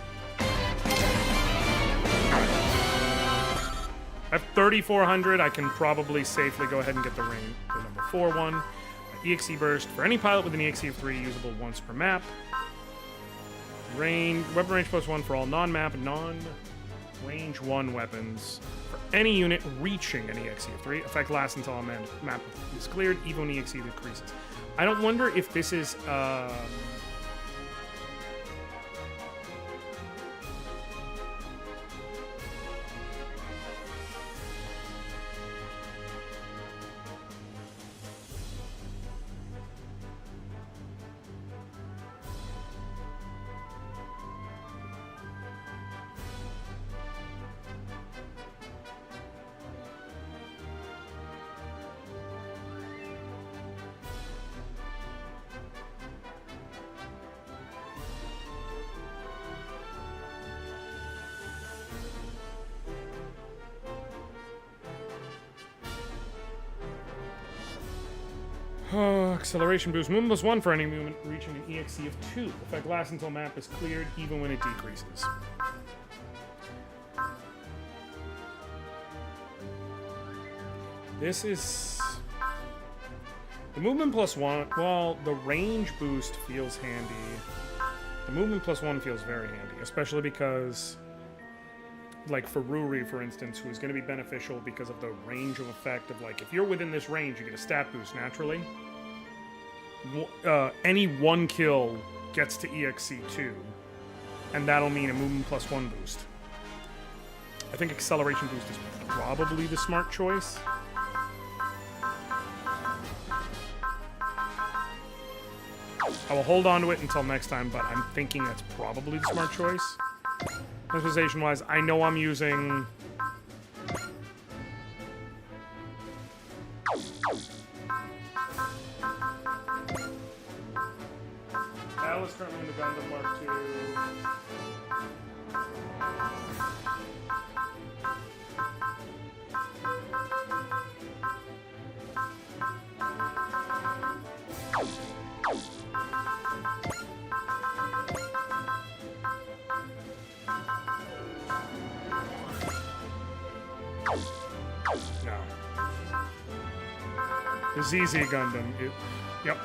At 3,400, I can probably safely go ahead and get the ring. The number 4 one. EXE burst for any pilot with an EXE of 3, usable once per map. Weapon range +1 for all non-map, non-range 1 weapons. For any unit reaching an EXE of 3. Effect lasts until a map is cleared, even when EXE decreases. I don't wonder if this is... acceleration boost. Movement +1 for any movement reaching an EXE of 2. Effect lasts until map is cleared, even when it decreases. This is... The movement +1... Well, the range boost feels handy. The movement +1 feels very handy, especially because... Like for Ruri, for instance, who is going to be beneficial because of the range of effect of, like, if you're within this range, you get a stat boost naturally. Any one kill gets to EXE2, and that'll mean a movement +1 boost. I think acceleration boost is probably the smart choice. I will hold on to it until next time, but I'm thinking that's probably the smart choice. Customization-wise, I know I'm using... Al is currently in the Gundam Mark II. No. The ZZ Gundam. Yep.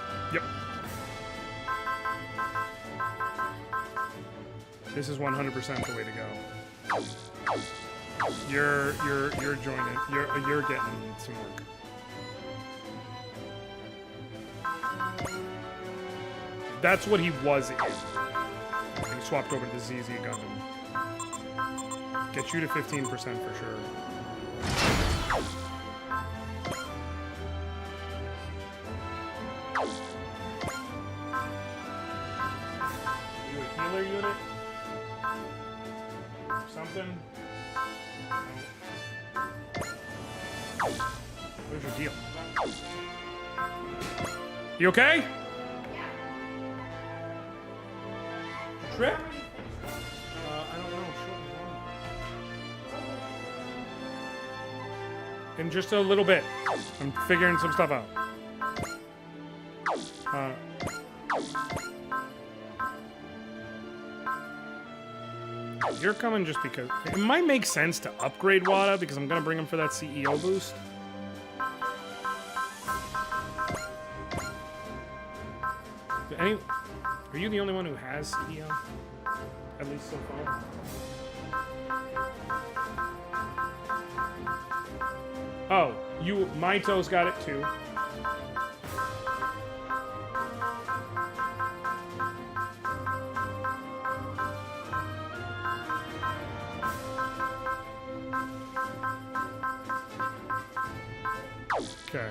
This is 100% the way to go. You're joining. You're getting some work. That's what he was in. And he swapped over to the ZZ Gundam. Get you to 15% for sure. You a healer unit? Something? Where's your deal? You okay? Yeah. Trip? I don't know. In just a little bit. I'm figuring some stuff out. You're coming just because... It might make sense to upgrade Wada because I'm going to bring him for that CEO boost. Are you the only one who has CEO? At least so far? Oh, Maito's got it too. Okay.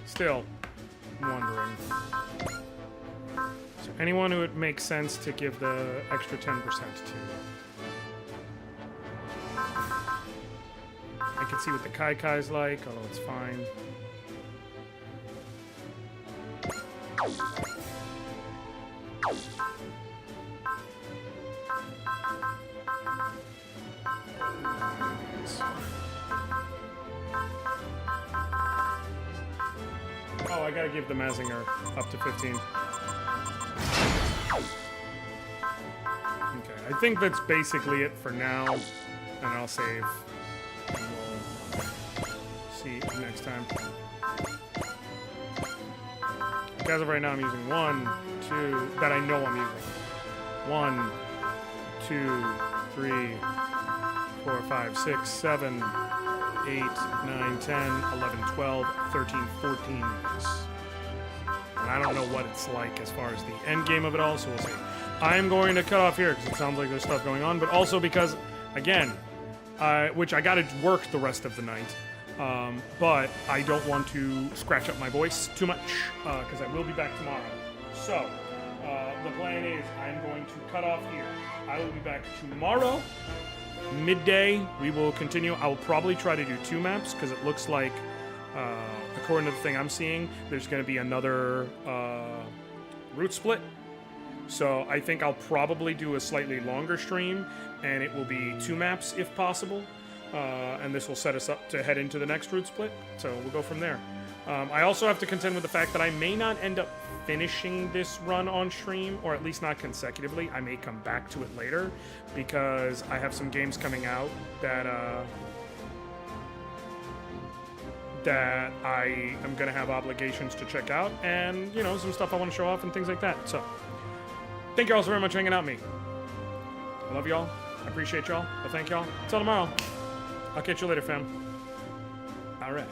Still wondering. So anyone who it makes sense to give the extra 10% to. I can see what the Kai Kai's like, although it's fine. Oh, I gotta give the Mazinger up to 15. Okay, I think that's basically it for now. And I'll save. And we'll see next time. As of right now, I'm using 1, 2, that I know I'm using. 1, 2, 3, 4, 5, 6, 7, 8, 9, 10, 11, 12, 13, 14 minutes. And I don't know what it's like as far as the end game of it all, so we'll see. I'm going to cut off here because it sounds like there's stuff going on, but also because, again, which I gotta work the rest of the night, but I don't want to scratch up my voice too much because I will be back tomorrow. So, the plan is I'm going to cut off here. I will be back tomorrow. Midday, we will continue. I will probably try to do 2 maps because it looks like, according to the thing I'm seeing, there's going to be another route split. So I think I'll probably do a slightly longer stream, and it will be 2 maps if possible. And this will set us up to head into the next route split. So we'll go from there. I also have to contend with the fact that I may not end up finishing this run on stream, or at least not consecutively. I may come back to it later because I have some games coming out that that I am going to have obligations to check out, and, you know, some stuff I want to show off and things like that. So thank you all so very much for hanging out with me. I love y'all. I appreciate y'all. I thank y'all. Until tomorrow. I'll catch you later, fam. All right.